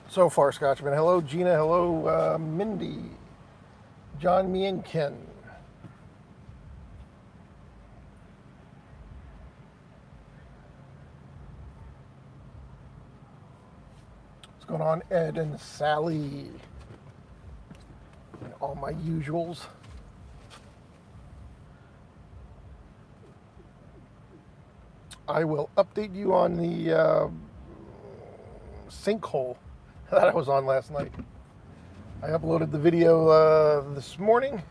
So far, Scotchman. Hello, Gina. Hello, Mindy. John, me, and Ken. What's going on, Ed and Sally? And all my usuals. I will update you on the sinkhole that I was on last night. I uploaded the video this morning.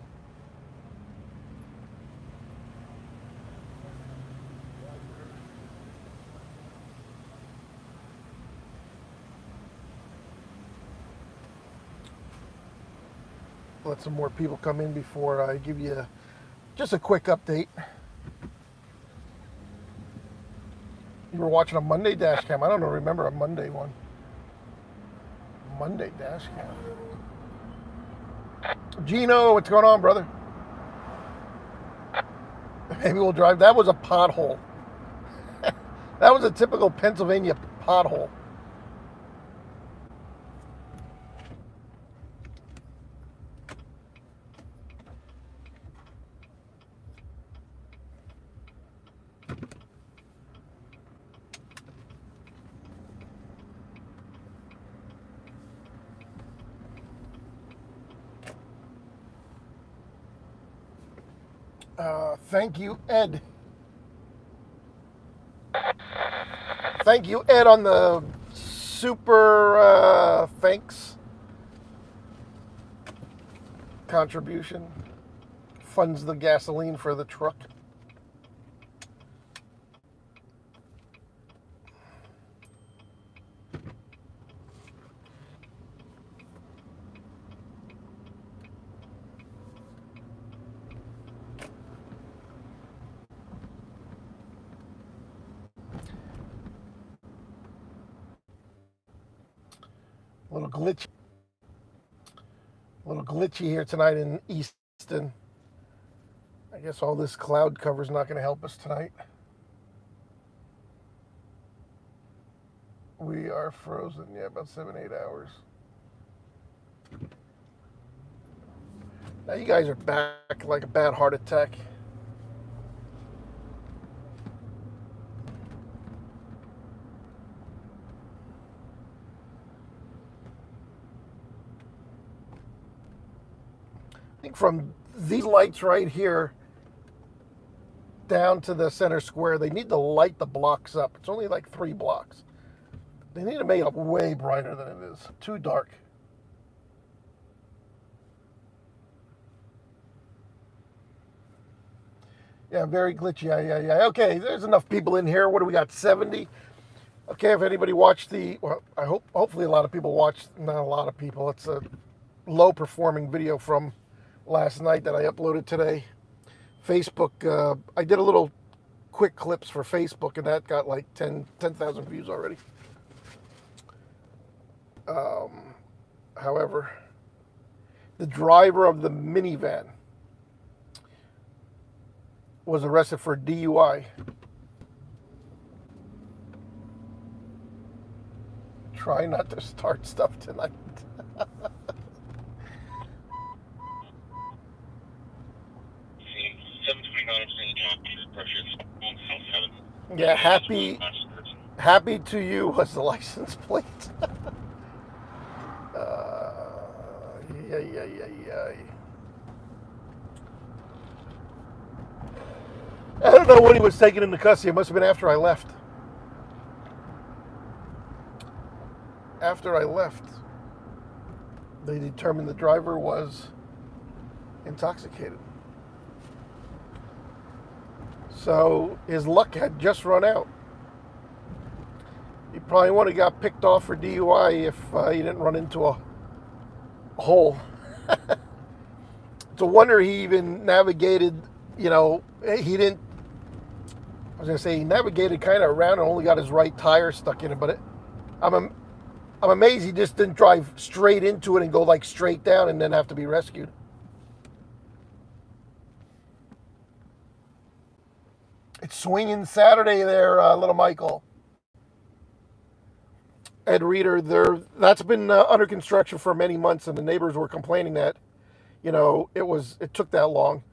Let some more people come in before I give you just a quick update. You were watching a Monday dash cam. I don't remember a Monday one. Monday dash cam. Gino, what's going on, brother? Maybe we'll drive. That was a pothole. That was a typical Pennsylvania pothole. Thank you, Ed. Thank you, Ed, on the super thanks contribution. Funds the gasoline for the truck. A little glitchy here tonight in Easton. I guess all this cloud cover is not going to help us tonight. We are frozen. Yeah, about 7-8 hours. Now you guys are back like a bad heart attack. I think from these lights right here down to the center square, they need to light the blocks up. It's only like 3 blocks. They need to make it way brighter than it is. Too dark. Yeah, very glitchy. Yeah. Okay, there's enough people in here. What do we got? 70. Okay, if anybody watched well, hopefully a lot of people watched. Not a lot of people. It's a low performing video from last night that I uploaded today. Facebook. I did a little quick clips for Facebook, and that got like 10,000 views already. However, the driver of the minivan was arrested for DUI. Try not to start stuff tonight. Yeah, happy to you was the license plate. Yeah. I don't know when he was taken into custody. It must have been after I left. After I left, they determined the driver was intoxicated. So his luck had just run out. He probably would have got picked off for DUI if he didn't run into a hole. It's a wonder he even navigated, he didn't, I was going to say he navigated kind of around and only got his right tire stuck in it, but I'm amazed he just didn't drive straight into it and go like straight down and then have to be rescued. It's swinging Saturday there, little Michael. Ed Reader, that's been under construction for many months, and the neighbors were complaining that, it took that long.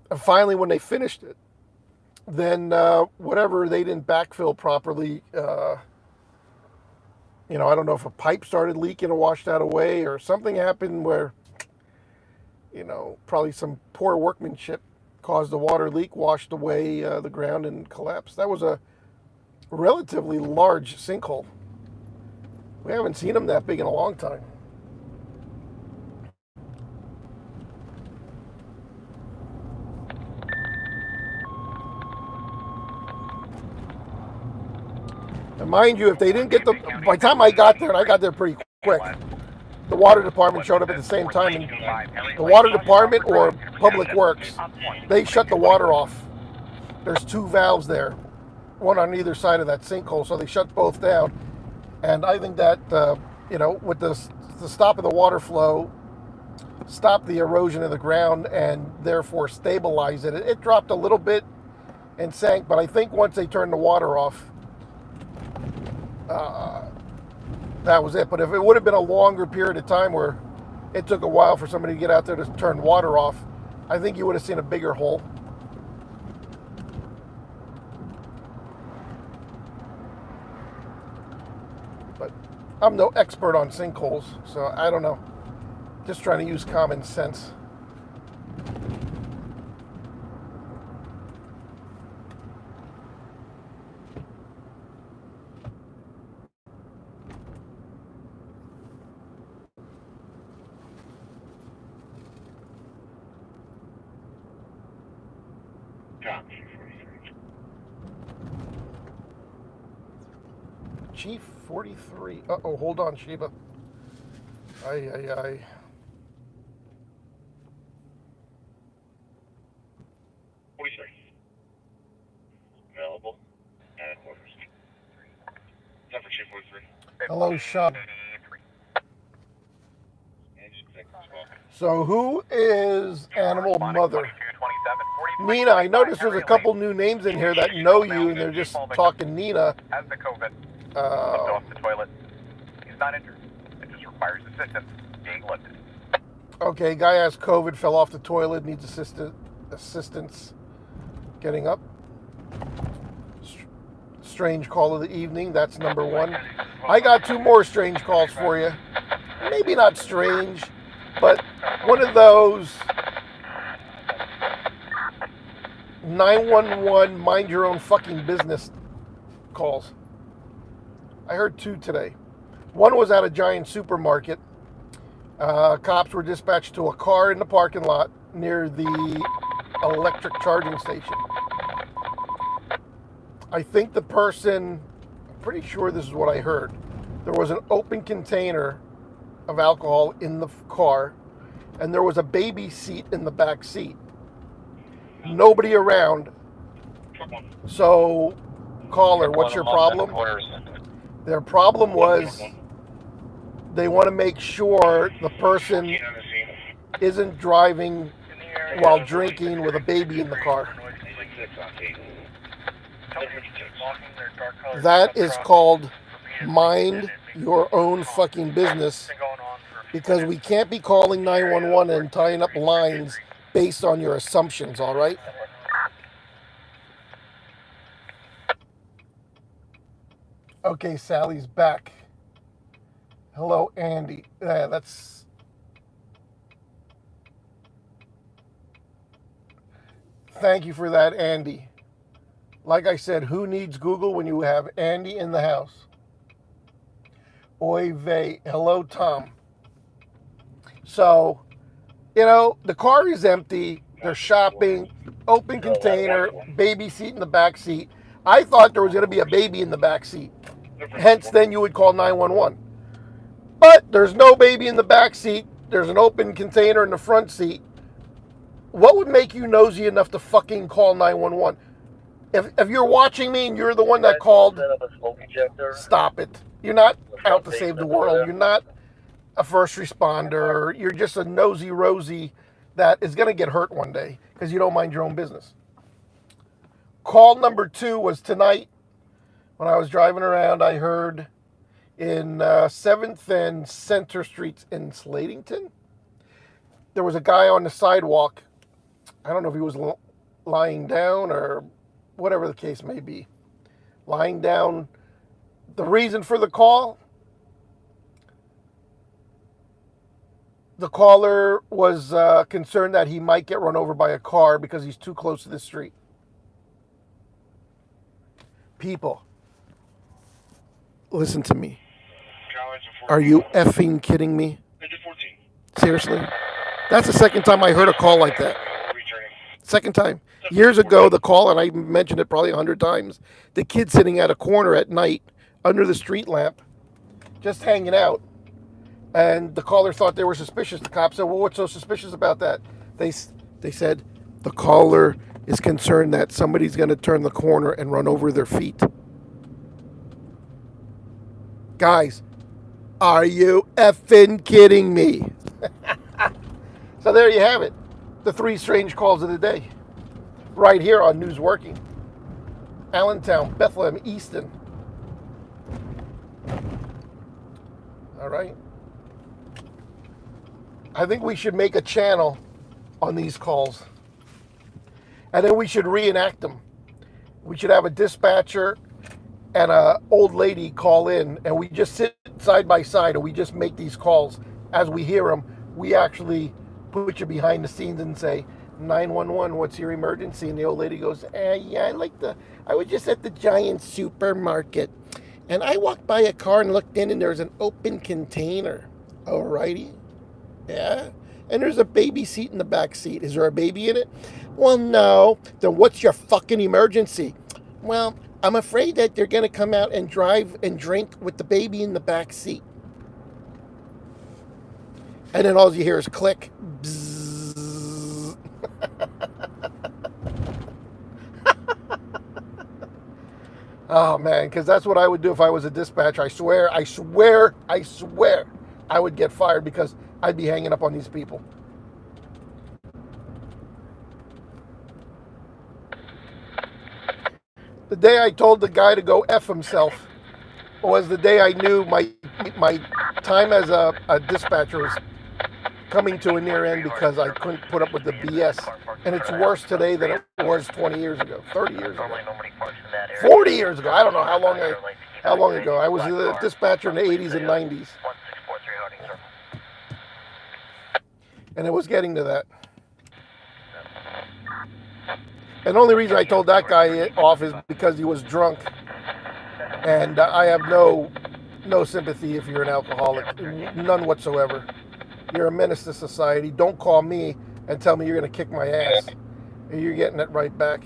And finally, when they finished it, then whatever, they didn't backfill properly. I don't know if a pipe started leaking and washed that away, or something happened where, probably some poor workmanship caused the water leak, washed away the ground, and collapsed. That was a relatively large sinkhole. We haven't seen them that big in a long time. And mind you, if they didn't get by the time I got there, and I got there pretty quick, the water department showed up at the same time, and the water department or Public Works, they shut the water off. There's 2 valves there, one on either side of that sinkhole, so they shut both down. And I think that, with the stop of the water flow, stopped the erosion of the ground and therefore stabilized it. It dropped a little bit and sank, but I think once they turned the water off, that was it. But if it would have been a longer period of time where it took a while for somebody to get out there to turn water off, I think you would have seen a bigger hole. But I'm no expert on sinkholes, so I don't know. Just trying to use common sense. Chief 43. Uh-oh, hold on, Sheba. Aye. 43. Available and orders. Time for Chief 43. Hello, Shop. So who is Animal Mother? Nina, I noticed there's a couple new names in here that know you, and they're just talking Nina. Has the COVID. Lifted off the toilet. He's not injured. It just requires assistance being lifted. Okay, guy has COVID, fell off the toilet, needs assistance getting up. Strange call of the evening. That's number 1. I got 2 more strange calls for you. Maybe not strange, but one of those 911 mind your own fucking business calls. I heard 2 today. One was at a giant supermarket. Cops were dispatched to a car in the parking lot near the electric charging station. I think the person, I'm pretty sure this is what I heard. There was an open container of alcohol in the car, and there was a baby seat in the back seat. Nobody around. So, caller, what's your problem? Their problem was they want to make sure the person isn't driving while drinking with a baby in the car. That is called mind your own fucking business, because we can't be calling 911 and tying up lines based on your assumptions, all right? Okay, Sally's back. Hello, Andy. Yeah, that's... Thank you for that, Andy. Like I said, who needs Google when you have Andy in the house? Oy vey. Hello, Tom. So, the car is empty. They're shopping. Open container. Baby seat in the back seat. I thought there was going to be a baby in the back seat. Hence, then you would call 911. But there's no baby in the back seat. There's an open container in the front seat. What would make you nosy enough to fucking call 911? If you're watching me and you're the one that called, stop it. You're not out to save the world. You're not a first responder. You're just a nosy Rosie that is going to get hurt one day because you don't mind your own business. Call number 2 was tonight. When I was driving around, I heard in 7th and Center Streets in Slatington. There was a guy on the sidewalk. I don't know if he was lying down or whatever the case may be. Lying down. The reason for the call? The caller was concerned that he might get run over by a car because he's too close to the street. People, listen to me. Are you effing kidding me? Seriously? That's the second time I heard a call like that. Second time. Years ago, the call, and I mentioned it probably 100 times, the kid sitting at a corner at night under the street lamp, just hanging out. And the caller thought they were suspicious. The cop said, well, what's so suspicious about that? They said, the caller is concerned that somebody's going to turn the corner and run over their feet. Guys, are you effing kidding me? So there you have it. The 3 strange calls of the day. Right here on News Working. Allentown, Bethlehem, Easton. All right. I think we should make a channel on these calls. And then we should reenact them. We should have a dispatcher and an old lady call in, and we just sit side by side and we just make these calls. As we hear them, we actually put you behind the scenes and say, 911, what's your emergency? And the old lady goes, yeah, I was just at the giant supermarket. And I walked by a car and looked in and there's an open container. Alrighty. Yeah. And there's a baby seat in the back seat. Is there a baby in it? Well, no. Then what's your fucking emergency? Well, I'm afraid that they're going to come out and drive and drink with the baby in the back seat. And then all you hear is click. Bzzz. Oh, man, because that's what I would do if I was a dispatcher. I swear, I would get fired because I'd be hanging up on these people. The day I told the guy to go F himself was the day I knew my time as a dispatcher was coming to a near end because I couldn't put up with the BS. And it's worse today than it was 20 years ago, 30 years ago, 40 years ago. I don't know how long ago. I was a dispatcher in the 80s and 90s. And it was getting to that. And the only reason I told that guy off is because he was drunk. And I have no sympathy if you're an alcoholic. None whatsoever. You're a menace to society. Don't call me and tell me you're going to kick my ass. And you're getting it right back.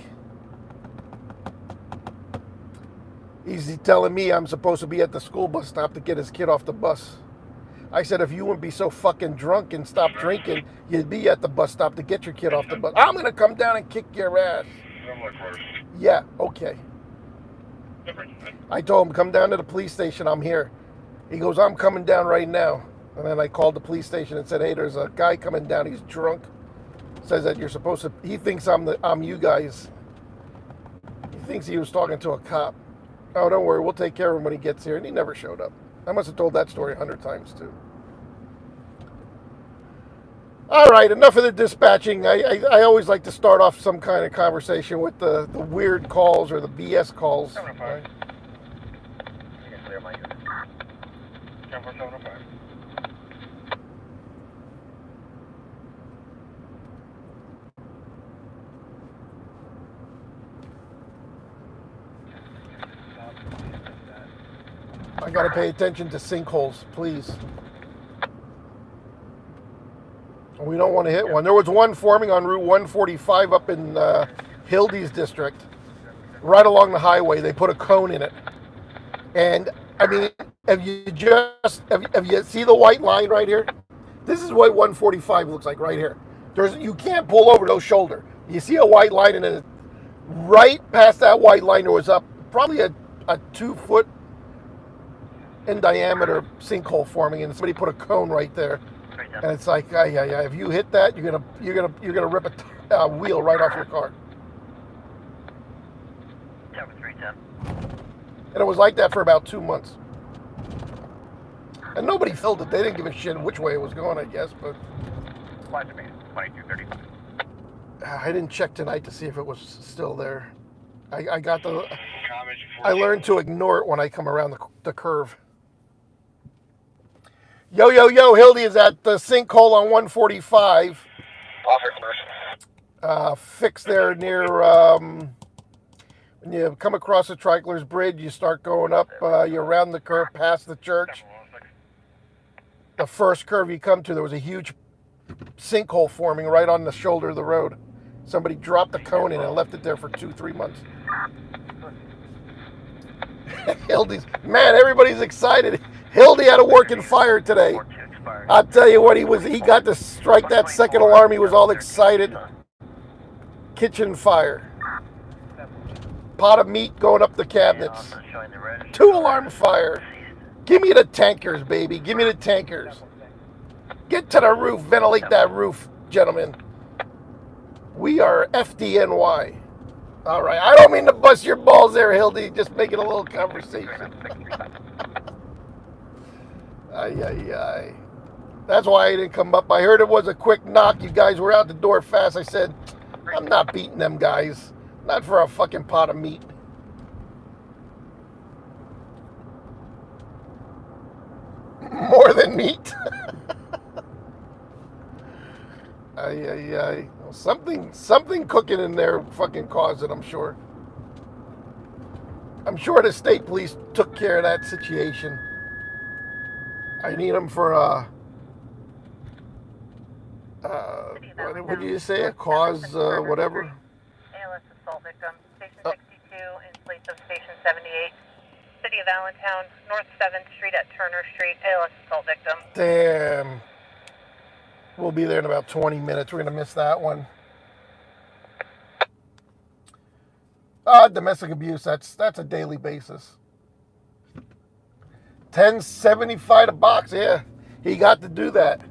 He's telling me I'm supposed to be at the school bus stop to get his kid off the bus. I said, if you wouldn't be so fucking drunk and stop drinking, you'd be at the bus stop to get your kid off the bus. I'm going to come down and kick your ass. Yeah, okay. I told him, come down to the police station. I'm here. He goes, I'm coming down right now. And then I called the police station and said, hey, there's a guy coming down. He's drunk. Says that you're supposed to, he thinks I'm you guys. He thinks he was talking to a cop. Oh, don't worry. We'll take care of him when he gets here. And he never showed up. I must have told that story 100 times, too. All right, enough of the dispatching. I always like to start off some kind of conversation with the weird calls or the BS calls. 705. You can clear my unit. 705. I got to pay attention to sinkholes, please. We don't want to hit one. There was one forming on Route 145 up in Hildy's district, right along the highway. They put a cone in it. And, I mean, if you see the white line right here? This is what 145 looks like right here. You can't pull over those shoulder. You see a white line, and then right past that white line, there was probably a 2-foot in diameter sinkhole forming, and somebody put a cone right there, and it's like, yeah. If you hit that, you're gonna rip a wheel right off your car. 310. And it was like that for about 2 months. And nobody filled it. They didn't give a shit which way it was going, I guess, but Flash to base, 2235. I didn't check tonight to see if it was still there. I learned to ignore it when I come around the curve. Yo, Hildy is at the Sinkhole on 145. Fix there near, when you come across the Trichlers Bridge, you start going up, you round the curve past the church. The first curve you come to, there was a huge sinkhole forming right on the shoulder of the road. Somebody dropped the cone in and left it there for 2-3 months. Hildy's, man, everybody's excited. Hildy had a working fire today. I'll tell you what, he got to strike that second alarm. He was all excited. Kitchen fire. Pot of meat going up the cabinets. 2-alarm fire. Give me the tankers, baby. Give me the tankers. Get to the roof. Ventilate that roof, gentlemen. We are FDNY. All right. I don't mean to bust your balls there, Hildy. Just making a little conversation. Ay. That's why I didn't come up. I heard it was a quick knock. You guys were out the door fast. I said, I'm not beating them guys. Not for a fucking pot of meat. More than meat. Ay. Something cooking in there fucking caused it, I'm sure. I'm sure the state police took care of that situation. I need them for what did you say? A cause, whatever? ALS assault victim, Station 62 in place of Station 78. City of Allentown, North 7th Street at Turner Street, ALS assault victim. Damn. We'll be there in about 20 minutes. We're going to miss that one. Domestic abuse, that's a daily basis. $10.75 a box, yeah. He got to do that.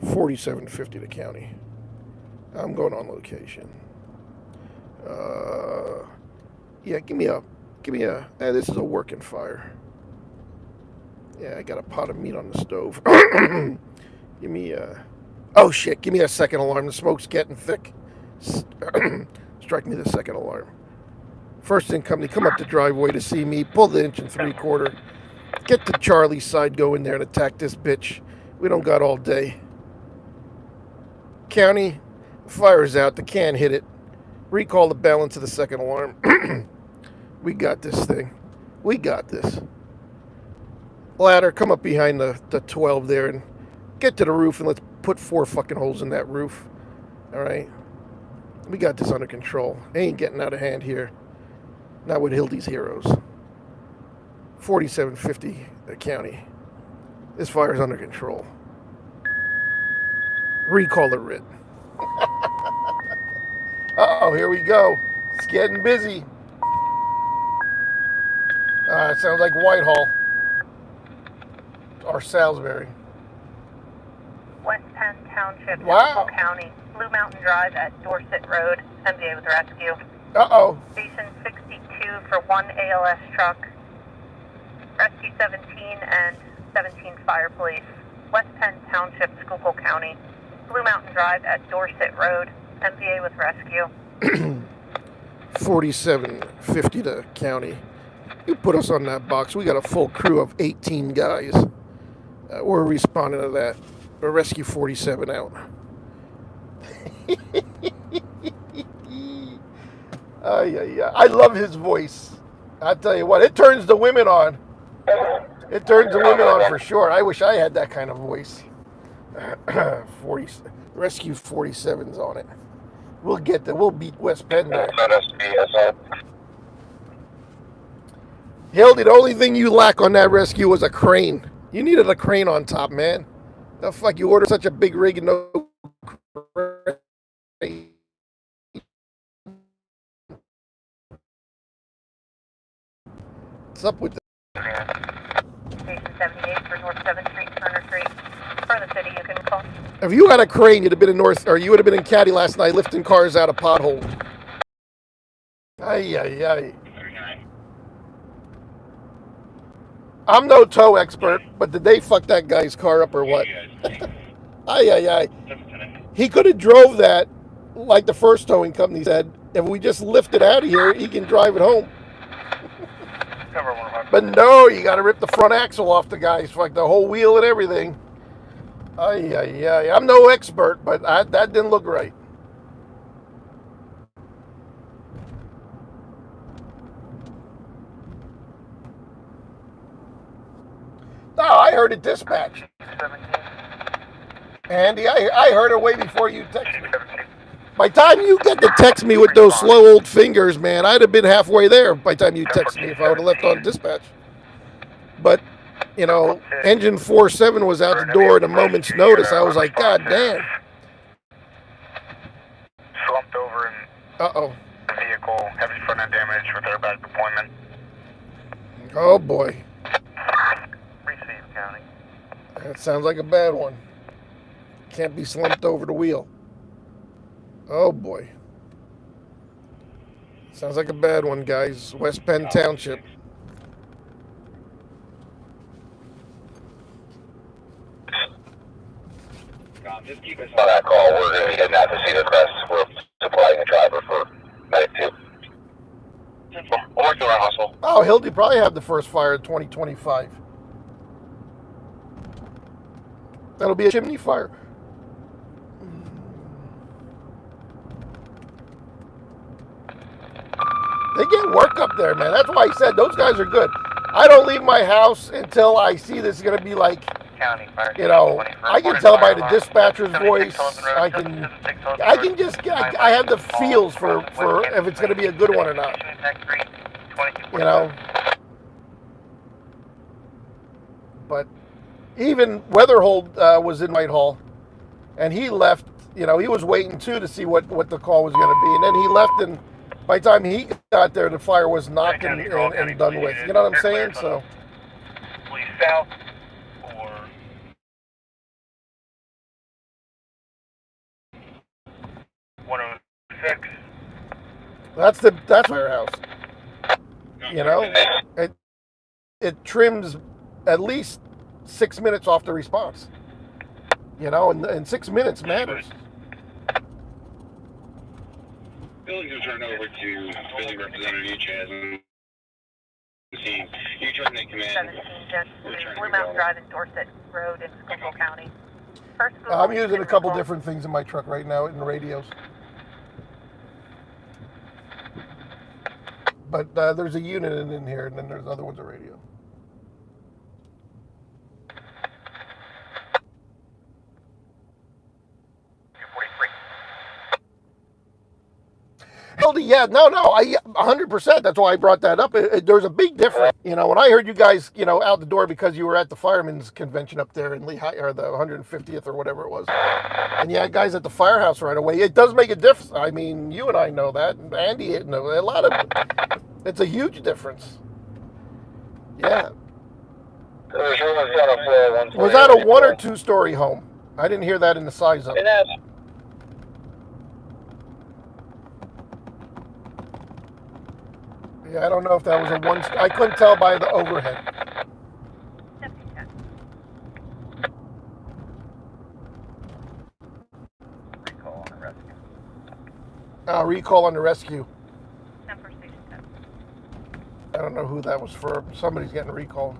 $47.50 the county. I'm going on location. Yeah, give me a, this is a working fire. Yeah, I got a pot of meat on the stove. Give me oh shit, give me a second alarm. The smoke's getting thick. Strike me the second alarm. First in company, come up the driveway to see me. Pull the 1 3/4. Get the Charlie side, go in there and attack this bitch. We don't got all day. County, fire's out. The can hit it. Recall the balance of the second alarm. We got this thing. We got this. Ladder, come up behind the 12 there and get to the roof and let's put 4 fucking holes in that roof. All right? We got this under control. Ain't getting out of hand here. Not with Hildy's heroes. $47.50 the county. This fire's under control. Recall the writ. Uh-oh, here we go. It's getting busy. It sounds like Whitehall. Or Salisbury. West Penn Township, Wow. Sinkholes County, Blue Mountain Drive at Dorset Road, MDA with rescue. Uh-oh. Station 62 for 1 ALS truck. Rescue 17 and 17 fire police. West Penn Township, Schuylkill County, Blue Mountain Drive at Dorset Road, MDA with rescue. $47.50 to county. You put us on that box. We got a full crew of 18 guys. We're responding to that. Rescue 47 out. I love his voice. I tell you what, it turns the women on. It turns the women on for sure. I wish I had that kind of voice. 40 Rescue 47's on it. We'll get there. We'll beat West Penn there. Hildy, the only thing you lack on that rescue was a crane. You needed a crane on top, man. The fuck, you ordered such a big rig and no crane. What's up with that? Station 78 for North 7th Street, Turner Street. For the city, you can call. If you had a crane, you'd have been in North, or you would have been in Caddy last night lifting cars out of potholes. Ay. I'm no tow expert, but did they fuck that guy's car up or what? Aye. He could have drove that like the first towing company said. If we just lift it out of here, he can drive it home. But no, you got to rip the front axle off the guy's, like the whole wheel and everything. Aye. I'm no expert, but that didn't look right. No, I heard it dispatched. Andy, I heard it way before you texted me. By the time you get to text me with those slow old fingers, man, I'd have been halfway there by the time you text me if I would have left on dispatch. But, you know, engine 47 was out the door at a moment's notice. I was like, God damn. Slumped over in Uh-oh. the vehicle, heavy front end damage with airbag deployment. Oh, boy. Receive, County. That sounds like a bad one. Can't be slumped over the wheel. Oh, boy. Sounds like a bad one, guys. West Penn Township. Just keep us on that call. We're going to be heading out to see the crest. We're supplying a driver for Medic 2. We'll work around hustle. Oh, he'll probably have the first fire in 2025. That'll be a chimney fire. They get work up there, man. That's why I said those guys are good. I don't leave my house until I see this is going to be like, County Fire. you know, I can tell by the dispatcher's voice. I can just, I have the feels for if it's going to be a good one or not. You know. But even Weatherhold was in Whitehall, and he left. You know, he was waiting too to see what the call was going to be, and then he left, and by the time he got there, the fire was knocked and done with. You know what I'm saying? So. Please south or 106. That's firehouse. You know, it trims at least 6 minutes off the response. You know, and 6 minutes matters. Buildings will turn over to Billy Representative Chaz. You turn in command. 17 Blue Mountain Drive and Dorset Road in Schuylkill County. I'm using a couple different things in my truck right now in the radios. But there's a unit in here, and then there's other ones of radio. Yeah, no, I 100%. That's why I brought that up. There's a big difference. You know, when I heard you guys, you know, out the door because you were at the firemen's convention up there in Lehigh, or the 150th or whatever it was, and you had guys at the firehouse right away. It does make a difference. I mean, you and I know that. Andy, a lot of it's a huge difference. Yeah. Was that a 1 or 2 story home? I didn't hear that in the size of it. Yeah, I don't know if that was a 1. I couldn't tell by the overhead. Recall on the rescue. Recall on the rescue. 10 for Station 10. I don't know who that was for. Somebody's getting recalled.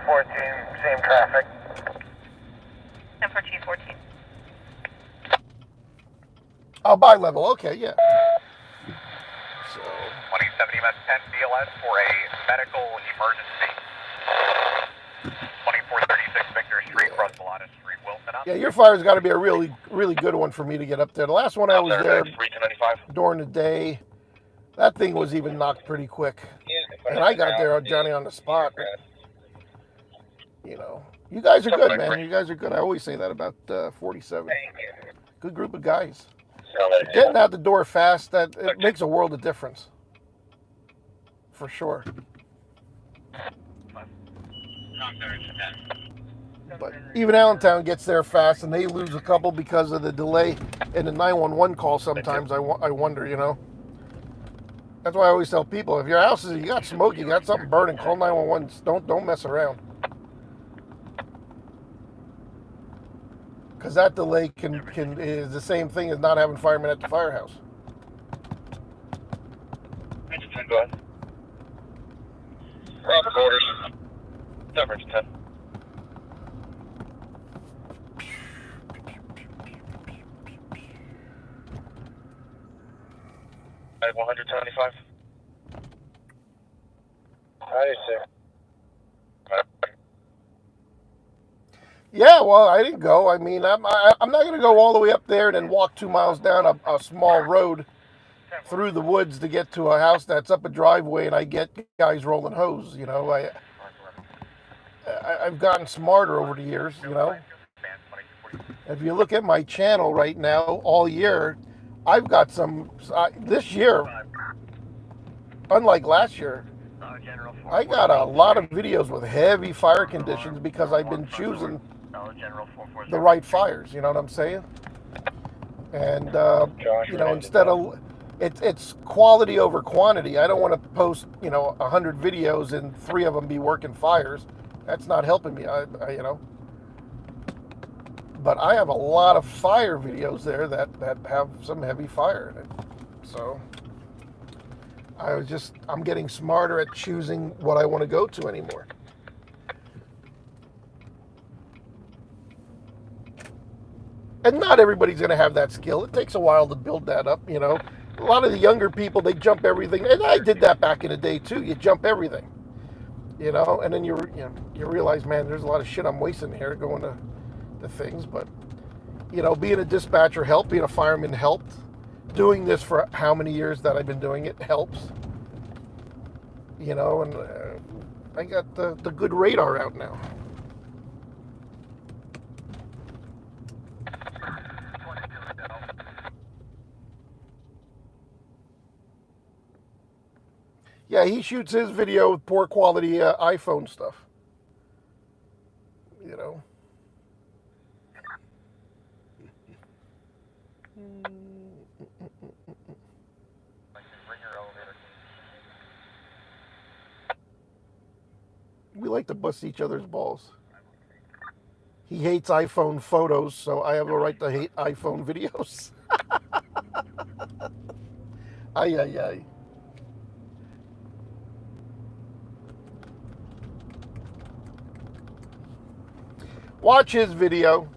14, same traffic. 10 for T14. Oh, bi-level. Okay, yeah. So 2070 10 BLS for a medical emergency. 2436 Victor Street, cross Balata Street, Wilson. yeah, your fire's got to be a really, really good one for me to get up there. The last one I was there during the day, that thing was even knocked pretty quick. And I got there, Johnny, on the spot. You know, you guys are good, man. You guys are good. I always say that about 47. Good group of guys. Getting out the door fast, it makes a world of difference. For sure. But even Allentown gets there fast, and they lose a couple because of the delay in the 911 call sometimes. I wonder, you know. That's why I always tell people, if your house is, you got smoke, you got something burning, call 911. Don't mess around. Because that delay is the same thing as not having firemen at the firehouse. Engine 10, go ahead. Rob quarters. Number 10. I have 175. I see. Yeah, well, I didn't go. I mean, I'm not going to go all the way up there and then walk 2 miles down a small road through the woods to get to a house that's up a driveway and I get guys rolling hose. You know, I've gotten smarter over the years. You know, if you look at my channel right now, all year, I've got some. This year, unlike last year, I got a lot of videos with heavy fire conditions because I've been choosing the right fires. You know what I'm saying? And you know, instead of it's quality over quantity. I don't want to post 100 videos and 3 of them be working fires. That's not helping me. I you know. But I have a lot of fire videos there that have some heavy fire in it. So I'm getting smarter at choosing what I want to go to anymore. And not everybody's going to have that skill. It takes a while to build that up, you know. A lot of the younger people, they jump everything. And I did that back in the day too. You jump everything, you know. And then you realize, man, there's a lot of shit I'm wasting here going to the things. But, you know, being a dispatcher helped. Being a fireman helped. Doing this for how many years that I've been doing it helps. You know, and I got the good radar out now. Yeah, he shoots his video with poor quality iPhone stuff. You know. We like to bust each other's balls. He hates iPhone photos, so I have a right to hate iPhone videos. Ay, ay, ay. Watch his video.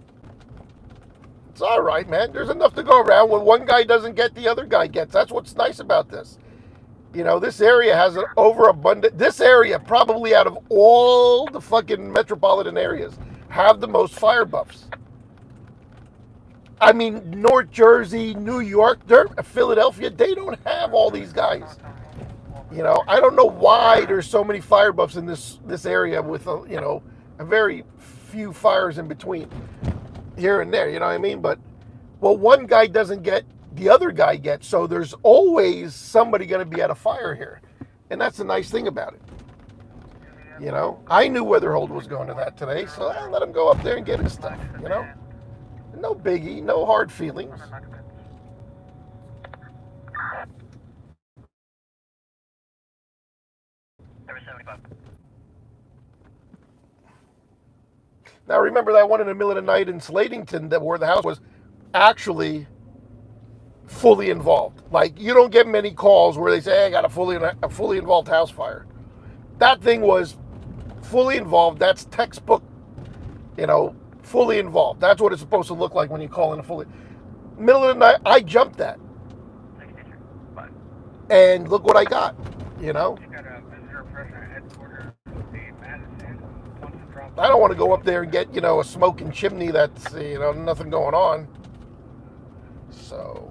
It's all right, man. There's enough to go around. When one guy doesn't get, the other guy gets. That's what's nice about this. You know, this area has an overabundant. This area, probably out of all the fucking metropolitan areas, have the most fire buffs. I mean, North Jersey, New York, Philadelphia, they don't have all these guys. You know, I don't know why there's so many fire buffs in this area with, a very few fires in between here and there, you know what I mean? But, well, one guy doesn't get, the other guy gets, so there's always somebody going to be at a fire here. And that's the nice thing about it. You know, I knew Weatherhold was going to that today, so I let him go up there and get his stuff, you know? No biggie, no hard feelings. Now remember that one in the middle of the night in Slatington where the house was actually fully involved. Like, you don't get many calls where they say, hey, I got a fully involved house fire. That thing was fully involved. That's textbook, fully involved. That's what it's supposed to look like when you call in a fully... Middle of the night, I jumped that. And look what I got, you know? I don't want to go up there and get, a smoking chimney that's, nothing going on. So,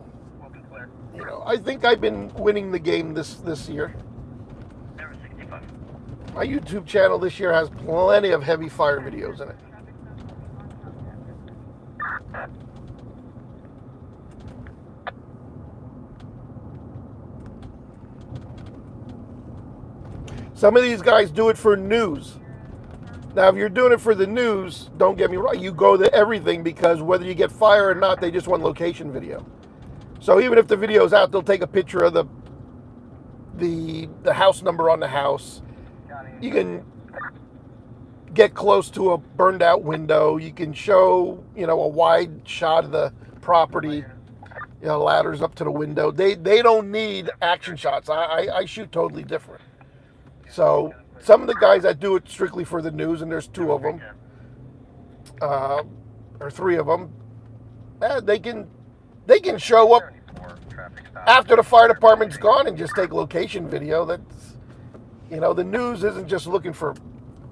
I think I've been winning the game this year. My YouTube channel this year has plenty of heavy fire videos in it. Some of these guys do it for news. Now, if you're doing it for the news, don't get me wrong, you go to everything because whether you get fire or not, they just want location video. So even if the video's out, they'll take a picture of the the house number on the house. You can get close to a burned out window. You can show, you know, a wide shot of the property. You know, ladders up to the window. They don't need action shots. I shoot totally different. So some of the guys that do it strictly for the news, and there's 2 of them, or 3 of them, they can show up after the fire department's gone and just take location video. That's, you know, the news isn't just looking for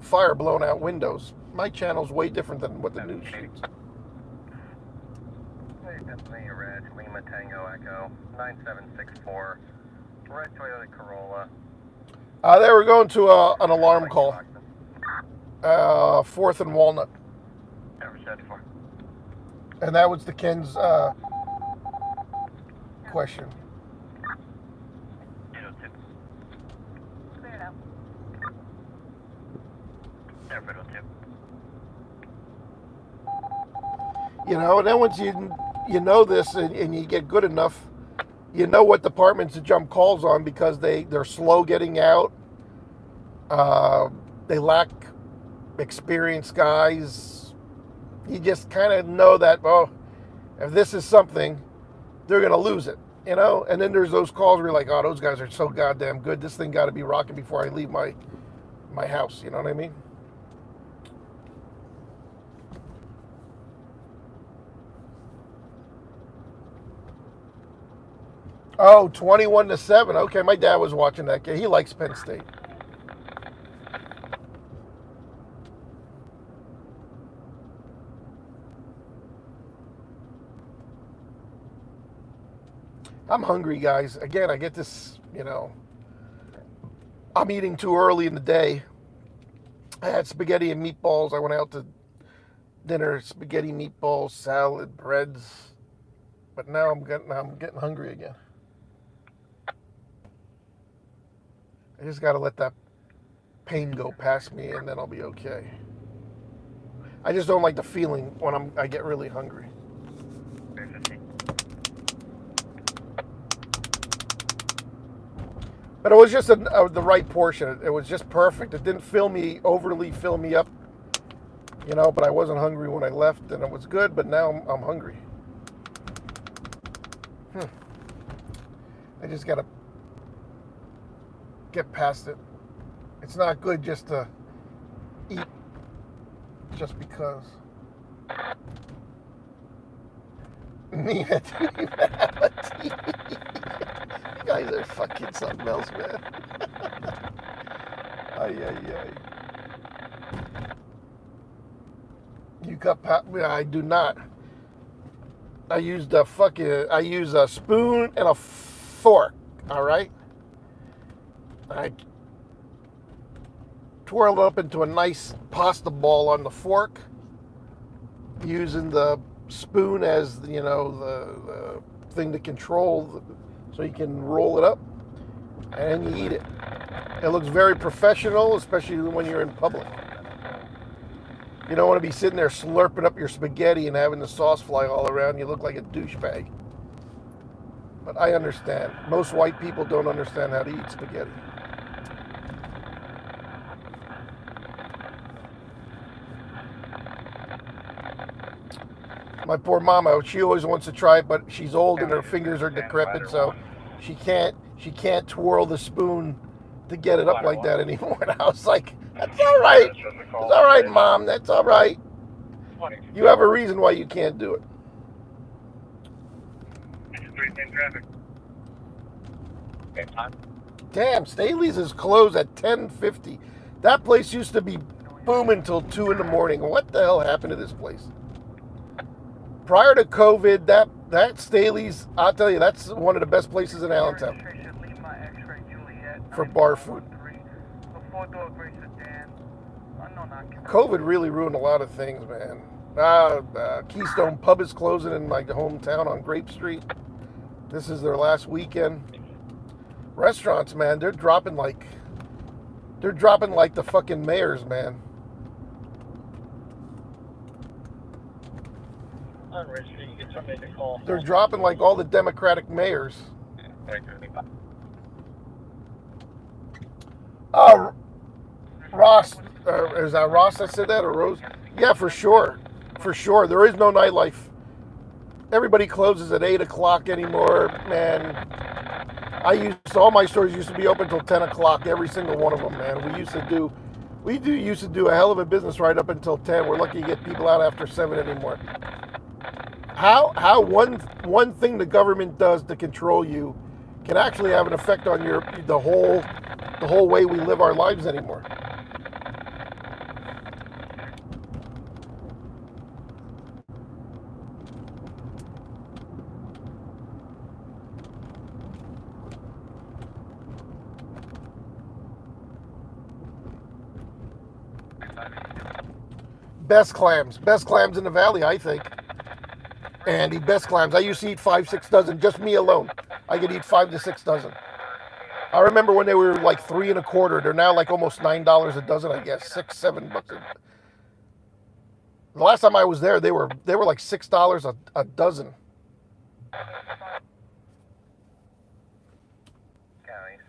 fire blown out windows. My channel's way different than what the news shoots. Pennsylvania Red, Lima Tango Echo, 9764, red Toyota Corolla. They were going to an alarm call. 4th and Walnut. And that was the Ken's question. Clear it out. You know, and then once you know this and you get good enough, you know what departments to jump calls on because they're slow getting out. They lack experienced guys. You just kind of know that, oh, if this is something, they're going to lose it, you know? And then there's those calls where you're like, oh, those guys are so goddamn good. This thing got to be rocking before I leave my house. You know what I mean? Oh, 21-7. Okay, my dad was watching that game. He likes Penn State. I'm hungry, guys. Again, I get this, you know, I'm eating too early in the day. I had spaghetti and meatballs. I went out to dinner, spaghetti, meatballs, salad, breads. But now I'm getting hungry again. I just got to let that pain go past me, and then I'll be okay. I just don't like the feeling when I get really hungry. But it was just the right portion. It was just perfect. It didn't overly fill me up, you know, but I wasn't hungry when I left, and it was good, but now I'm hungry. I just got to get past it. It's not good just to eat just because. Nina, do you have a TV? You guys are fucking something else, man. You got I do not. I use a spoon and a fork, all right? I twirl it up into a nice pasta ball on the fork, using the spoon as, you know, the thing to control, so you can roll it up, and then you eat it. It looks very professional, especially when you're in public. You don't want to be sitting there slurping up your spaghetti and having the sauce fly all around. You look like a douchebag. But I understand. Most white people don't understand how to eat spaghetti. My poor mama, she always wants to try it, but she's old and her fingers are decrepit, so she can't twirl the spoon to get it up like that anymore. And I was like, that's all right. It's all right, Mom. That's all right. You have a reason why you can't do it. Damn, Staley's is closed at 10:50. That place used to be booming till 2 in the morning. What the hell happened to this place? Prior to COVID, that Staley's, I'll tell you, that's one of the best places in Allentown for bar food. COVID really ruined a lot of things, man. Keystone Pub is closing in my hometown on Grape Street. This is their last weekend. Restaurants, man, they're dropping like the fucking mayors, man. They're dropping like all the Democratic mayors. Ross, is that Ross that said that, or Rose? Yeah, for sure. For sure. There is no nightlife. Everybody closes at 8 o'clock anymore, man. All my stores used to be open till 10 o'clock, every single one of them, man. We used to do a hell of a business right up until 10. We're lucky to get people out after 7 anymore. How one thing the government does to control you can actually have an effect on the whole way we live our lives anymore. Best clams in the valley, I think. Andy, best clams. I used to eat 5-6 dozen, just me alone. I could eat 5 to 6 dozen. I remember when they were like $3 1/4. They're now like almost $9 a dozen, I guess. $6-7. The last time I was there, they were like $6 a dozen. County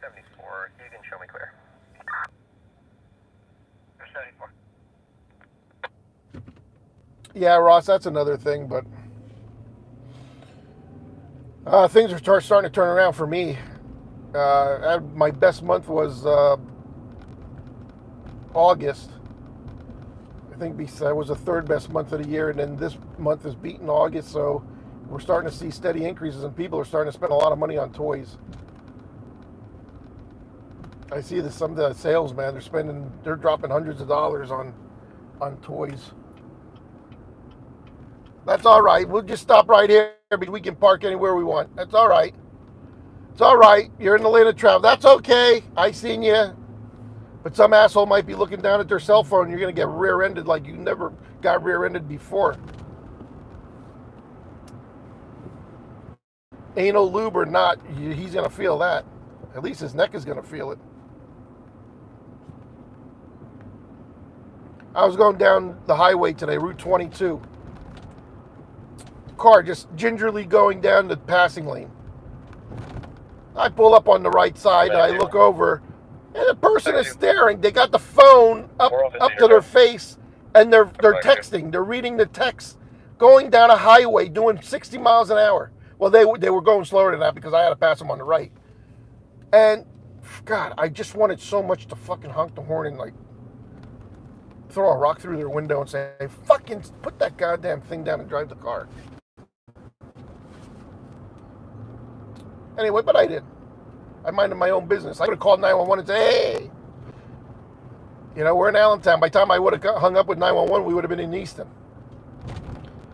74. You can show me clear. 74. Yeah, Ross, that's another thing, but things are starting to turn around for me. My best month was August. I think that was the third best month of the year, and then this month is beating August, so we're starting to see steady increases, and people are starting to spend a lot of money on toys. I see that some of the sales, man, they're dropping hundreds of dollars on toys. That's all right. We'll just stop right here because we can park anywhere we want. That's all right. It's all right. You're in the lane of travel. That's okay. I seen you. But some asshole might be looking down at their cell phone and you're going to get rear-ended like you never got rear-ended before. Anal lube or not, he's going to feel that. At least his neck is going to feel it. I was going down the highway today, Route 22. Car just gingerly going down the passing lane. I pull up on the right side and I look over and the person is staring. They got the phone up to their face and they're texting. They're reading the text going down a highway doing 60 miles an hour. Well, they were going slower than that because I had to pass them on the right. And God, I just wanted so much to fucking honk the horn and like throw a rock through their window and say, fucking put that goddamn thing down and drive the car. Anyway, but I did. I minded my own business. I could have called 911 and said, hey. You know, we're in Allentown. By the time I would have hung up with 911, we would have been in Easton.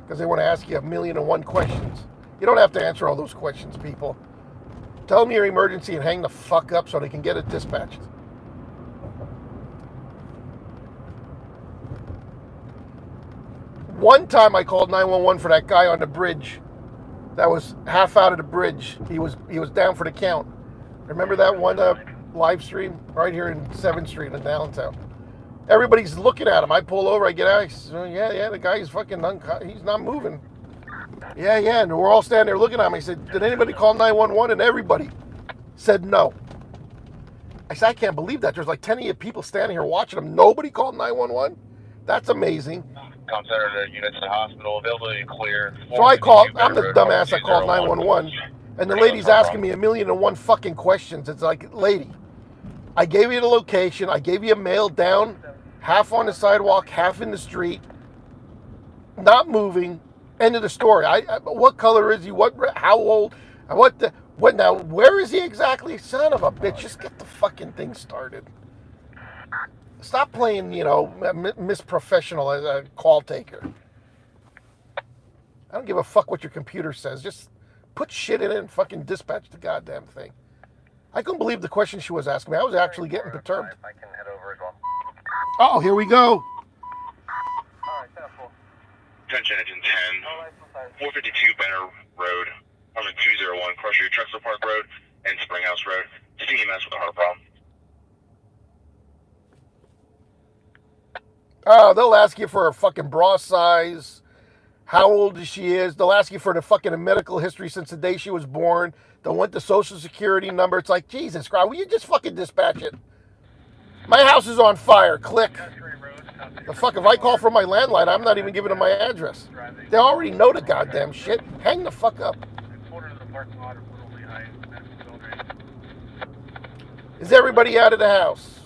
Because they want to ask you 1,000,001 questions. You don't have to answer all those questions, people. Tell them your emergency and hang the fuck up so they can get it dispatched. One time I called 911 for that guy on the bridge that was half out of the bridge. He was down for the count. Remember that one live stream right here in 7th Street in Allentown? Everybody's looking at him. I pull over, I get out. I say, yeah, the guy's fucking he's not moving. Yeah, and we're all standing there looking at him. I said, did anybody call 911? And everybody said no. I said, I can't believe that. There's like 10 of you people standing here watching him. Nobody called 911? That's amazing. Consider the units to the hospital, availability clear. So I called, I'm the dumbass that called 911, and the lady's asking me 1,000,001 fucking questions. It's like, lady, I gave you the location, I gave you a mail down, half on the sidewalk, half in the street, not moving, end of the story. What color is he, how old, what now, where is he exactly? Son of a bitch, just get the fucking thing started. Stop playing, Miss Professional as a call taker. I don't give a fuck what your computer says. Just put shit in it and fucking dispatch the goddamn thing. I couldn't believe the question she was asking me. I was actually getting perturbed. I can head over as well. Oh, here we go. All right, that's cool. Attention, engine 10, 452 Banner Road, number 201, cross your Trexler Park Road and Springhouse Road. CMS with a heart problem. Oh, they'll ask you for her fucking bra size, how old she is. They'll ask you for the fucking medical history since the day she was born. They'll want the social security number. It's like, Jesus Christ, will you just fucking dispatch it? My house is on fire. Click. The fuck, if I call from my landline, I'm not even giving them my address. They already know the goddamn shit. Hang the fuck up. Is everybody out of the house?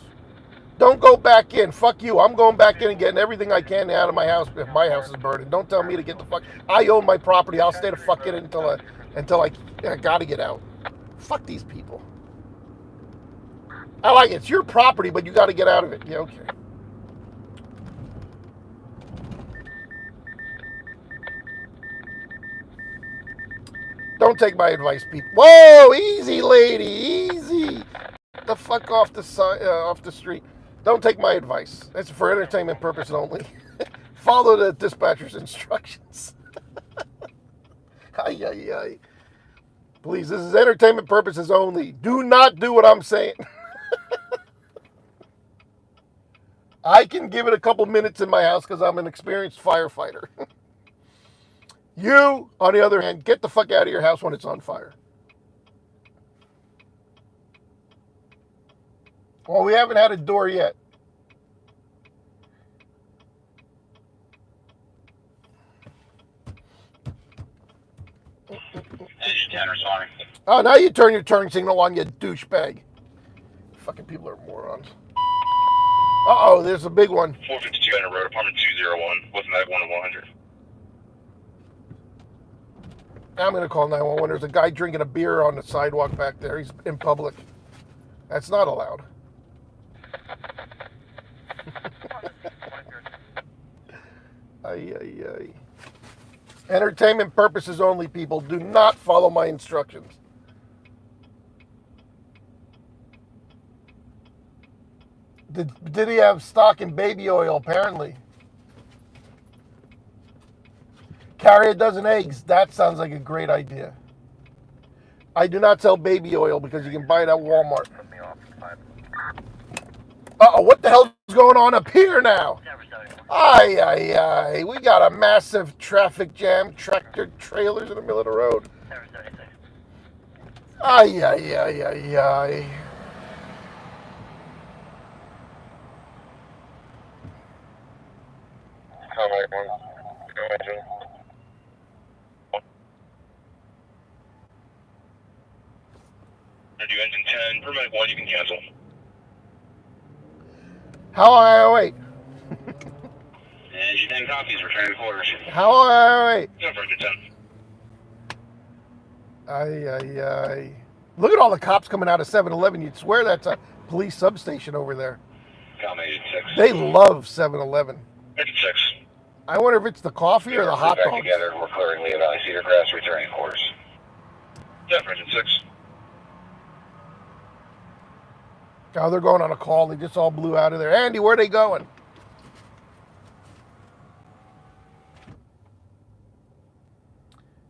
Don't go back in. Fuck you. I'm going back in and getting everything I can out of my house if my house is burning. Don't tell me to get the fuck. I own my property. I'll stay the fuck in it until I gotta get out. Fuck these people. I like it. It's your property, but you gotta get out of it. Yeah, okay. Don't take my advice, people. Whoa, easy, lady, easy. Get the fuck off the street. Don't take my advice. That's for entertainment purposes only. Follow the dispatcher's instructions. Ay, ay, ay. Please, this is entertainment purposes only. Do not do what I'm saying. I can give it a couple minutes in my house because I'm an experienced firefighter. You, on the other hand, get the fuck out of your house when it's on fire. Well, we haven't had a door yet. Engine 10 responding. Oh, now you turn your turn signal on, you douchebag. Fucking people are morons. Uh-oh, there's a big one. 452 Banner Road, apartment 201, with mag 1 to 100. I'm going to call 911. There's a guy drinking a beer on the sidewalk back there. He's in public. That's not allowed. Ay, ay, ay. Entertainment purposes only, people. Do not follow my instructions. Did he have stock in baby oil? Apparently. Carry a dozen eggs. That sounds like a great idea. I do not sell baby oil because you can buy it at Walmart. Uh-oh, what the hell is going on up here now? Ay, ay, ay. We got a massive traffic jam, tractor trailers in the middle of the road. Ay, ay, ay, ay, ay. Do engine 10, per medic 1, you can cancel. How long I wait? Engine 10 copies, returning quarters. How long I wait? Go for engine 10. Ay, ay, ay. Look at all the cops coming out of 7-Eleven. You'd swear that's a police substation over there. Calm 86. They love 7-Eleven. Engine 6. I wonder if it's the coffee or the hot back dogs. together, we're clearing Lea Valley Cedar Crest, returning quarters. Yeah, for engine 6. Oh, they're going on a call. They just all blew out of there. Andy, where are they going?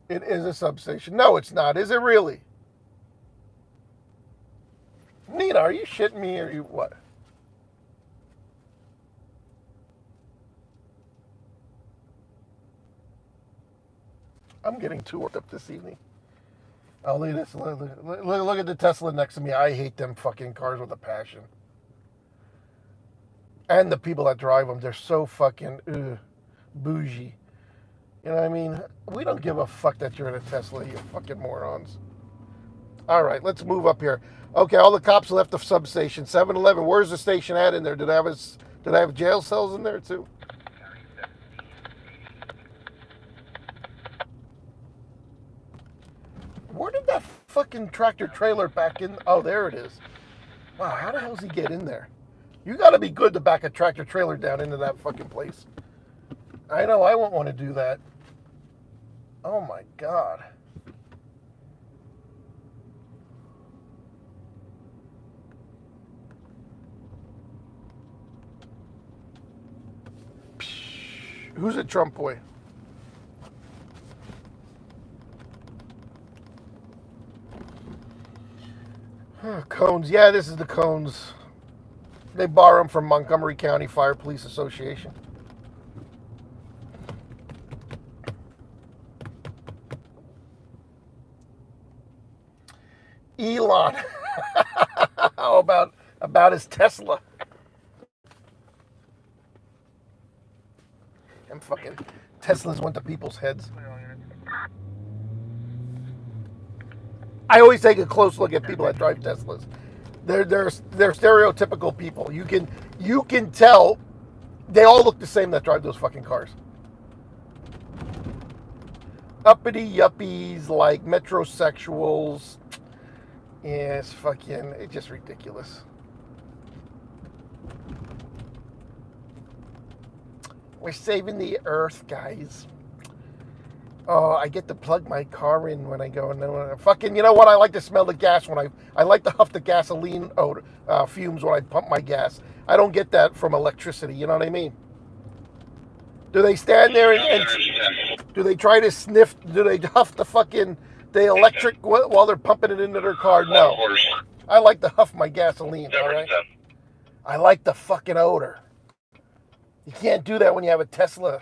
It is a substation. No, it's not. Is it really? Nina, are you shitting me or you what? I'm getting too worked up this evening. Oh, look at this. Look at the Tesla next to me. I hate them fucking cars with a passion. And the people that drive them, they're so fucking bougie. You know what I mean? We don't give a fuck that you're in a Tesla, you fucking morons. All right, let's move up here. Okay, all the cops left the substation. 7-Eleven, where's the station at in there? Did I have jail cells in there too? Where did that fucking tractor trailer back in? Oh, there it is. Wow, how the hell does he get in there? You got to be good to back a tractor trailer down into that fucking place. I know, I won't want to do that. Oh my God. Who's a Trump boy? Cones. Yeah, this is the cones. They borrow them from Montgomery County Fire Police Association. Elon. How about his Tesla? damn fucking Teslas went to people's heads. I always take a close look at people that drive Teslas. They're stereotypical people. You can tell they all look the same that drive those fucking cars. Uppity yuppies, like metrosexuals. Yeah, it's just ridiculous. We're saving the earth, guys. Oh, I get to plug my car in when I go and fucking, you know what? I like to smell the gas when I like to huff the gasoline odor, fumes when I pump my gas. I don't get that from electricity, you know what I mean? Do they stand there and do they try to sniff, do they huff the electric while they're pumping it into their car? No. I like to huff my gasoline, all right? I like the fucking odor. You can't do that when you have a Tesla.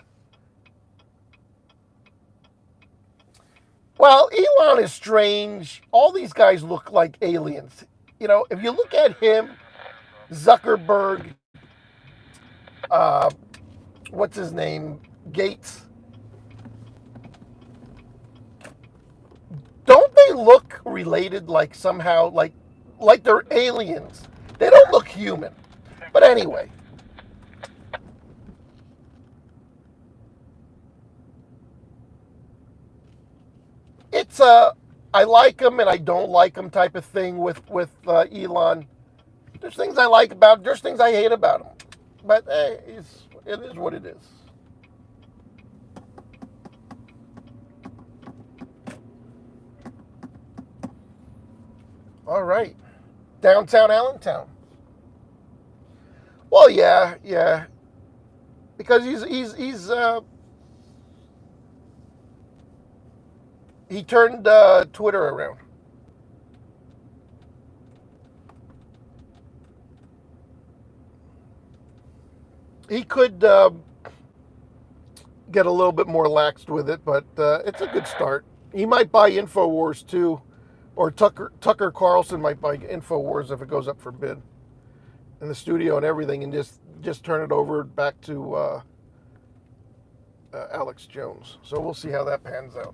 Well, Elon is strange. All these guys look like aliens. You know, if you look at him, Zuckerberg, what's his name, Gates, don't they look related, like somehow, like they're aliens? They don't look human. But anyway. It's I like him and I don't like him type of thing with Elon. There's things I like about him. There's things I hate about him. But hey, it is what it is. All right. Downtown Allentown. Well, yeah. Because he turned Twitter around. He could get a little bit more laxed with it, but it's a good start. He might buy InfoWars too, or Tucker Carlson might buy InfoWars if it goes up for bid, in the studio and everything, and just turn it over back to Alex Jones. So we'll see how that pans out.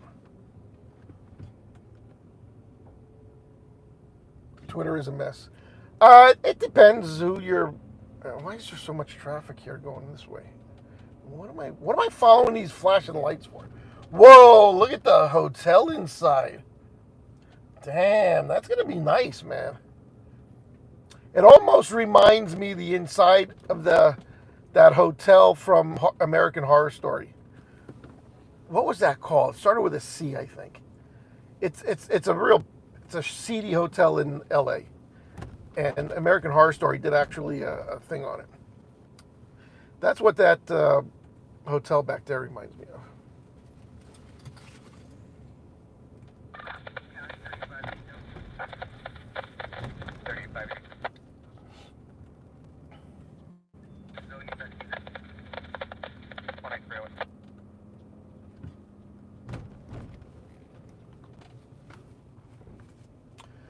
Twitter is a mess. It depends who you're. Why is there so much traffic here going this way? What am I following these flashing lights for? Whoa! Look at the hotel inside. Damn, that's gonna be nice, man. It almost reminds me the inside of that hotel from American Horror Story. What was that called? It started with a C, I think. It's a seedy hotel in LA, and American Horror Story did actually a thing on it. That's what that hotel back there reminds me of.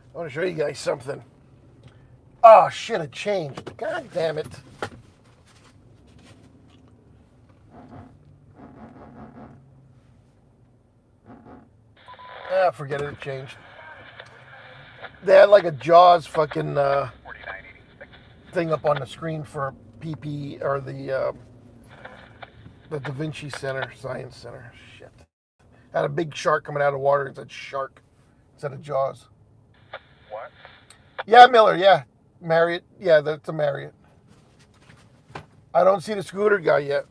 I want to show you guys something. Oh, shit, it changed. God damn it. Forget it changed. They had like a Jaws fucking thing up on the screen for PP, or the Da Vinci Center, Science Center. Shit. Had a big shark coming out of the water. It said shark instead of Jaws. What? Yeah, Miller, yeah. Marriott. Yeah, that's a Marriott. I don't see the scooter guy yet.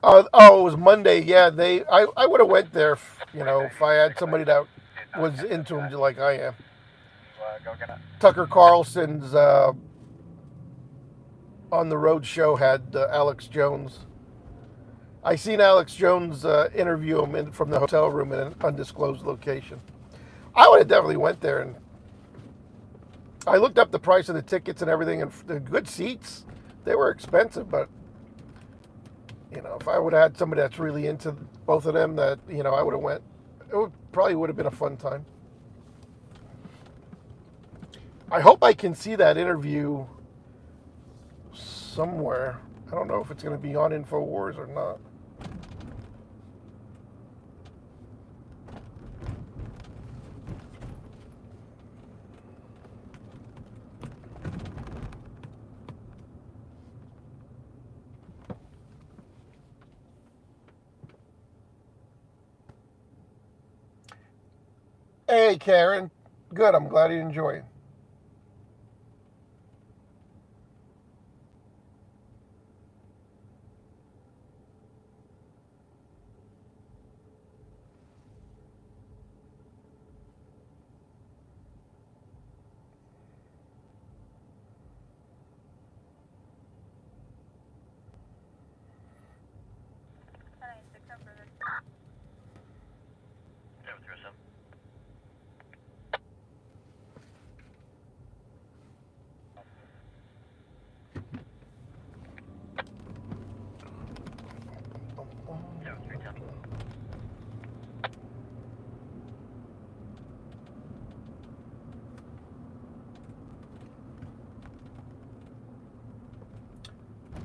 Oh, it was Monday. Yeah, I would have went there, if I had somebody that was into him like I am. Tucker Carlson's on the road show had Alex Jones. I seen Alex Jones interview him from the hotel room in an undisclosed location. I would have definitely went there and I looked up the price of the tickets and everything, and the good seats, they were expensive, but you know, if I would have had somebody that's really into both of them, that, you know, I would have went. Probably would have been a fun time. I hope I can see that interview somewhere. I don't know if it's going to be on InfoWars or not. Hey, Karen. Good. I'm glad you enjoy it.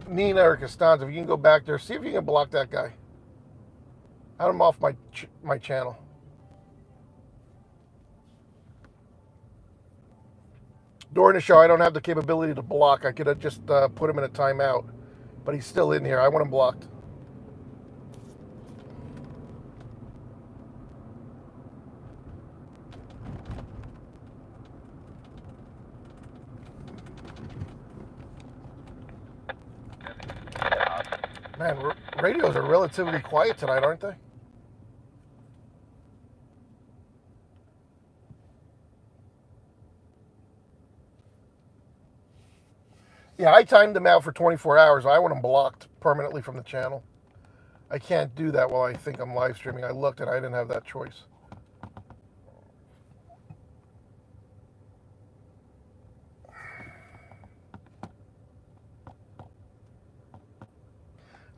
Nina or Costanza, if you can go back there, see if you can block that guy. Have him off my channel. During the show, I don't have the capability to block. I could have just put him in a timeout, but he's still in here. I want him blocked. Man, radios are relatively quiet tonight, aren't they? Yeah, I timed them out for 24 hours. I want them blocked permanently from the channel. I can't do that while I think I'm live streaming. I looked and I didn't have that choice.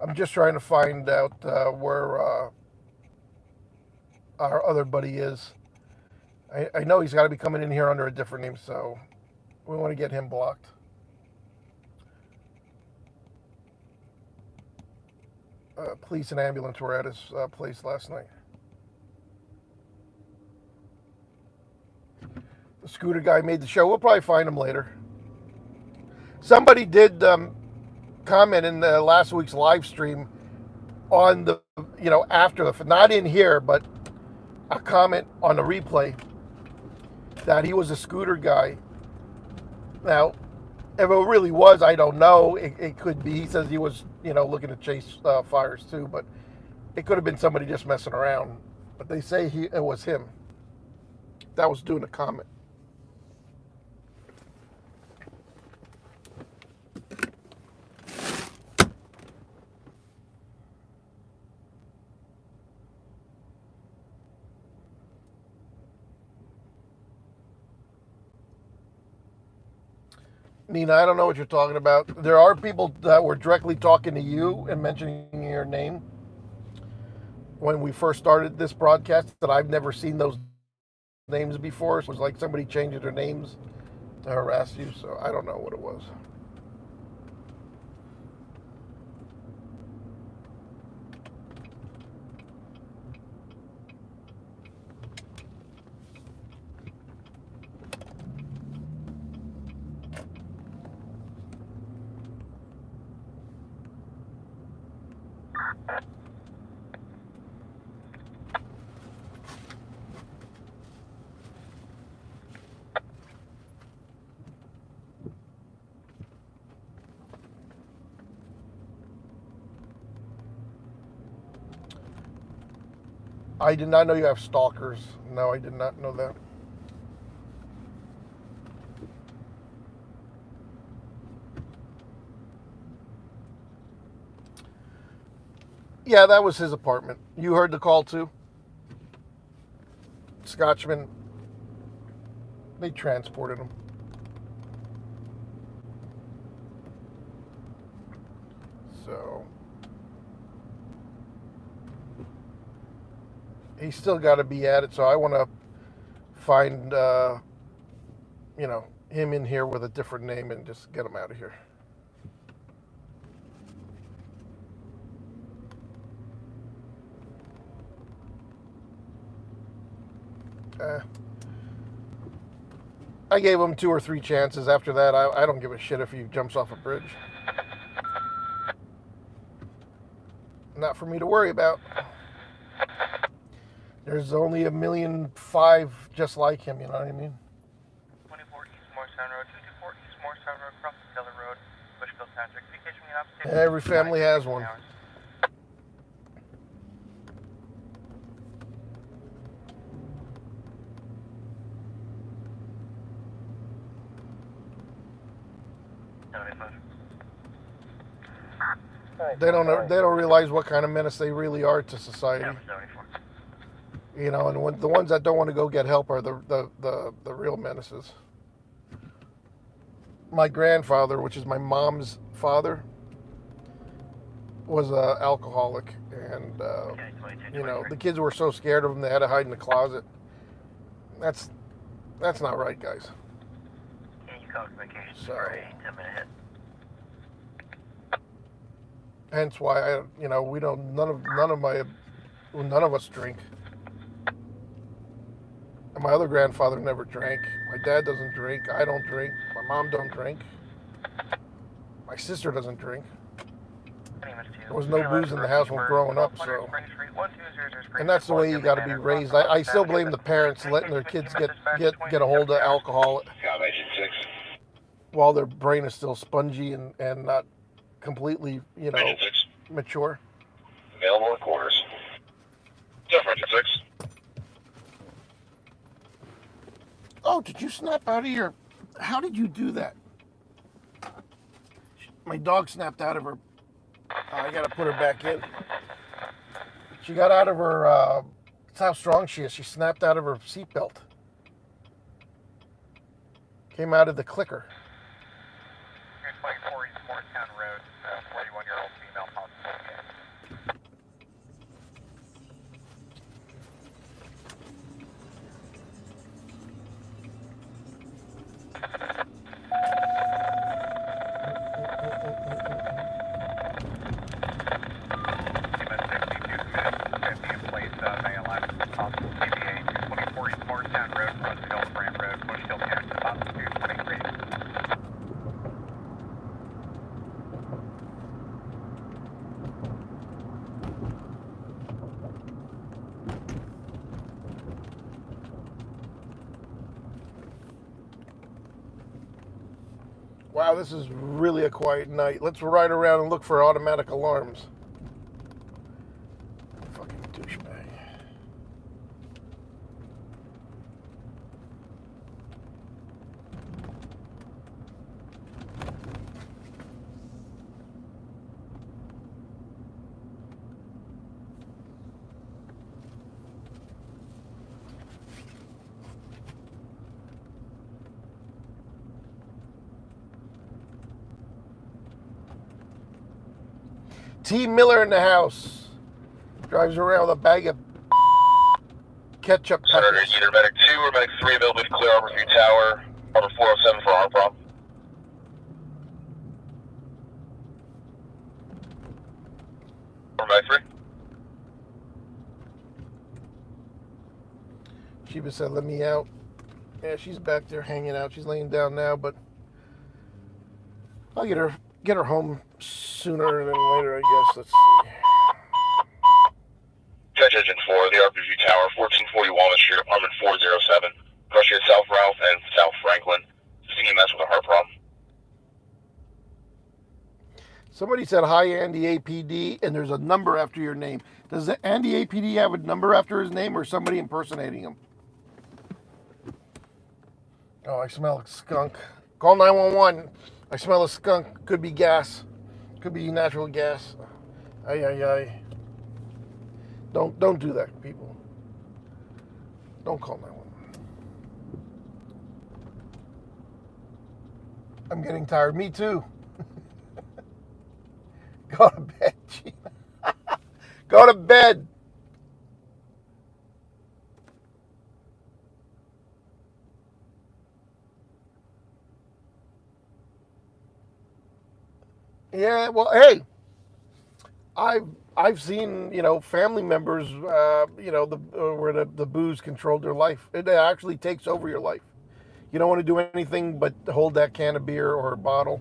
I'm just trying to find out where our other buddy is. I know he's got to be coming in here under a different name, so we want to get him blocked. Police and ambulance were at his place last night. The scooter guy made the show. We'll probably find him later. Somebody did comment in last week's live stream on the, you know, after the, not in here, but a comment on the replay that he was a scooter guy. Now, if it really was, I don't know. It could be. He says he was, you know, looking to chase fires too, but it could have been somebody just messing around. But they say it was him that was doing the comment. Nina, I don't know what you're talking about. There are people that were directly talking to you and mentioning your name when we first started this broadcast that I've never seen those names before. It was like somebody changing their names to harass you, so I don't know what it was. I did not know you have stalkers. No, I did not know that. Yeah, that was his apartment. You heard the call too? Scotchman. They transported him. he's still got to be at it. So I want to find, him in here with a different name and just get him out of here. I gave him 2 or 3 chances. After that, I don't give a shit if he jumps off a bridge. Not for me to worry about. There's only 1.5 million just like him, you know what I mean? 24 East Morristown Road, 224 East Morristown Road, across the Taylor Road, Bushville Township. Communication we have. Every family has one. They don't realize what kind of menace they really are to society. You know, and the ones that don't want to go get help are the real menaces. My grandfather, which is my mom's father, was an alcoholic, and the kids were so scared of him they had to hide in the closet. That's not right, guys. So, hence why we don't none of us drink. And my other grandfather never drank. My dad doesn't drink. I don't drink. My mom don't drink. My sister doesn't drink. There was no booze in the house when growing up, so. And that's the way you got to be raised. I still blame the parents letting their kids get a hold of alcohol while their brain is still spongy and not completely, mature. Available in quarters. Jeff, 6. Oh, did you snap out of your... How did you do that? My dog snapped out of her... I gotta put her back in. She got out of her... That's how strong she is. She snapped out of her seatbelt. Came out of the clicker. 24 East Morristown Road, 41-year-old female possible. Wow, this is really a quiet night. Let's ride around and look for automatic alarms. Fucking douchebag. T. Miller in the house. Drives around with a bag of ketchup packets. Either Medic 2 or Medic 3 available to clear Harborview Tower. Harbor 407 for our problem. Medic 3. Sheba said, let me out. Yeah, she's back there hanging out. She's laying down now, but I'll get her home sooner than later, I guess. Let's see. Judge Engine 4, the Harborview Tower, 1440 Walnut Street, apartment 407. Crush at South Ralph and South Franklin. Seeing mess with a heart problem. Somebody said, hi, Andy APD, and there's a number after your name. Does the Andy APD have a number after his name or somebody impersonating him? Oh, I smell a skunk. Call 911. I smell a skunk. Could be gas. Could be natural gas. Ay, ay, ay. Don't do that, people. Don't call 911. I'm getting tired. Me too. Go to bed, Gina. Go to bed. Yeah, well, hey, I've seen, family members, where the booze controlled their life. It actually takes over your life. You don't want to do anything but hold that can of beer or a bottle,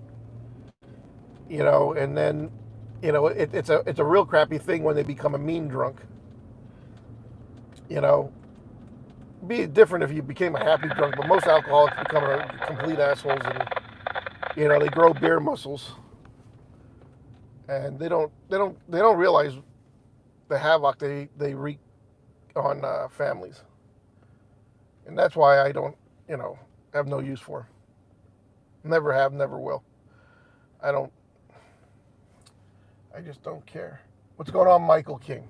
and then, it's a real crappy thing when they become a mean drunk. Be different if you became a happy drunk, but most alcoholics become complete assholes, and they grow beer muscles, and they don't realize the havoc they wreak on families, and that's why I don't have no use for them. Never have, never will. I just don't care. What's going on, Michael King?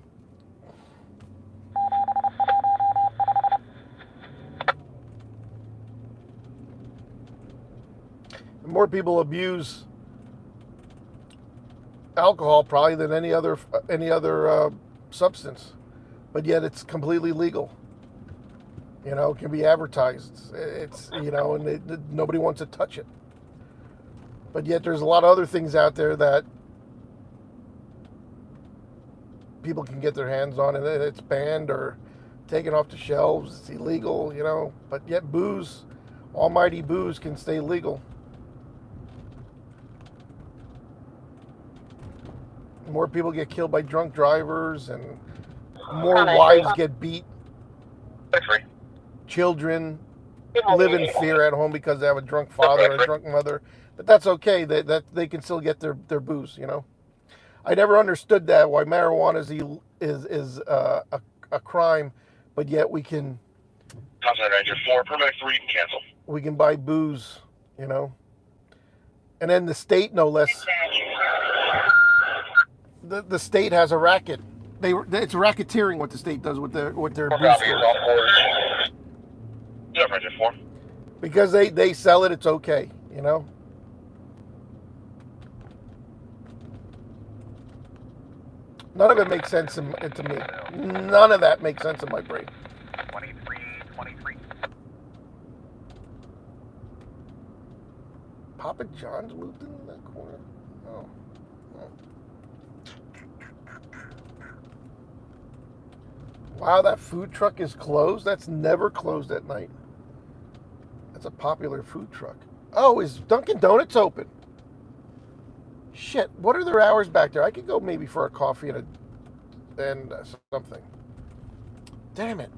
More people abuse alcohol probably than any other substance, but yet it's completely legal. It can be advertised. It's and nobody wants to touch it. But yet there's a lot of other things out there that people can get their hands on, and it's banned or taken off the shelves. It's illegal, But yet booze, almighty booze, can stay legal. More people get killed by drunk drivers, and more wives get beat. Children live in fear at home because they have a drunk father or a drunk mother. But that's okay. That they can still get their booze. I never understood that, why marijuana is a crime, but yet we can. Contact Ranger 4, permit 3, cancel. We can buy booze, and then the state, no less. The state has a racket. It's racketeering what the state does with their booze stores. Yeah, Ranger 4. Because they sell it, it's okay, None of it makes sense to me. None of that makes sense in my brain. 23. Papa John's moved into that corner. Oh. Wow, that food truck is closed? That's never closed at night. That's a popular food truck. Oh, is Dunkin' Donuts open? Shit, what are their hours back there? I could go maybe for a coffee and something. Damn it.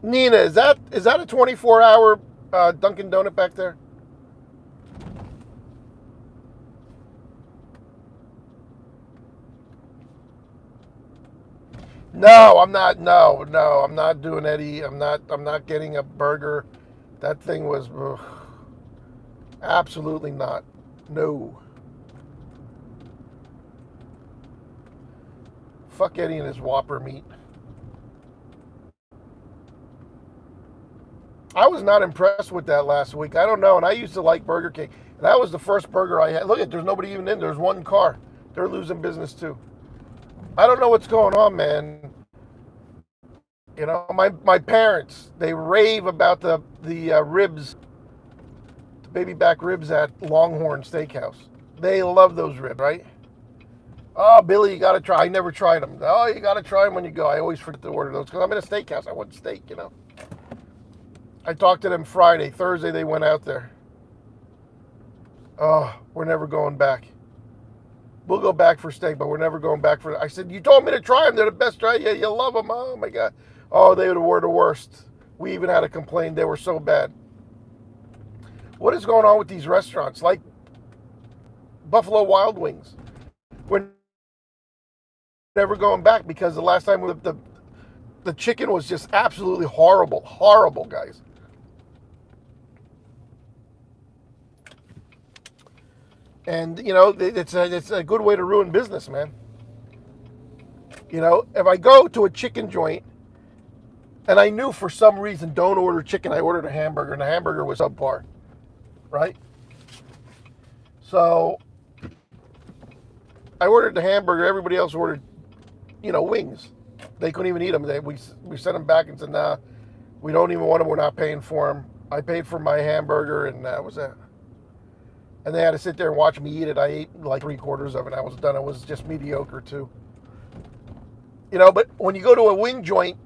Nina, is that a 24-hour Dunkin' Donut back there? No, I'm not. No, I'm not doing Eddie. I'm not getting a burger. That thing was absolutely not. No. Fuck Eddie and his Whopper meat. I was not impressed with that last week. I don't know, and I used to like Burger King. That was the first burger I had. Look, there's nobody even in. There's one car. They're losing business too. I don't know what's going on, man. My parents, they rave about the ribs, the baby back ribs at Longhorn Steakhouse. They love those ribs, right? Oh, Billy, you got to try. I never tried them. Oh, you got to try them when you go. I always forget to order those because I'm in a steakhouse. I want steak, I talked to them Friday. Thursday, they went out there. Oh, we're never going back. We'll go back for steak, but we're never going back for. I said, you told me to try them. They're the best. Try. Yeah, you love them. Oh my God. Oh, they were the worst. We even had to complain. They were so bad. What is going on with these restaurants? Like Buffalo Wild Wings. We're never going back because the last time the chicken was just absolutely horrible. Horrible, guys. And, it's a good way to ruin business, man. If I go to a chicken joint, and I knew for some reason, don't order chicken, I ordered a hamburger, and the hamburger was subpar, right? So, I ordered the hamburger, everybody else ordered, wings. They couldn't even eat them. We sent them back and said, nah, we don't even want them, we're not paying for them. I paid for my hamburger, and that was it. And they had to sit there and watch me eat it. I ate like 3/4 of it. I was done. It was just mediocre too. You know, but when you go to a wing joint,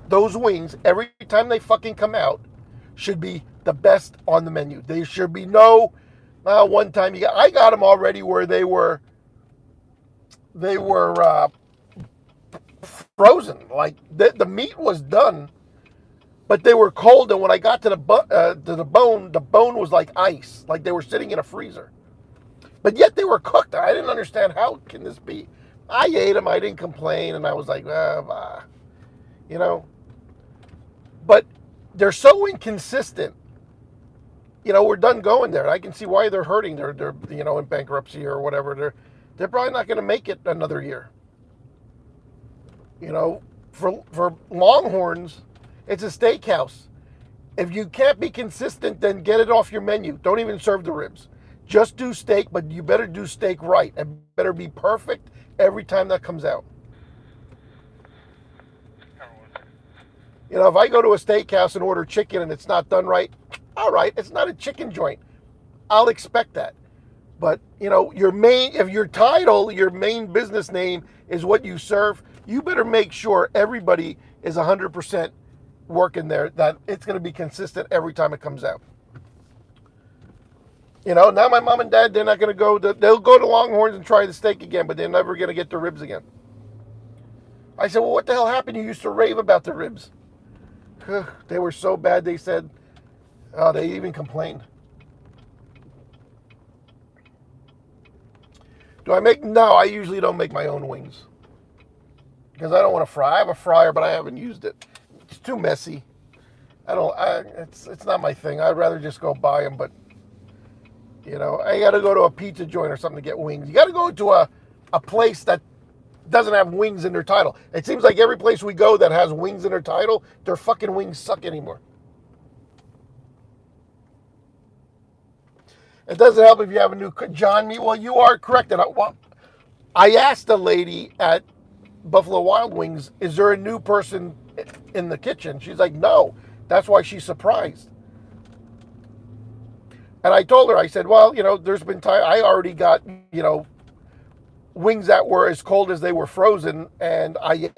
those wings, every time they fucking come out, should be the best on the menu. There should be no, one time I got them already where they were frozen. Like the meat was done, but they were cold. And when I got to the bone was like ice, like they were sitting in a freezer. But yet they were cooked. I didn't understand, how can this be? I ate them. I didn't complain, and I was like, you know. But they're so inconsistent. You know, we're done going there. I can see why they're hurting. They're you know, in bankruptcy or whatever. They're probably not going to make it another year. You know, for Longhorns, it's a steakhouse. If you can't be consistent, then get it off your menu. Don't even serve the ribs. Just do steak, but you better do steak right. It better be perfect every time that comes out. You know, if I go to a steakhouse and order chicken and it's not done right, all right, it's not a chicken joint. I'll expect that. But, you know, if your title, your main business name is what you serve, you better make sure everybody is 100% working there, that it's going to be consistent every time it comes out. You know, now my mom and dad, they're not going to go, they'll go to Longhorns and try the steak again, but they're never going to get the ribs again. I said, well, what the hell happened? You used to rave about the ribs. They were so bad, they said, they even complained. Do I make? No, I usually don't make my own wings. Because I don't want to fry. I have a fryer, but I haven't used it. It's too messy. It's not my thing. I'd rather just go buy them, but, you know, I got to go to a pizza joint or something to get wings. You got to go to a place that doesn't have wings in their title. It seems like every place we go that has wings in their title, their fucking wings suck anymore. It doesn't help if you have a new John Me. Well, you are correct. And I asked a lady at Buffalo Wild Wings, is there a new person in the kitchen? She's like, no. That's why she's surprised. And I told her, I said, well, you know, there's been time I already got, you know, wings that were as cold as they were frozen, and I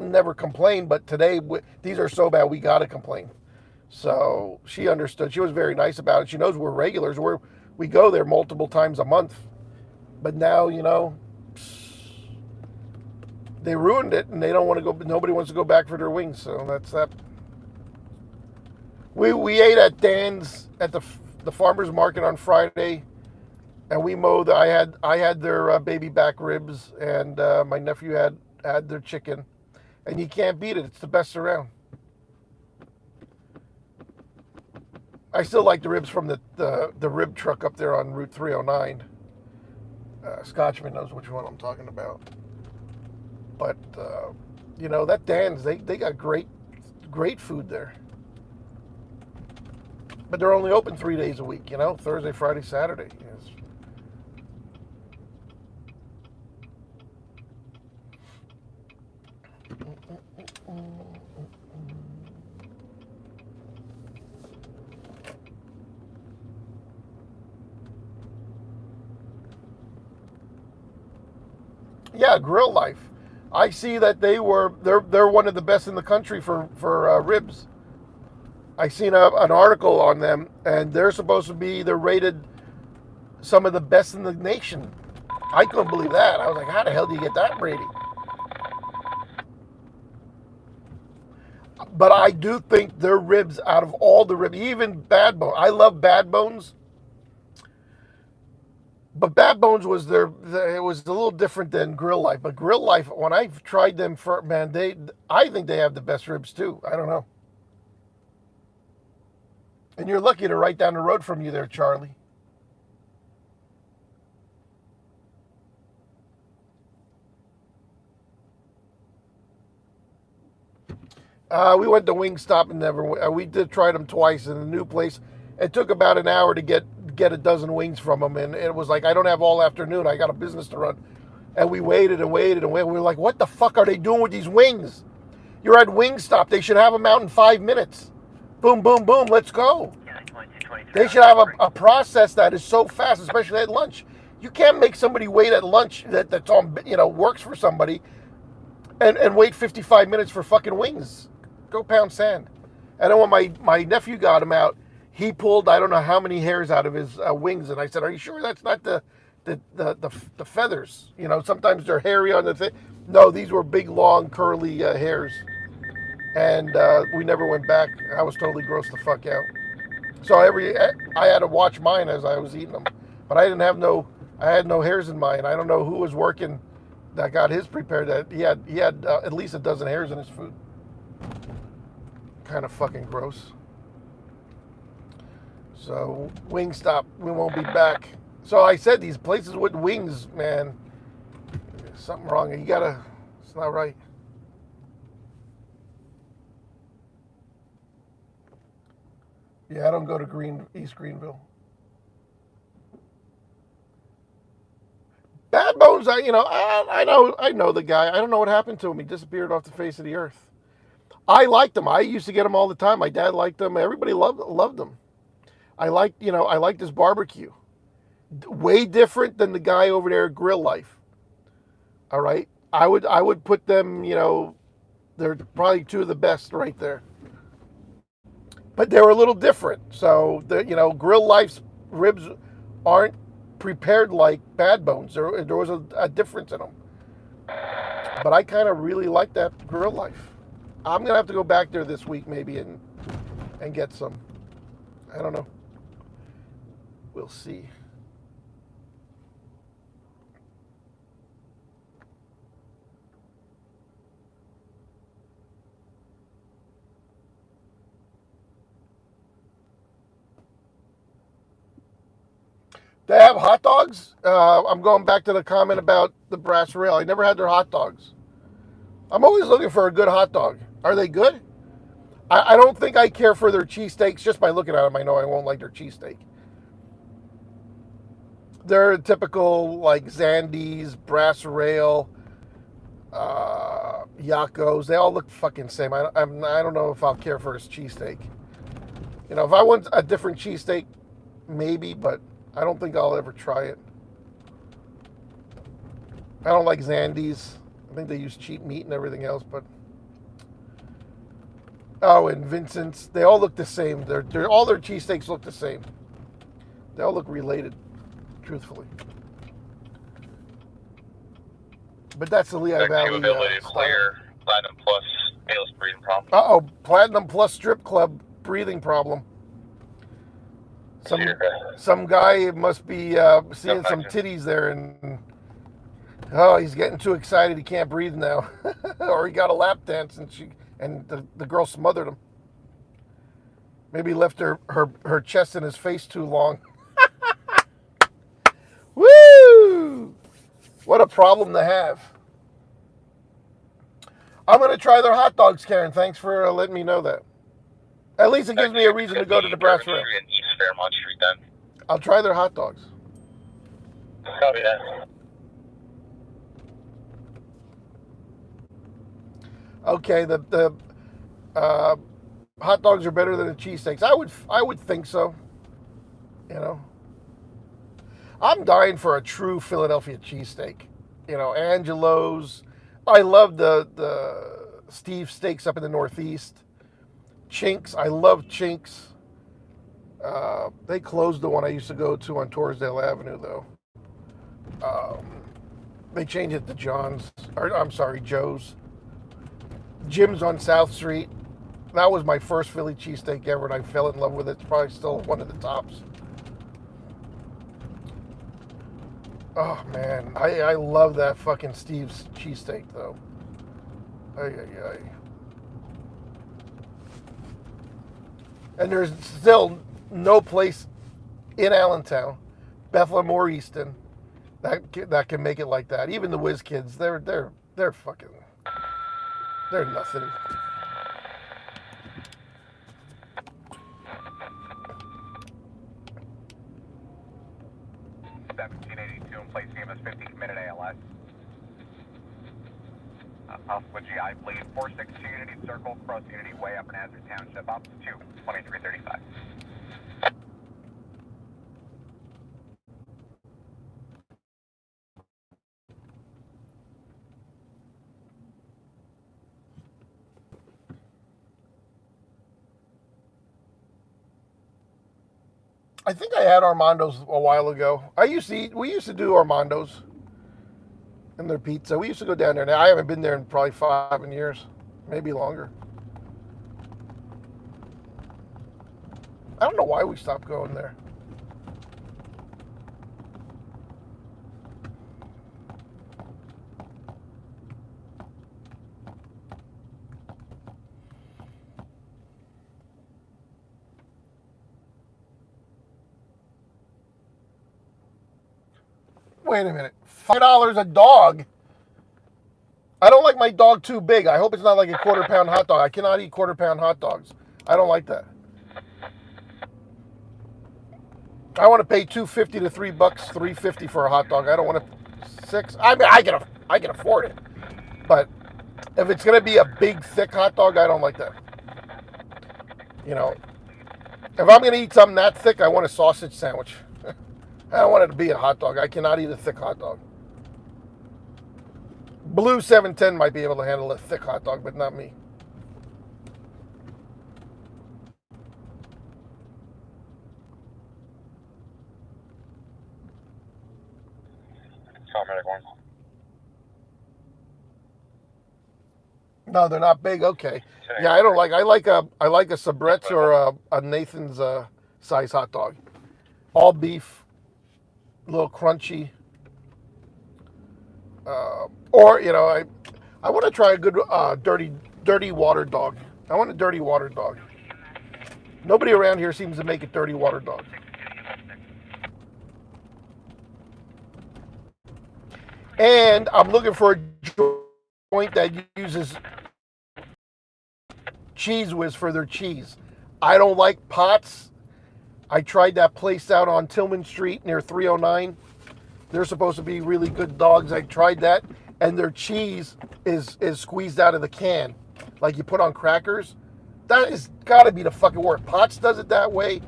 never complained. But today, these are so bad, we got to complain. So she understood. She was very nice about it. She knows we're regulars. We go there multiple times a month. But now, you know, they ruined it, and they don't want to go. Nobody wants to go back for their wings. So that's that. We ate at Dan's at the farmers market on Friday, and we mowed. I had their baby back ribs, and my nephew had their chicken, and you can't beat it. It's the best around. I still like the ribs from the rib truck up there on Route 309. Scotchman knows which one I'm talking about. But, you know, that Dan's, they got great food there. But they're only open 3 days a week, you know, Thursday, Friday, Saturday. Yes. Yeah, Grill Life. I see that they're one of the best in the country for ribs. I seen an article on them, and they're rated some of the best in the nation. I couldn't believe that. I was like, how the hell do you get that rating? But I do think their ribs, out of all the ribs, even Bad Bones. I love Bad Bones. But Bad Bones was it was a little different than Grill Life. But Grill Life, when I've tried them I think they have the best ribs too. I don't know. And you're lucky they're right down the road from you there, Charlie. We went to Wingstop and we did try them twice in a new place. It took about an hour to get a dozen wings from them, and it was like, I don't have all afternoon. I got a business to run. And we waited and waited and waited. We were like, what the fuck are they doing with these wings? You're at Wingstop. They should have them out in 5 minutes. Boom, boom, boom. Let's go. They should have a process that is so fast, especially at lunch. You can't make somebody wait at lunch that's on, works for somebody and wait 55 minutes for fucking wings. Go pound sand. And then when my nephew got him out, he pulled I don't know how many hairs out of his wings, and I said, "Are you sure that's not the feathers? Sometimes they're hairy on the thing." No, these were big, long, curly hairs. And we never went back. I was totally grossed the fuck out. So I had to watch mine as I was eating them, but I had no hairs in mine. I don't know who was working that got his prepared. That he had at least a dozen hairs in his food. Kind of fucking gross. So Wingstop, we won't be back. So I said these places with wings, man, something wrong. It's not right. Yeah, I don't go to East Greenville. Bad Bones, I know the guy. I don't know what happened to him. He disappeared off the face of the earth. I liked him. I used to get him all the time. My dad liked him. Everybody loved him. I liked his barbecue. Way different than the guy over there at Grill Life. All right, I would put them. They're probably two of the best right there. But they were a little different. So Grill Life's ribs aren't prepared like Bad Bones. There was a difference in them. But I kind of really like that Grill Life. I'm gonna have to go back there this week maybe and get some. I don't know. We'll see. They have hot dogs. I'm going back to the comment about the Brass Rail. I never had their hot dogs. I'm always looking for a good hot dog. Are they good? I don't think I care for their cheesesteaks. Just by looking at them, I know I won't like their cheesesteak. They're typical, like, Zandy's, Brass Rail, Yakko's. They all look fucking same. I don't know if I'll care for his cheesesteak. If I want a different cheesesteak, maybe, but I don't think I'll ever try it. I don't like Zandy's. I think they use cheap meat and everything else, but... Oh, and Vincent's. They all look the same. All their cheesesteaks look the same. They all look related, truthfully. But that's the Lehigh Valley ability to clear Platinum Plus ALS breathing problem. Uh-oh, Platinum Plus strip club breathing problem. Some guy must be seeing some titties there, and he's getting too excited. He can't breathe now, or he got a lap dance and the girl smothered him. Maybe left her chest in his face too long. Woo! What a problem to have. I'm gonna try their hot dogs, Karen. Thanks for letting me know that. At least it gives me a reason to go to the Brass Rail. East Fairmont Street, then. I'll try their hot dogs. Oh, yeah. Okay, the hot dogs are better than the cheesesteaks. I would think so. I'm dying for a true Philadelphia cheesesteak. Angelo's. I love the Steve Steaks up in the Northeast. Chink's. I love Chink's. They closed the one I used to go to on Torresdale Avenue, though. They changed it to Joe's. Jim's on South Street. That was my first Philly cheesesteak ever, and I fell in love with it. It's probably still one of the tops. Oh, man. I love that fucking Steve's cheesesteak, though. Ay. And there's still no place in Allentown, Bethlehem or Easton, that can make it like that. Even the Whiz Kids, they're fucking, they're nothing. In place EMS 50 committed ALS. Off with GI, bleed 462 Unity Circle, cross Unity Way, Upper Nazareth Township, up to 2335. I think I had Armando's a while ago. We used to do Armando's and their pizza. We used to go down there. Now I haven't been there in probably 5 years, maybe longer. I don't know why we stopped going there. Wait a minute. $5 a dog? I don't like my dog too big. I hope it's not like a quarter-pound hot dog. I cannot eat quarter-pound hot dogs. I don't like that. I want to pay $2.50 to $3, $3.50 for a hot dog. I don't want to $6. I mean, I can afford it, but if it's gonna be a big, thick hot dog, I don't like that. You know, if I'm gonna eat something that thick, I want a sausage sandwich. I don't want it to be a hot dog. I cannot eat a thick hot dog. Blue 710 might be able to handle a thick hot dog, but not me. No, they're not big. Okay. Yeah, I like a Sabret's or a Nathan's size hot dog. All beef, a little crunchy. Or I want to try a good dirty water dog. I want a dirty water dog. Nobody around here seems to make a dirty water dog. And I'm looking for a joint that uses Cheese Whiz for their cheese. I don't like Pots. I tried that place out on Tillman Street near 309. They're supposed to be really good dogs. I tried that, and their cheese is squeezed out of the can, like you put on crackers. That has got to be the fucking worst. Potts does it that way.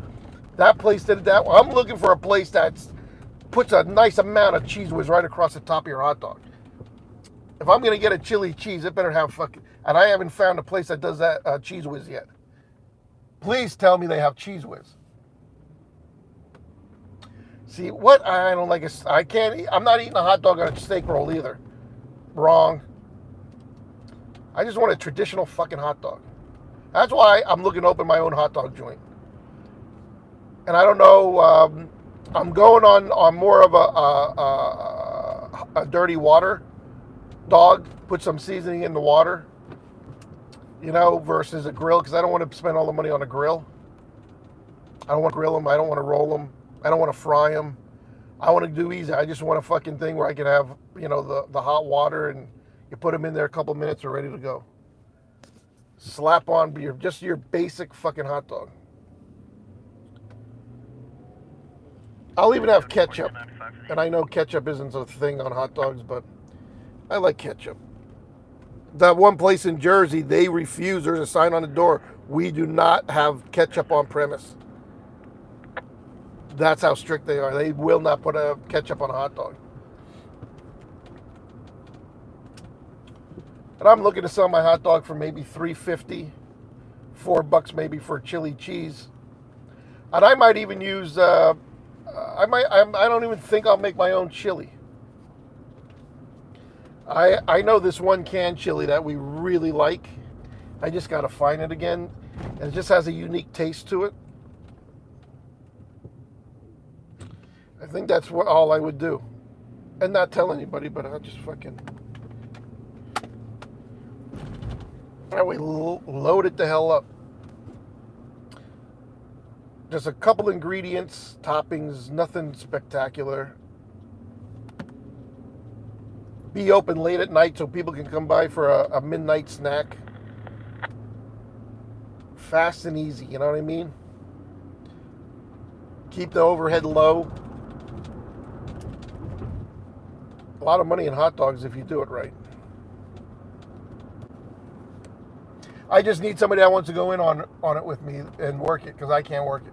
That place did it that way. I'm looking for a place that puts a nice amount of Cheese Whiz right across the top of your hot dog. If I'm gonna get a chili cheese, it better have fucking. And I haven't found a place that does that Cheese Whiz yet. Please tell me they have Cheese Whiz. See, what I don't like is I can't eat. I'm not eating a hot dog on a steak roll either. Wrong. I just want a traditional fucking hot dog. That's why I'm looking to open my own hot dog joint. And I don't know. I'm going on more of a dirty water dog. Put some seasoning in the water. Versus a grill, because I don't want to spend all the money on a grill. I don't want to grill them. I don't want to roll them. I don't want to fry them. I want to do easy. I just want a fucking thing where I can have, the hot water, and you put them in there a couple minutes, they're ready to go. Slap on your basic fucking hot dog. I'll even have ketchup. And I know ketchup isn't a thing on hot dogs, but I like ketchup. That one place in Jersey, they refuse. There's a sign on the door. We do not have ketchup on premise. That's how strict they are. They will not put a ketchup on a hot dog. And I'm looking to sell my hot dog for maybe $3.50, $4 maybe for chili cheese. And I might even use. I don't even think I'll make my own chili. I know this one canned chili that we really like. I just got to find it again. And it just has a unique taste to it. I think that's all I would do. And not tell anybody, but I'll just fucking... That way, load it the hell up. Just a couple ingredients, toppings, nothing spectacular. Be open late at night so people can come by for a midnight snack. Fast and easy, you know what I mean? Keep the overhead low. A lot of money in hot dogs if you do it right. I just need somebody that wants to go in on it with me and work it, because I can't work it.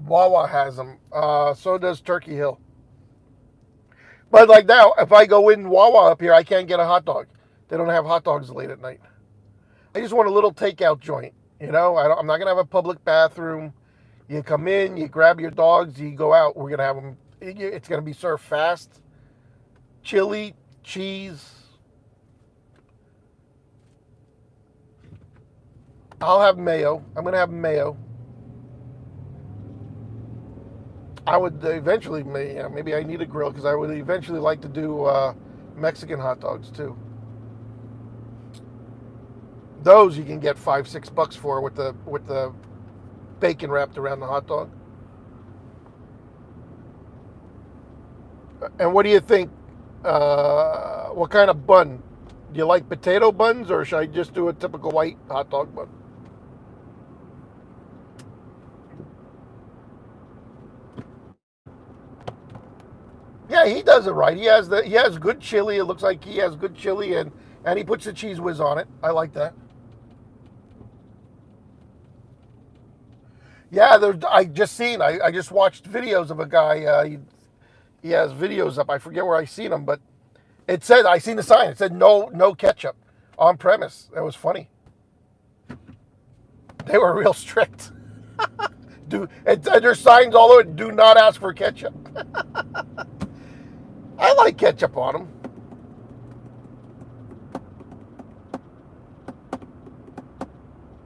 Wawa has them. So does Turkey Hill. But like now, if I go in Wawa up here, I can't get a hot dog. They don't have hot dogs late at night. I just want a little takeout joint. You know, I'm not gonna have a public bathroom. You come in, you grab your dogs, you go out. We're gonna have them. It's gonna be served fast. Chili, cheese. I'll have mayo. I'm gonna have mayo. I would eventually, maybe I need a grill because I would eventually like to do Mexican hot dogs too. Those you can get $5-6 for with the bacon wrapped around the hot dog. And what do you think? What kind of bun? Do you like potato buns, or should I just do a typical white hot dog bun? Yeah, he does it right. He has good chili. It looks like he has good chili, and he puts the cheese whiz on it. I like that. Yeah, I just watched videos of a guy. He has videos up. I forget where I seen them, but it said, I seen the sign. It said no ketchup on premise. That was funny. They were real strict. There's signs all over. Do not ask for ketchup. I like ketchup on them.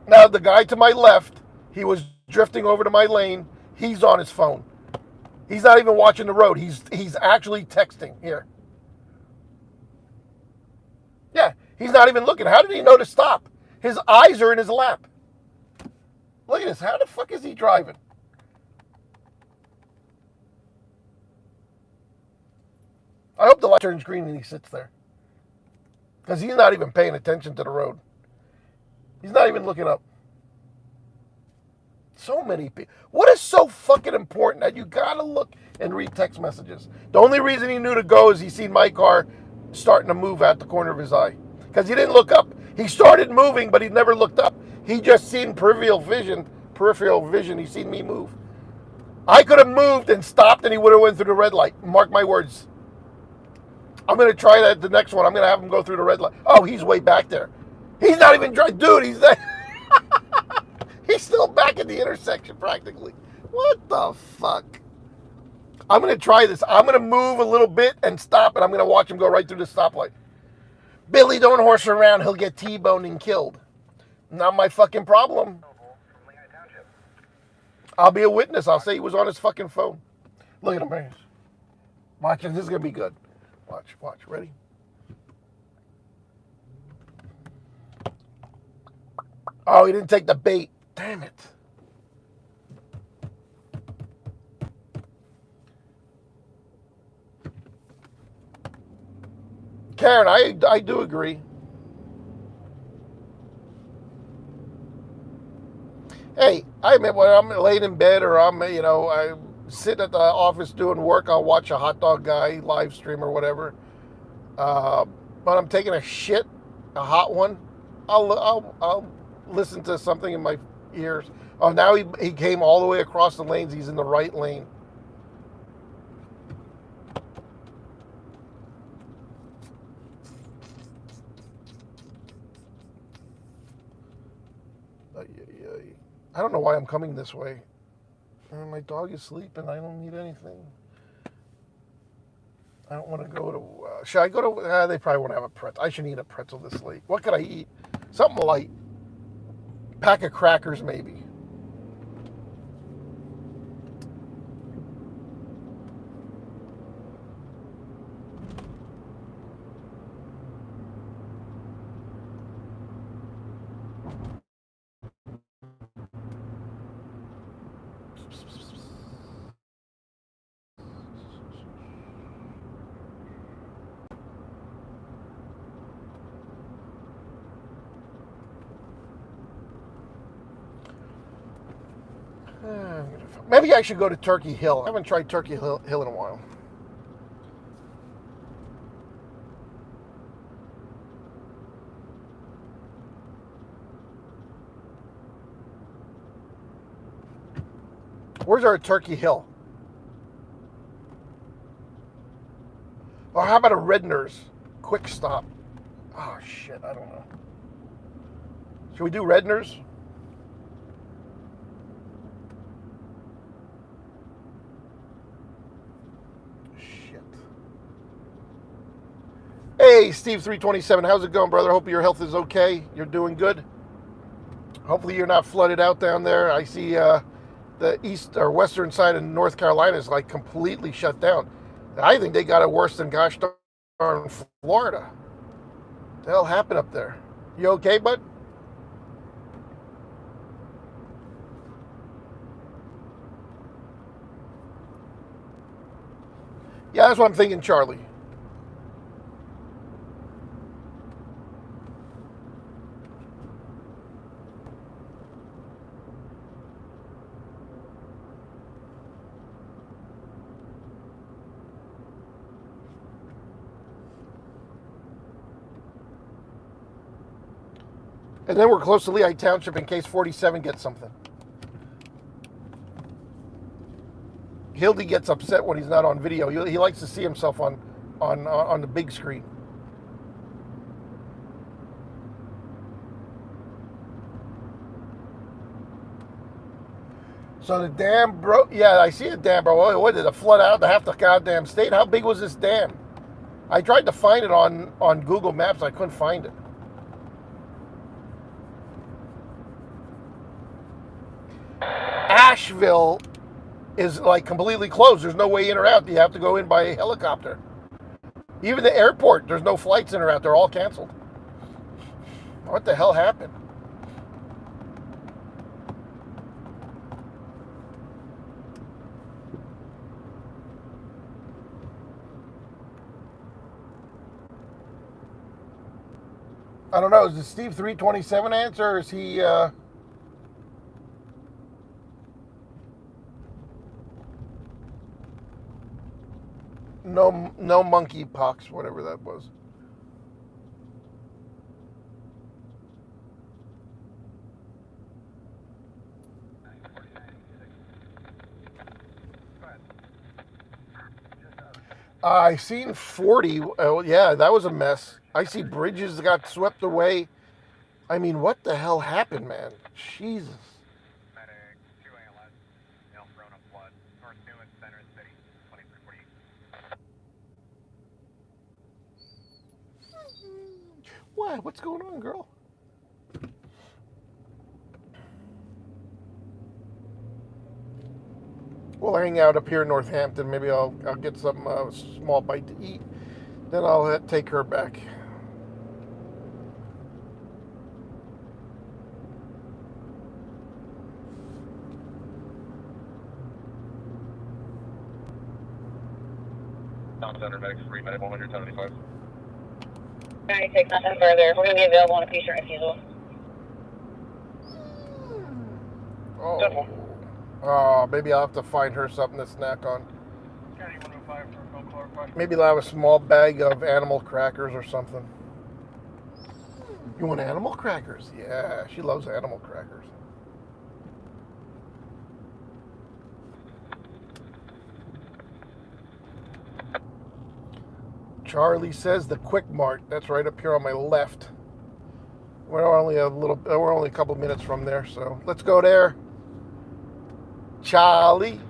Now, the guy to my left, he was drifting over to my lane. He's on his phone. He's not even watching the road. He's actually texting here. Yeah, he's not even looking. How did he know to stop? His eyes are in his lap. Look at this. How the fuck is he driving? I hope the light turns green and he sits there. Because he's not even paying attention to the road. He's not even looking up. So many people. What is so fucking important that you gotta look and read text messages? The only reason he knew to go is he seen my car starting to move out the corner of his eye. Because he didn't look up. He started moving, but he never looked up. He just seen peripheral vision. He seen me move. I could have moved and stopped and he would have went through the red light. Mark my words. I'm going to try that the next one. I'm going to have him go through the red light. Oh, he's way back there. He's not even driving. Dude, he's there. He's still back at the intersection practically. What the fuck? I'm going to try this. I'm going to move a little bit and stop, and I'm going to watch him go right through the stoplight. Billy, don't horse around. He'll get T-boned and killed. Not my fucking problem. I'll be a witness. I'll say he was on his fucking phone. Look at him, man. Watch it. This is going to be good. Watch. Ready? Oh, he didn't take the bait. Damn it. Karen, I do agree. Hey, I admit when I'm laying in bed or I'm sitting at the office doing work, I'll watch a hot dog guy live stream or whatever. But I'm taking a shit, a hot one. I'll listen to something in my ears. Oh, now he came all the way across the lanes. He's in the right lane. I don't know why I'm coming this way. My dog is sleeping. I don't need anything. I don't want to go to... should I go to... they probably won't have a pretzel. I should eat a pretzel this late. What could I eat? Something light. Pack of crackers, maybe. Maybe I should go to Turkey Hill. I haven't tried Turkey Hill in a while. Where's our Turkey Hill? Or how about a Redner's quick stop? Oh shit, I don't know. Should we do Redner's? Shit. Hey, Steve 327, how's it going, brother? Hope your health is okay. You're doing good. Hopefully you're not flooded out down there. I see the east or western side of North Carolina is like completely shut down. I think they got it worse than gosh darn Florida. What the hell happened up there? You okay, bud? Yeah, that's what I'm thinking, Charlie. And then we're close to Lehigh Township in case 47 gets something. Hildy gets upset when he's not on video. He likes to see himself on the big screen. So the dam broke. Yeah, I see a dam, bro. What did it flood out half the goddamn state? How big was this dam? I tried to find it on Google Maps. I couldn't find it. Asheville is like completely closed. There's no way in or out. You have to go in by helicopter. Even the airport, there's no flights in or out. They're all canceled. What the hell happened? I don't know. Is it Steve 327 answer, or is he... No monkey pox, whatever that was. I seen 40. Oh, yeah, that was a mess. I see bridges got swept away. I mean, what the hell happened, man? Jesus. Medic 2 ALS, El Corona flood, North Newman Center of the city, 2348. What? What's going on, girl? We'll hang out up here in Northampton. Maybe I'll get some small bite to eat. Then I'll take her back. Town Center Medics 3, Medic 175. Alright, take nothing further. We're going to be available on a patient refusal. Oh, maybe I'll have to find her something to snack on. Maybe I'll have a small bag of animal crackers or something. You want animal crackers? Yeah, she loves animal crackers. Charlie says the Quick Mart. That's right up here on my left. We're only a couple minutes from there, so let's go there. Charlie.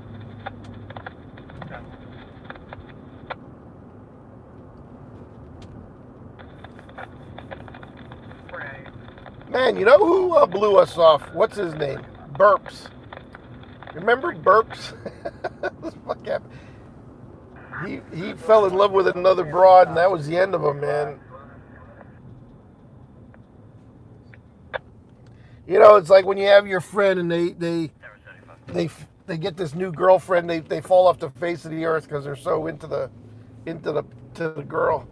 Man, you know who blew us off? What's his name? Burps. Remember Burps? What the fuck happened? He fell in love with another broad, and that was the end of him, man. You know, it's like when you have your friend and they get this new girlfriend, they fall off the face of the earth because they're so into the girl.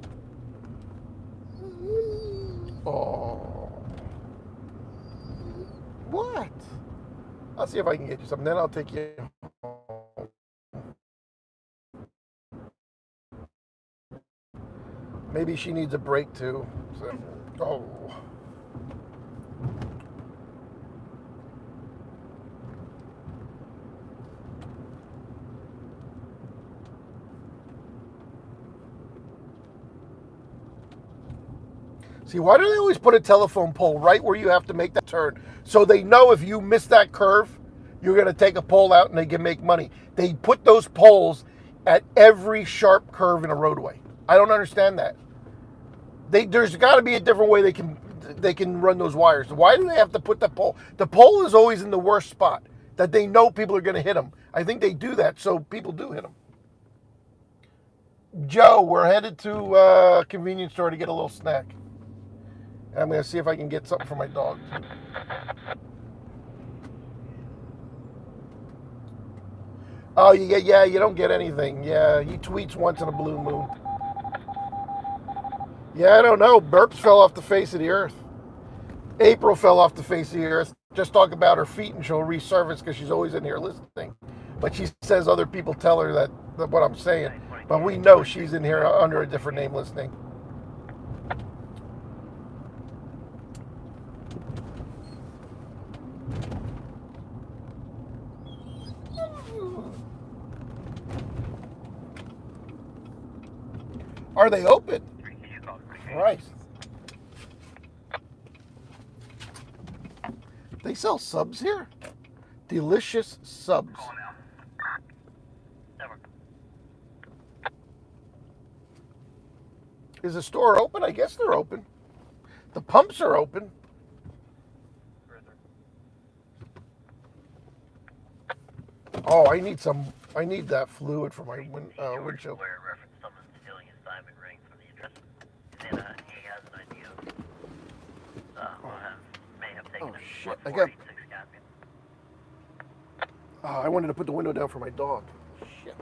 Oh, what? I'll see if I can get you something. Then I'll take you home. Maybe she needs a break too. So, oh. See, why do they always put a telephone pole right where you have to make that turn? So they know if you miss that curve, you're going to take a pole out and they can make money. They put those poles at every sharp curve in a roadway. I don't understand that. There's got to be a different way they can run those wires. Why do they have to put the pole? The pole is always in the worst spot that they know people are going to hit them. I think they do that so people do hit them. Joe, we're headed to a convenience store to get a little snack. I'm going to see if I can get something for my dog. Oh, you don't get anything. Yeah, he tweets once in a blue moon. Yeah, I don't know. Burps fell off the face of the earth. April fell off the face of the earth. Just talk about her feet and she'll resurface because she's always in here listening. But she says other people tell her that what I'm saying. But we know she's in here under a different name listening. Are they open? Christ. They sell subs here? Delicious subs. Is the store open? I guess they're open. The pumps are open. Oh, I need that fluid for my windshield. Oh shit! I wanted to put the window down for my dog. Shit.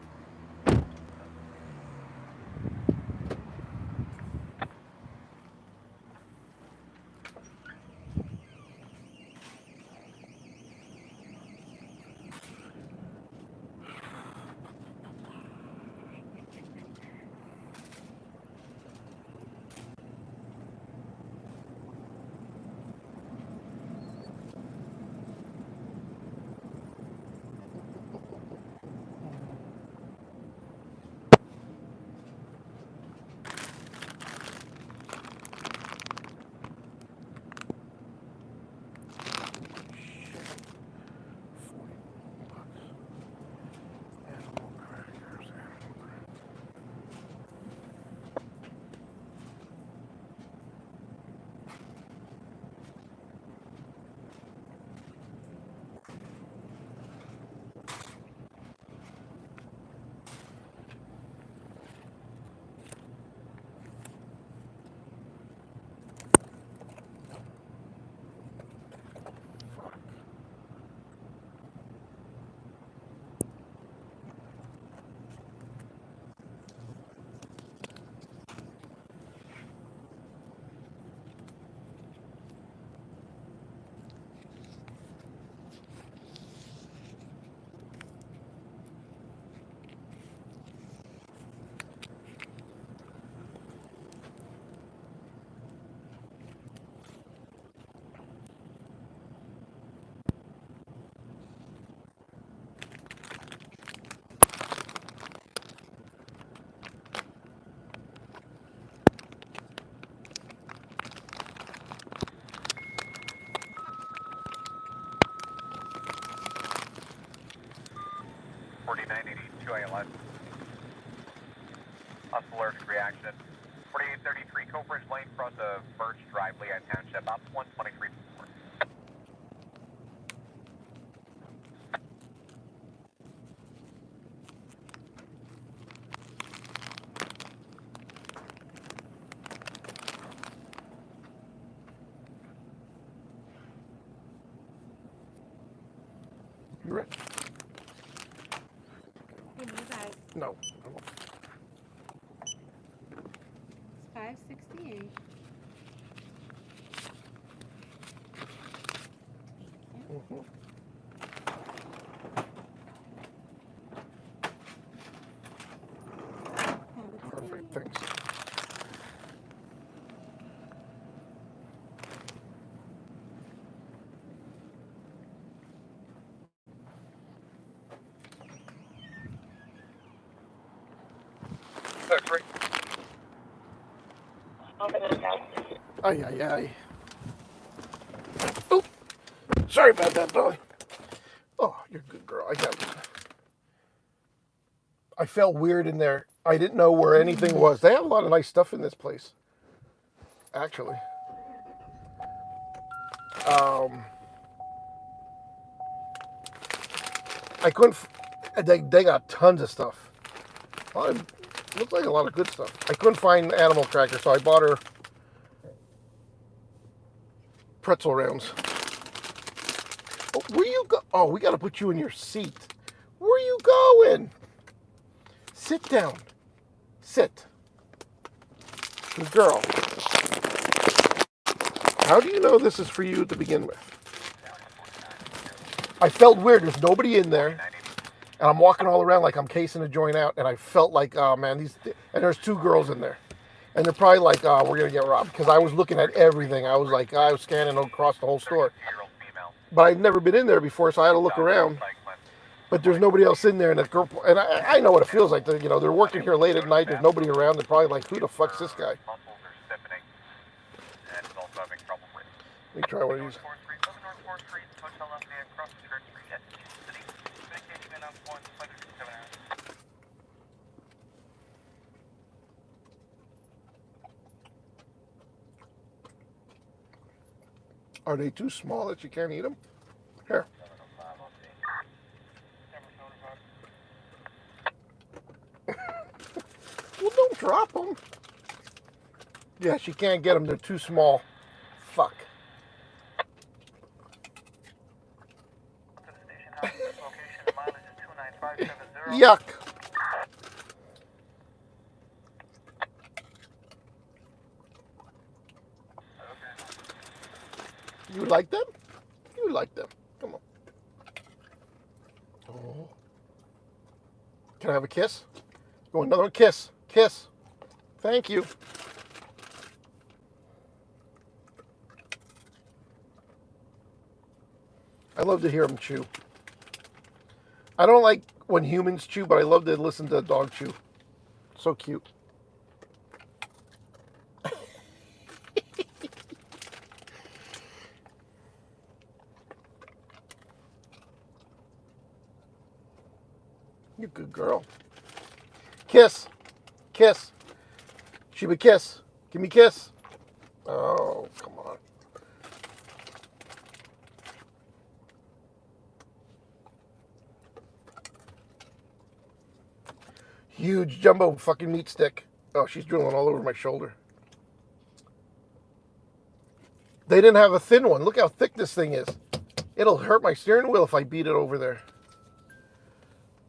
ALS. Hostile allergic reaction. 4833 Cobridge Lane, front of Birch Drive, Lehigh Township, up 123. You ready? No. It's 568. Mm-hmm. Perfect, thanks. Ay, ay, ay. Oh, sorry about that, dog. Oh, you're a good girl. I got it. I felt weird in there. I didn't know where anything was. They have a lot of nice stuff in this place, actually. I couldn't. They got tons of stuff. Looked like a lot of good stuff. I couldn't find animal crackers, so I bought her pretzel rounds. Oh, where you go? Oh, we got to put you in your seat. Where you going? Sit down. Sit. Good girl. How do you know this is for you to begin with? I felt weird. There's nobody in there. And I'm walking all around like I'm casing a joint out. And I felt like, oh, man, and there's two girls in there. And they're probably like, oh, we're going to get robbed. Because I was looking at everything. I was like, I was scanning across the whole store. But I've never been in there before, so I had to look around. But there's nobody else in there. And the girl, and I know what it feels like. They're working here late at night. There's nobody around. They're probably like, who the fuck's this guy? Let me try one of these. Are they too small that you can't eat them? Here. Well, don't drop them. Yeah, she can't get them. They're too small. Fuck. Yuck. You like them? You like them. Come on. Oh. Can I have a kiss? Go another one. Kiss. Kiss. Thank you. I love to hear them chew. I don't like when humans chew, but I love to listen to a dog chew. So cute. You good girl. Kiss. Kiss. Sheba, kiss. Give me a kiss. Oh, come on. Huge jumbo fucking meat stick. Oh, she's drooling all over my shoulder. They didn't have a thin one. Look how thick this thing is. It'll hurt my steering wheel if I beat it over there.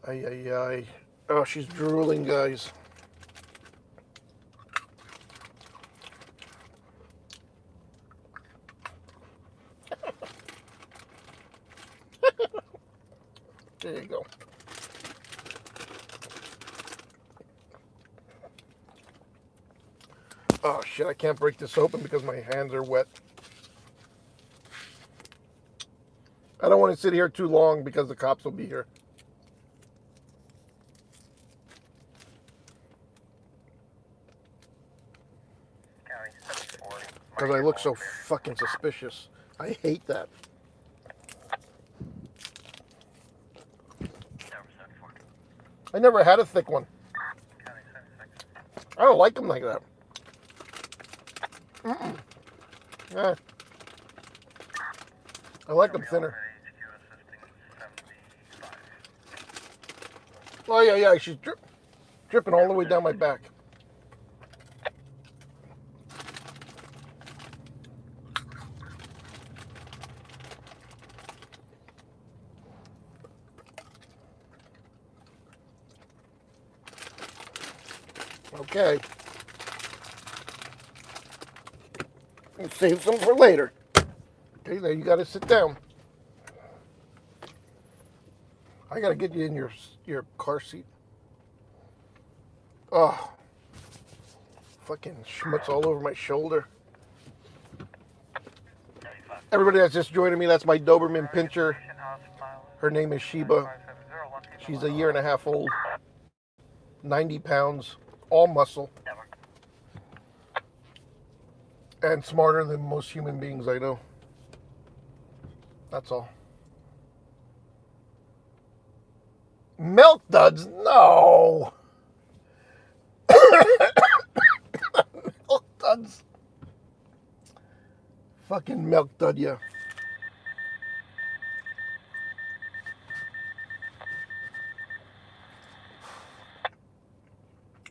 Ay, ay, ay. Oh, she's drooling, guys. There you go. Oh, shit, I can't break this open because my hands are wet. I don't want to sit here too long because the cops will be here. Because I look so fucking suspicious. I hate that. I never had a thick one. I don't like them like that. Yeah. I like them thinner. Oh, yeah, yeah. She's dripping all the way down my back. Okay. We'll save some for later. Okay, now you got to sit down. I got to get you in your car seat. Oh. Fucking schmutz all over my shoulder. Everybody that's just joining me, that's my Doberman Pinscher. Her name is Sheba. She's a 1.5 years old. 90 pounds. All muscle. And smarter than most human beings I know. That's all. Milk duds? No. Milk duds. Fucking milk dud, yeah.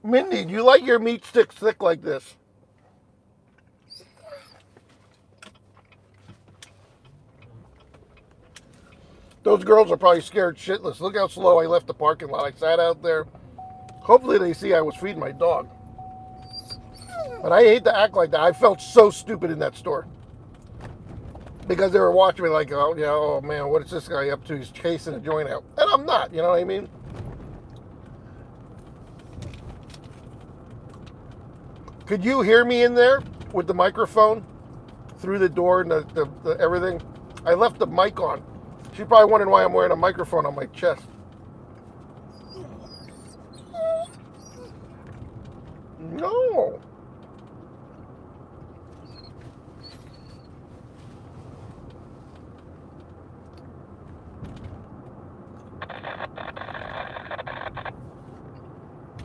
Mindy, do you like your meat sticks thick like this? Those girls are probably scared shitless. Look how slow I left the parking lot. I sat out there. Hopefully they see I was feeding my dog. But I hate to act like that. I felt so stupid in that store. Because they were watching me like, oh, yeah, oh man, what is this guy up to? He's chasing a joint out. And I'm not, you know what I mean? Could you hear me in there with the microphone through the door and the everything? I left the mic on. She probably wondering why I'm wearing a microphone on my chest. No.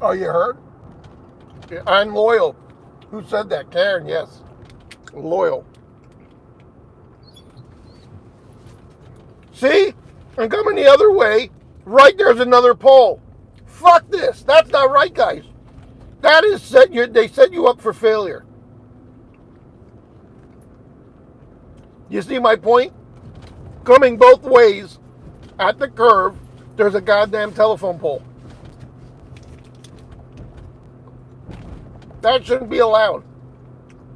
Oh, you heard? Yeah, I'm loyal. Who said that? Karen, yes. Loyal. See? I'm coming the other way. Right there's another pole. Fuck this. That's not right, guys. That is they set you up for failure. You see my point? Coming both ways at the curve, there's a goddamn telephone pole. That shouldn't be allowed.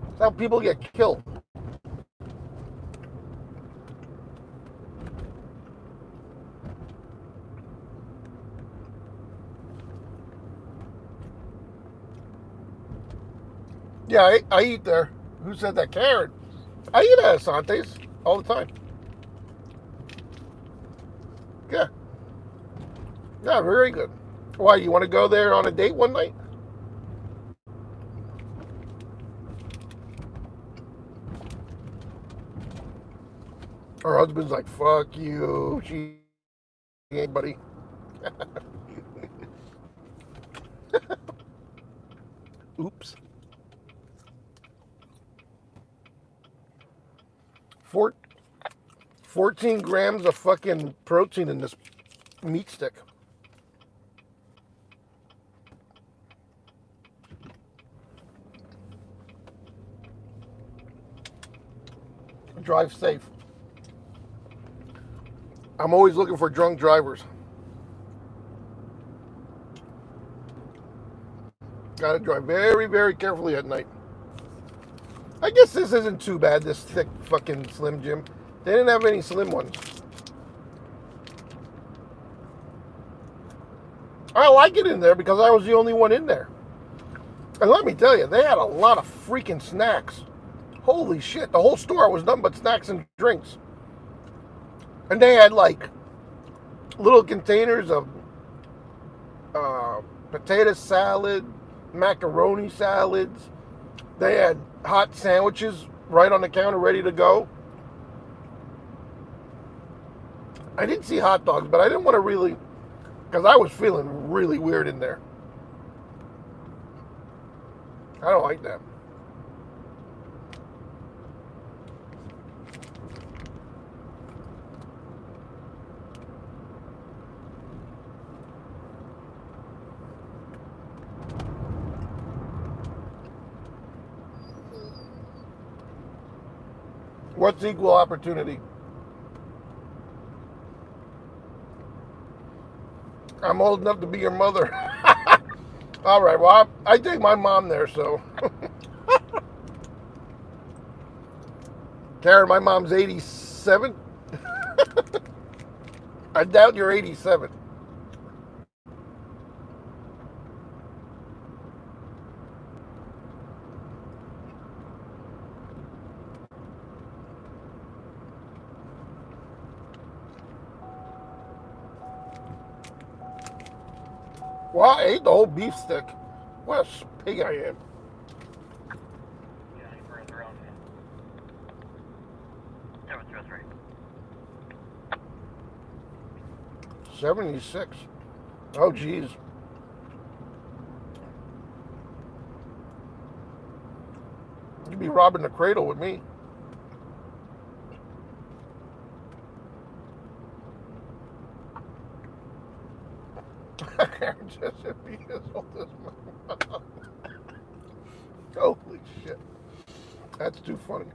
That's how people get killed. Yeah, I eat there. Who said that? Karen. I eat at Asante's all the time. Yeah. Yeah, very good. Why, you want to go there on a date one night? Her husband's like, fuck you. She ain't buddy. Oops. 14 grams of fucking protein in this meat stick. Drive safe. I'm always looking for drunk drivers. Gotta drive very, very carefully at night. I guess this isn't too bad, this thick fucking Slim Jim. They didn't have any slim ones. I like it in there because I was the only one in there. And let me tell you, they had a lot of freaking snacks. Holy shit, the whole store was nothing but snacks and drinks. And they had like little containers of potato salad, macaroni salads. They had hot sandwiches right on the counter ready to go. I didn't see hot dogs, but I didn't want to really, because I was feeling really weird in there. I don't like that. What's equal opportunity? I'm old enough to be your mother. All right, well, I take my mom there, so. Karen, my mom's 87. I doubt you're 87. Well, I ate the whole beef stick. What a pig I am. Yeah, any further on 76. Oh, geez. You'd be robbing the cradle with me. Holy shit. That's too funny.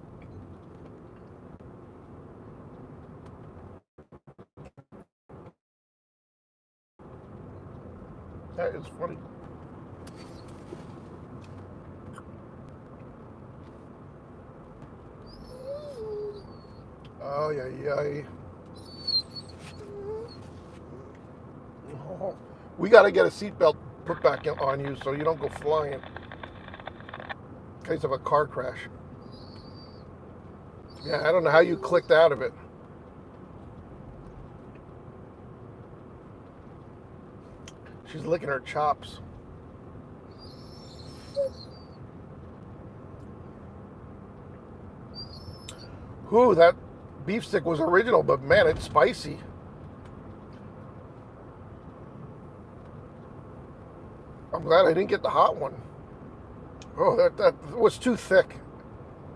That is funny. Oh, yeah. Oh, we got to get a seatbelt put back on you so you don't go flying in case of a car crash. Yeah, I don't know how you clicked out of it. She's licking her chops. Ooh, that beef stick was original, but man, it's spicy. I'm glad I didn't get the hot one. Oh, that was too thick.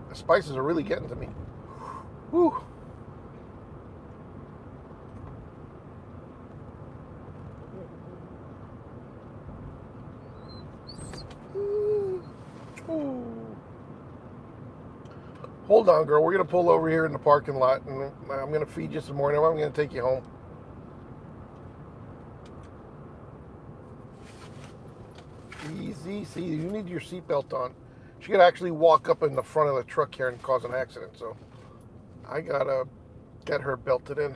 The spices are really getting to me. Whew. Ooh. Hold on, girl. We're going to pull over here in the parking lot, and I'm going to feed you some more, and I'm going to take you home. Easy. See, you need your seatbelt on. She could actually walk up in the front of the truck here and cause an accident, so I got to get her belted in.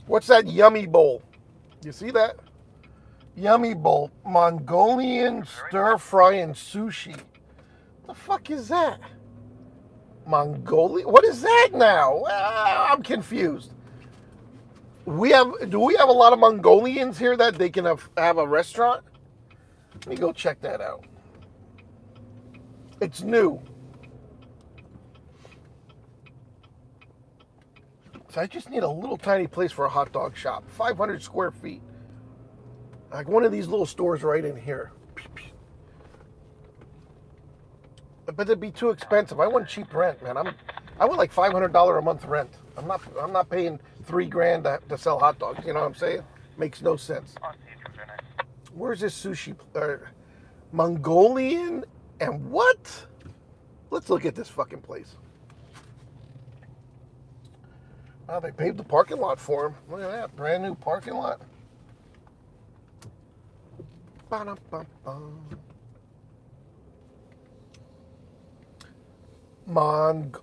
What's that yummy bowl? You see that? Yummy bowl. Mongolian stir fry and sushi. The fuck is that? Mongolia? What is that now? I'm confused. Do we have a lot of Mongolians here that they can have a restaurant? Let me go check that out. It's new. So I just need a little tiny place for a hot dog shop. 500 square feet. Like one of these little stores right in here. But it'd be too expensive. I want cheap rent, man. I want like $500 a month rent. I'm not paying $3,000 to sell hot dogs. You know what I'm saying? Makes no sense. Where's this sushi? Mongolian and what? Let's look at this fucking place. Oh, they paved the parking lot for him. Look at that, brand new parking lot. Ba-dum-bum-bum.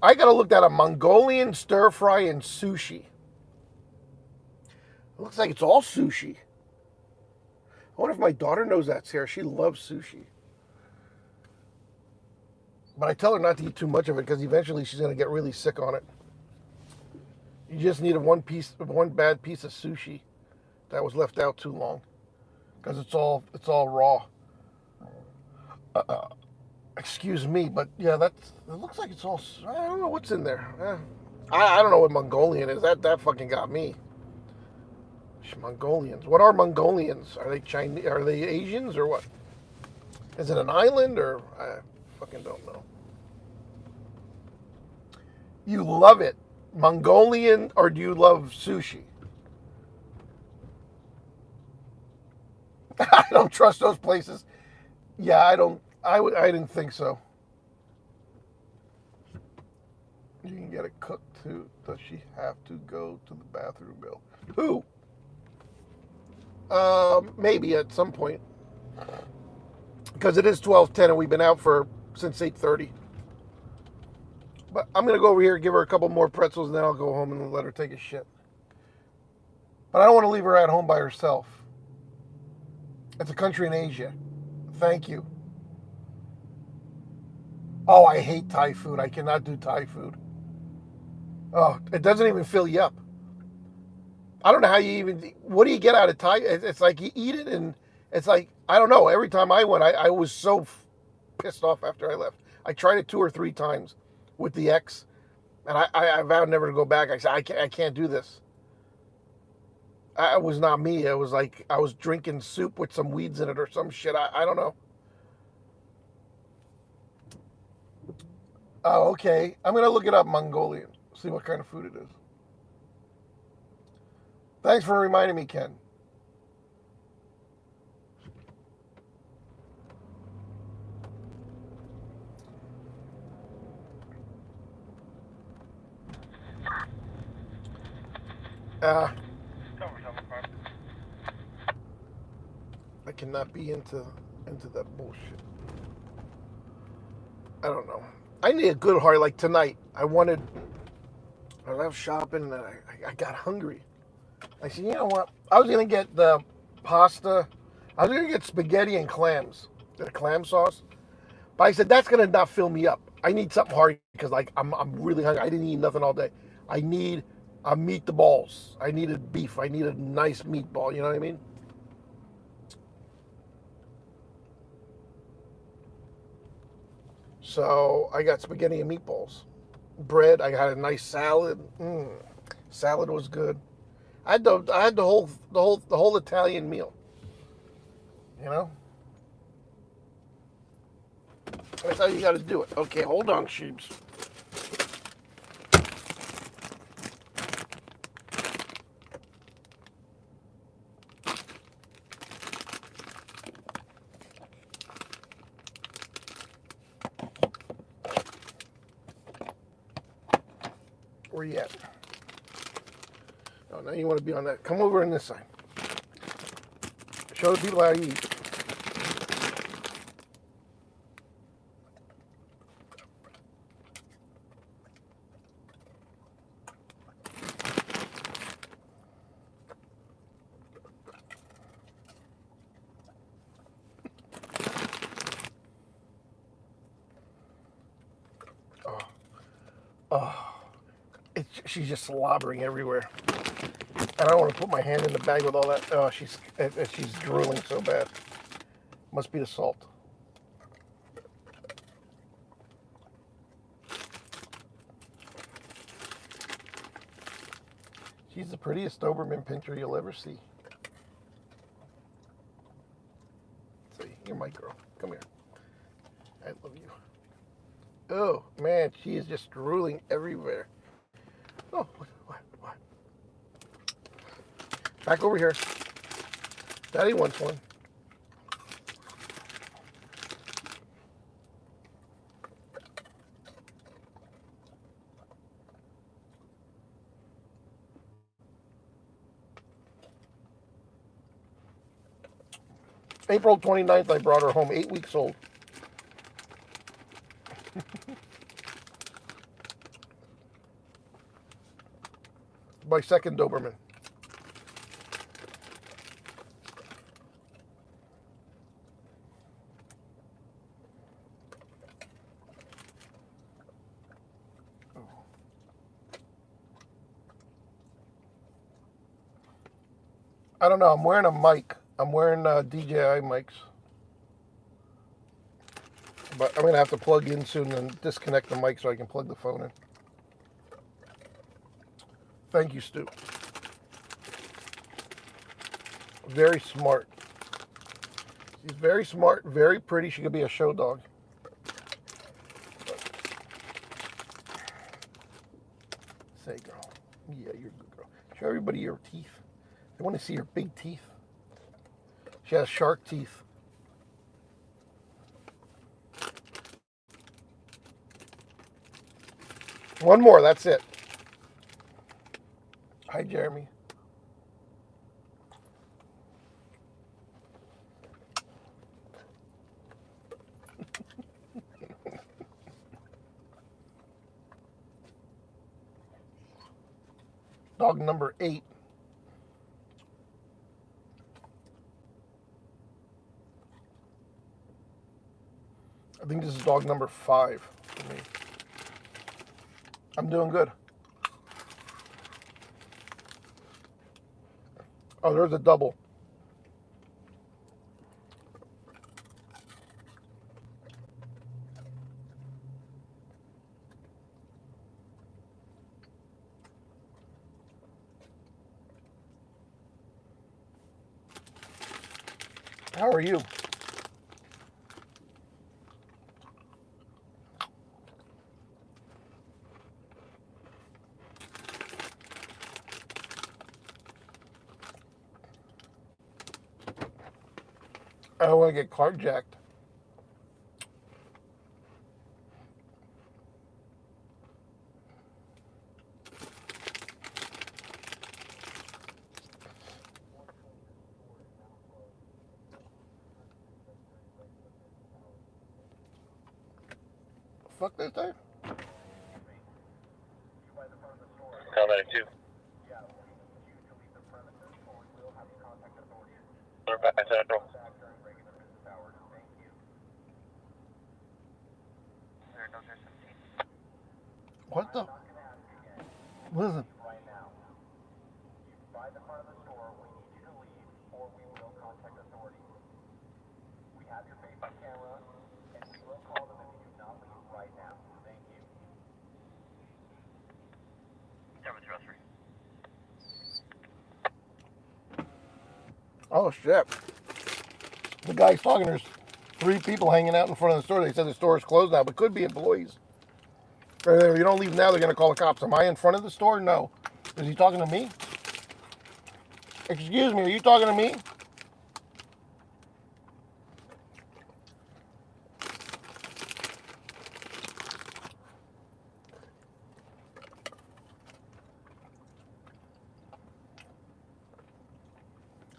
I gotta look at a Mongolian stir fry and sushi. It looks like it's all sushi. I wonder if my daughter knows that's here. She loves sushi. But I tell her not to eat too much of it because eventually she's gonna get really sick on it. You just need one bad piece of sushi that was left out too long, because it's all raw. Excuse me, but yeah, it looks like it's all. I don't know what's in there. I don't know what Mongolian is. That fucking got me. Mongolians. What are Mongolians? Are they Chinese? Are they Asians or what? Is it an island or I fucking don't know. You love it. Mongolian, or do you love sushi? I don't trust those places. Yeah, I don't. I didn't think so. You can get it cooked too. Does she have to go to the bathroom, Bill? Who? Maybe at some point. Because it is 12:10 and we've been out since 8:30. But I'm going to go over here, give her a couple more pretzels, and then I'll go home and let her take a shit. But I don't want to leave her at home by herself. It's a country in Asia. Thank you. Oh, I hate Thai food. I cannot do Thai food. Oh, it doesn't even fill you up. I don't know how you even, what do you get out of Thai? It's like you eat it and it's like, I don't know. Every time I went, I was so pissed off after I left. I tried it 2 or 3 times with the ex, and I vowed never to go back. I said, I can't do this. It was not me. It was like I was drinking soup with some weeds in it or some shit. I don't know. Oh, okay. I'm going to look it up, Mongolian. See what kind of food it is. Thanks for reminding me, Ken. I cannot be into that bullshit. I don't know. I need a good heart. Like tonight, I left shopping and I got hungry. I said, you know what? I was going to get the pasta. I was going to get spaghetti and clams, the clam sauce. But I said, that's going to not fill me up. I need something hard because like I'm really hungry. I didn't eat nothing all day. I need a meatballs. I needed beef. I needed a nice meatball. You know what I mean? So I got spaghetti and meatballs. Bread. I had a nice salad. Salad was good. I had the whole Italian meal. You know? That's how you got to do it. Okay, hold on, sheeps. Where you at? Oh, now you want to be on that. Come over on this side. Show the people how you eat. She's just slobbering everywhere. And I don't want to put my hand in the bag with all that. Oh, she's drooling so bad. Must be the salt. She's the prettiest Doberman pincher you'll ever see. See, you're my girl. Come here. I love you. Oh, man, she is just drooling everywhere. Oh, what? Back over here. Daddy wants one. April 29th, I brought her home, 8 weeks old. My second Doberman. I don't know. I'm wearing a mic. I'm wearing DJI mics. But I'm going to have to plug in soon and disconnect the mic so I can plug the phone in. Thank you, Stu. Very smart. She's very smart, very pretty. She could be a show dog. Say, girl. Yeah, you're a good girl. Show everybody your teeth. They want to see your big teeth. She has shark teeth. One more, that's it. Hi, Jeremy. Dog number 8. I think this is dog number 5 for me. I'm doing good. Oh, there's a double. How are you? I don't want to get carjacked. Fuck this time. Comment 2. Central. What the? Listen. Oh shit. The guy's talking, there's 3 people hanging out in front of the store. They said the store is closed now, but could be employees. If you don't leave now, they're going to call the cops. Am I in front of the store? No. Is he talking to me? Excuse me, are you talking to me?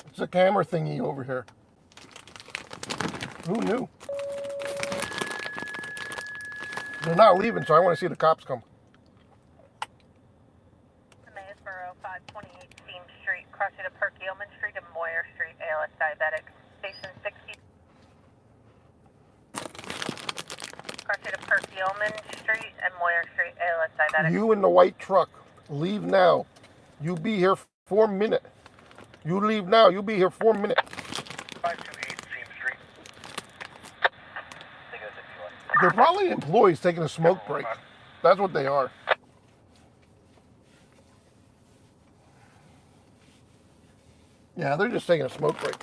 It's a camera thingy over here. Who knew? They're not leaving, so I want to see the cops come. Maysboro, 528 Steam Street, crossing to Perkiomen Street and Moyer Street, ALS diabetic. Station 60. Crossing to Perkiomen Street and Moyer Street, ALS diabetic. You in the white truck, leave now. You be here for a minute. You leave now, you be here for a minute. 528 Steam Street. They're probably employees taking a smoke break. That's what they are. Yeah, they're just taking a smoke break.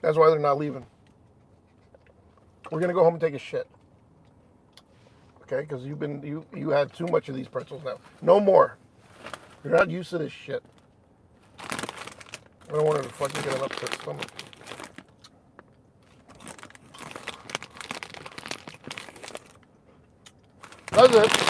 That's why they're not leaving. We're gonna go home and take a shit. Okay, because you had too much of these pretzels now. No more. You're not used to this shit. I don't want her to fucking get an upset stomach. That's it.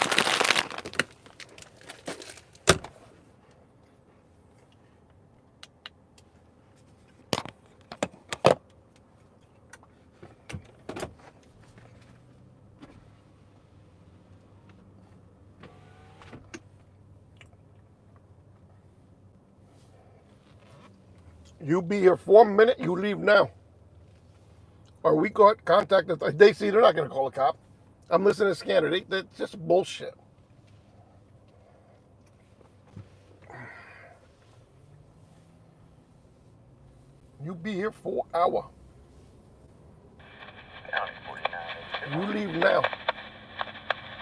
You be here for a minute, you leave now. Or we got contacted. They see they're not going to call a cop. I'm listening to Scanner. That's just bullshit. You be here for an hour. You leave now.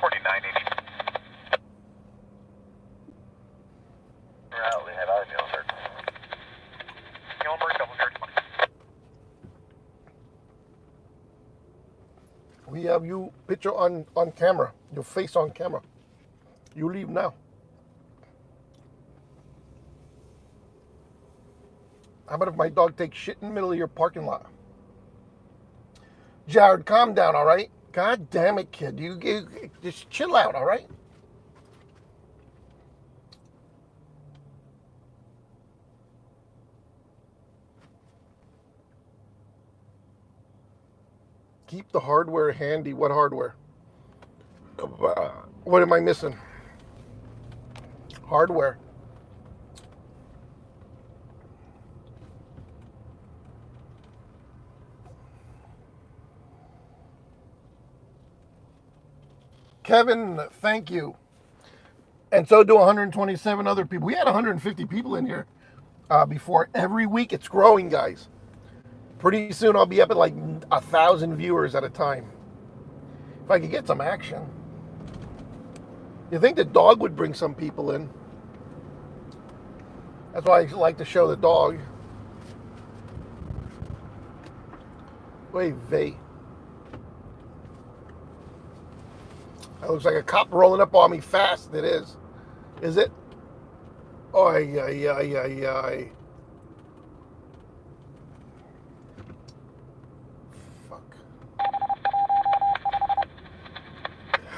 4980. Well, we have other deals, sir. Gilbert, 0020. We have you picture on camera. Your face on camera. You leave now. How about if my dog takes shit in the middle of your parking lot? Jared, calm down, all right? God damn it, kid. You just chill out, all right? Keep the hardware handy. What hardware? What am I missing? Hardware. Kevin, thank you. And so do 127 other people. We had 150 people in here before. Every week it's growing, guys. Pretty soon I'll be up at like 1,000 viewers at a time. If I could get some action. You think the dog would bring some people in? That's why I like to show the dog. Wait, Vay. That looks like a cop rolling up on me fast. It is. Is it? Oy, ay, ay, ay, ay. Fuck.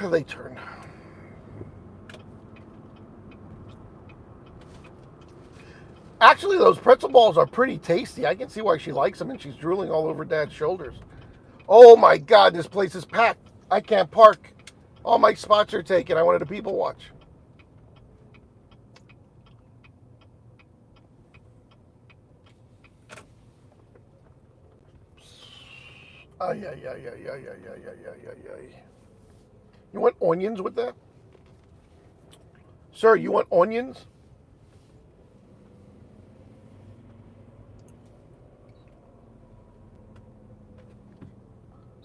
They turned. Actually, those pretzel balls are pretty tasty. I can see why she likes them, and she's drooling all over Dad's shoulders. Oh my God, this place is packed. I can't park. All my spots are taken. I wanted to people watch. Ay, ay, ay, ay, ay, ay, ay, ay, ay, ay. You want onions with that? Sir, you want onions?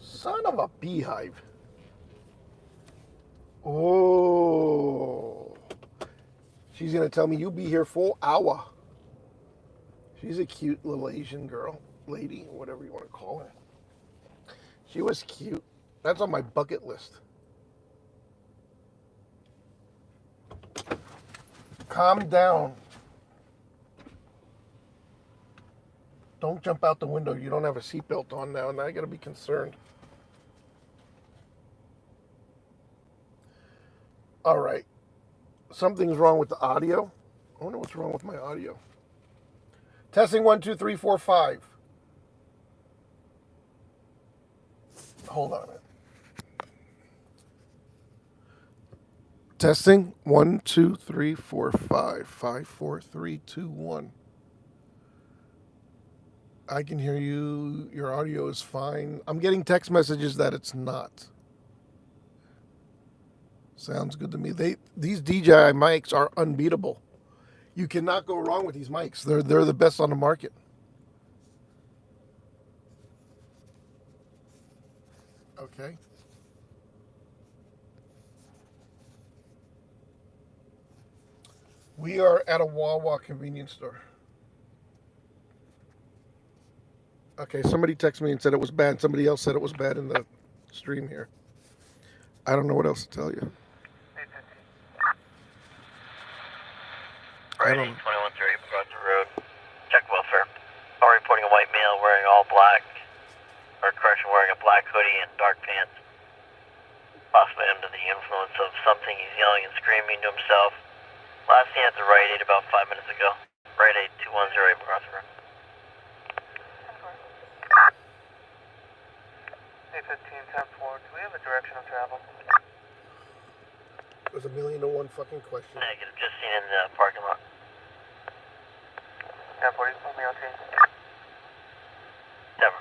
Son of a beehive. Oh. She's going to tell me you'll be here full hour. She's a cute little Asian girl, lady, whatever you want to call her. She was cute. That's on my bucket list. Calm down. Don't jump out the window. You don't have a seatbelt on now. Now I got to be concerned. All right. Something's wrong with the audio. I wonder what's wrong with my audio. Testing 1, 2, 3, 4, 5. Hold on a minute. Testing 1, 2, 3, 4, 5. 5, 4, 3, 2, 1. I can hear you. Your audio is fine. I'm getting text messages that it's not. Sounds good to me. These DJI mics are unbeatable. You cannot go wrong with these mics. They're the best on the market. Okay. We are at a Wawa convenience store. Okay, somebody texted me and said it was bad. Somebody else said it was bad in the stream here. I don't know what else to tell you. Friday, 2130 Broadway Road. Check welfare. Are reporting a white male wearing all black, or correction, wearing a black hoodie and dark pants. Possibly under the influence of something. He's yelling and screaming to himself. Last seen at the Rite Aid about 5 minutes ago. Rite Aid 2108 MacArthur Road. 815, 10-4. Do we have a direction of travel? There's a million and one fucking question. Negative, just seen in the parking lot. 1040, put me on team. Never.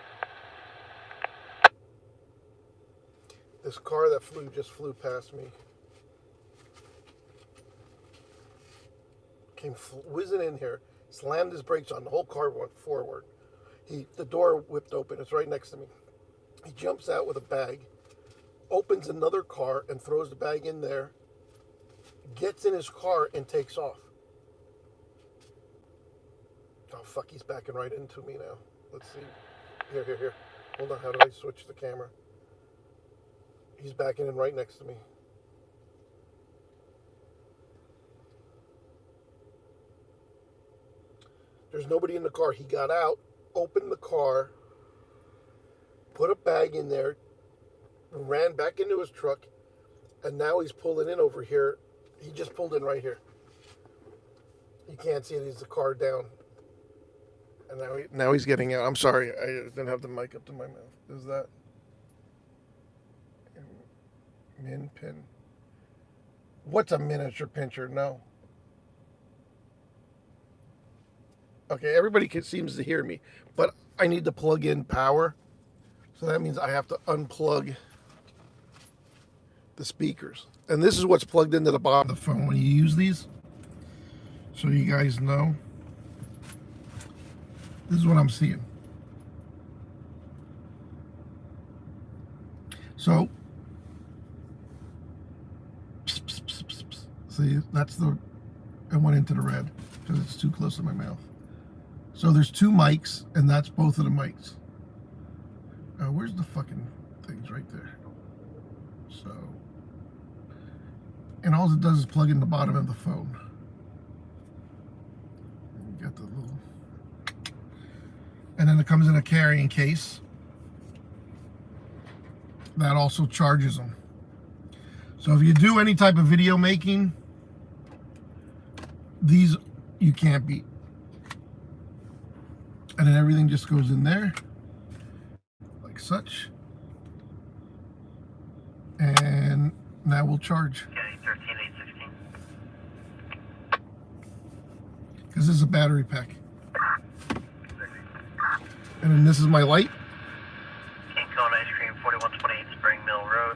This car that just flew past me. Came whizzing in here, slammed his brakes on, the whole car went forward. The door whipped open, it's right next to me. He jumps out with a bag, opens another car and throws the bag in there, gets in his car and takes off. Oh fuck, he's backing right into me now. Let's see. Here. Hold on, how do I switch the camera? He's backing in right next to me. There's nobody in the car. He got out, opened the car, put a bag in there, ran back into his truck, and now he's pulling in over here. He just pulled in right here. You can't see it. He's the car down. And now he's getting out. I'm sorry. I didn't have the mic up to my mouth. Is that? Min pin. What's a miniature pincher? No. Okay, everybody seems to hear me, but I need to plug in power. So that means I have to unplug the speakers. And this is what's plugged into the bottom of the phone when you use these. So you guys know. This is what I'm seeing. So, see, that's the, I went into the red because it's too close to my mouth. So there's two mics, and that's both of the mics. Where's the fucking things right there? So, and all it does is plug in the bottom of the phone. You got the little, and then it comes in a carrying case. That also charges them. So if you do any type of video making, these you can't beat. And then everything just goes in there, like such. And that will charge. Okay, 13816. Because this is a battery pack. And then this is my light. King Cone Ice Cream, 4128 Spring Mill Road.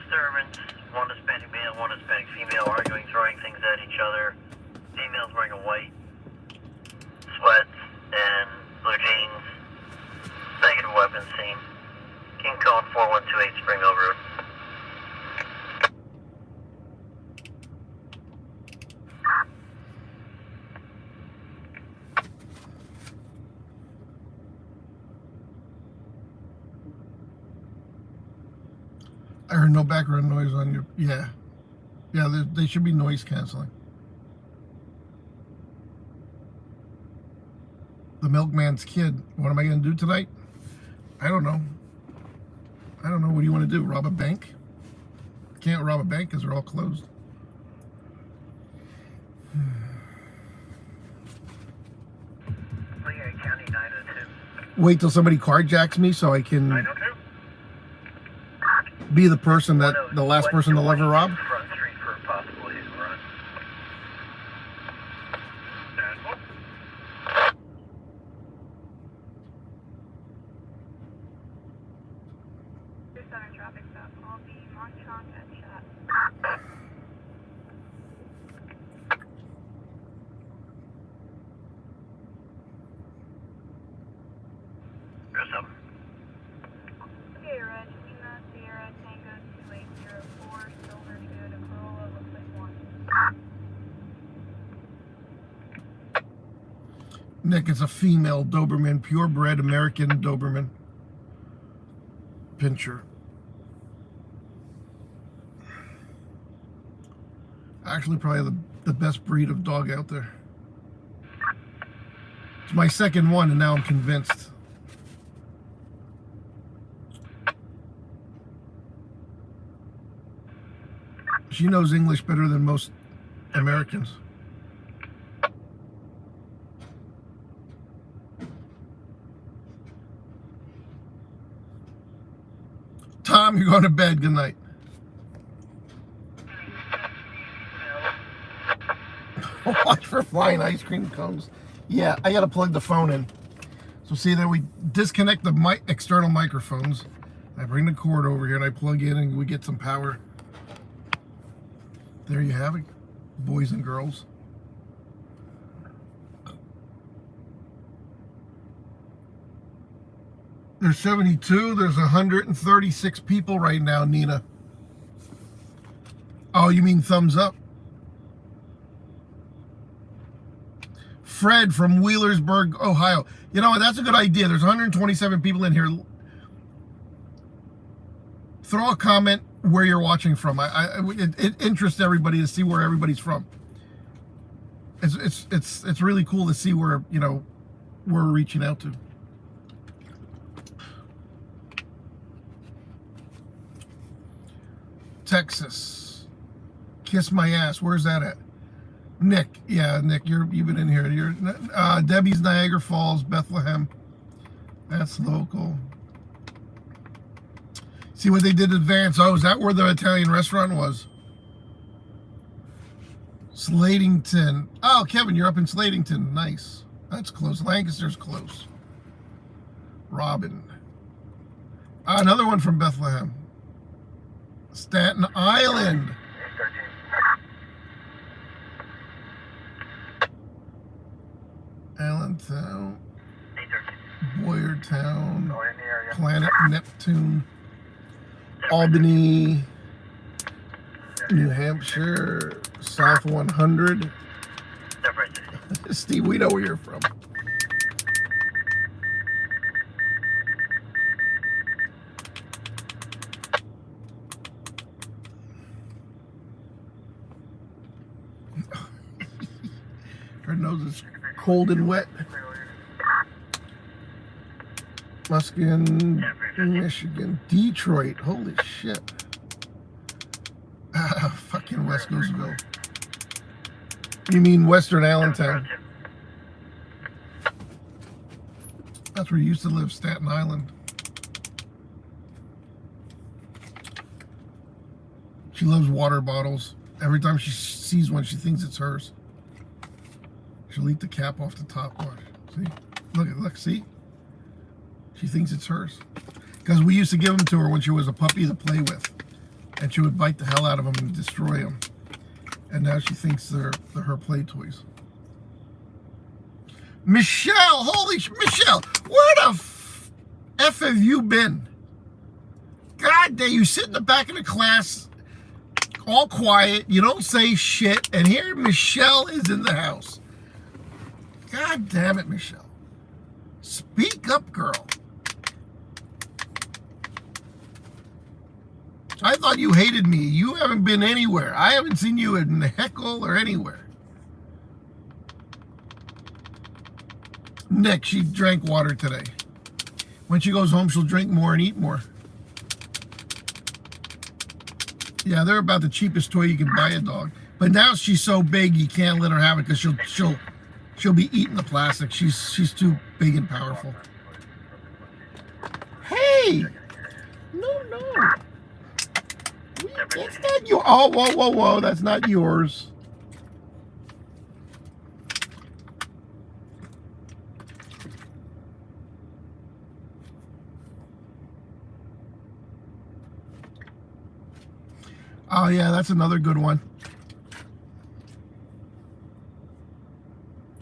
Disturbance, one Hispanic male, one Hispanic female arguing, throwing things at each other. Female's wearing a white sweats and blue jeans. Negative weapons seen. King Cone 4128 Spring Mill Road. I heard no background noise on your, yeah. Yeah, they should be noise canceling. The milkman's kid. What am I going to do tonight? I don't know. I don't know. What do you want to do? Rob a bank? Can't rob a bank because they're all closed. County 902. Wait till somebody carjacks me so I can 902. be the person that, the last person they'll ever rob? Front Street for a possible hit and run. Center traffic stop. I'll be Monchong and shot. Here's up. Okay, Red. Lima Sierra Tango 2804 Silver Toyota Corolla. Looks like one. Nick, it's a female Doberman, purebred American Doberman Pinscher. Actually, probably the best breed of dog out there. It's my second one, and now I'm convinced. She knows English better than most Americans. Tom, you're going to bed. Good night. Watch for flying ice cream cones. Yeah, I got to plug the phone in. So see that we disconnect the external microphones. I bring the cord over here and I plug in and we get some power. There you have it, boys and girls. There's 72. There's 136 people right now, Nina. Oh, you mean thumbs up? Fred from Wheelersburg, Ohio. You know what? That's a good idea. There's 127 people in here. Throw a comment where you're watching from. It interests everybody to see where everybody's from. It's really cool to see where, you know, we're reaching out to. Texas. Kiss my ass. Where's that at? Nick. Yeah, Nick, you've been in here. You're Debbie's Niagara Falls, Bethlehem. That's local. See what they did advance. Oh, is that where the Italian restaurant was? Slatington. Oh, Kevin, you're up in Slatington. Nice. That's close. Lancaster's close. Robin. Another one from Bethlehem. Staten Island. Allentown. Boyertown. Planet Neptune. Albany. New Hampshire. South 100. Steve, we know where you're from. Her nose is cold and wet. Muskegon, Michigan, Detroit. Holy shit. Fucking Westcoastville. You mean Western Allentown? That's where you used to live, Staten Island. She loves water bottles. Every time she sees one, she thinks it's hers. She'll eat the cap off the top. Watch. See? Look, see? She thinks it's hers. Because we used to give them to her when she was a puppy to play with. And she would bite the hell out of them and destroy them. And now she thinks they're her play toys. Michelle! Holy Michelle! Where the F have you been? God damn, you sit in the back of the class, all quiet, you don't say shit, and here Michelle is in the house. God damn it, Michelle. Speak up, girl. I thought you hated me. You haven't been anywhere. I haven't seen you in Heckle or anywhere. Nick, she drank water today. When she goes home, she'll drink more and eat more. Yeah, they're about the cheapest toy you can buy a dog. But now she's so big, you can't let her have it because she'll be eating the plastic. She's too big and powerful. Hey! No. That's not your. Oh, whoa! That's not yours. Oh yeah, that's another good one.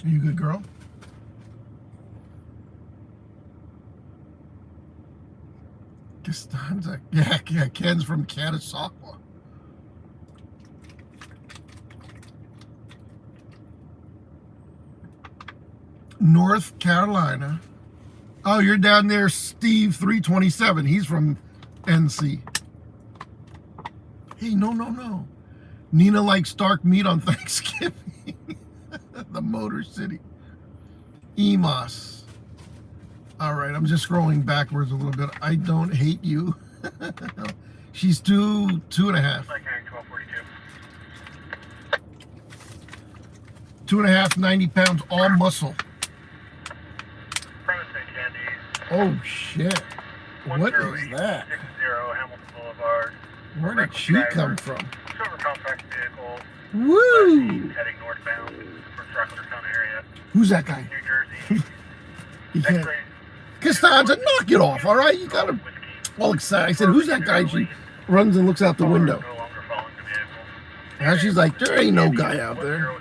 Are you a good girl? Costanza. Yeah, Ken's from Catasauqua. North Carolina. Oh, you're down there, Steve 327. He's from NC. Hey, no. Nina likes dark meat on Thanksgiving. The Motor City. Emos. All right, I'm just scrolling backwards a little bit. I don't hate you. She's 2.5. 2.5, 90 pounds, all muscle. Oh shit! What is that? Where did she come from? Woo! Heading northbound from Thrustertown area. Who's that guy? New Jersey. You can't. Costanza, knock it off, all right? You got him all excited. I said, who's that guy? She runs and looks out the window. Now she's like, there ain't no guy out there.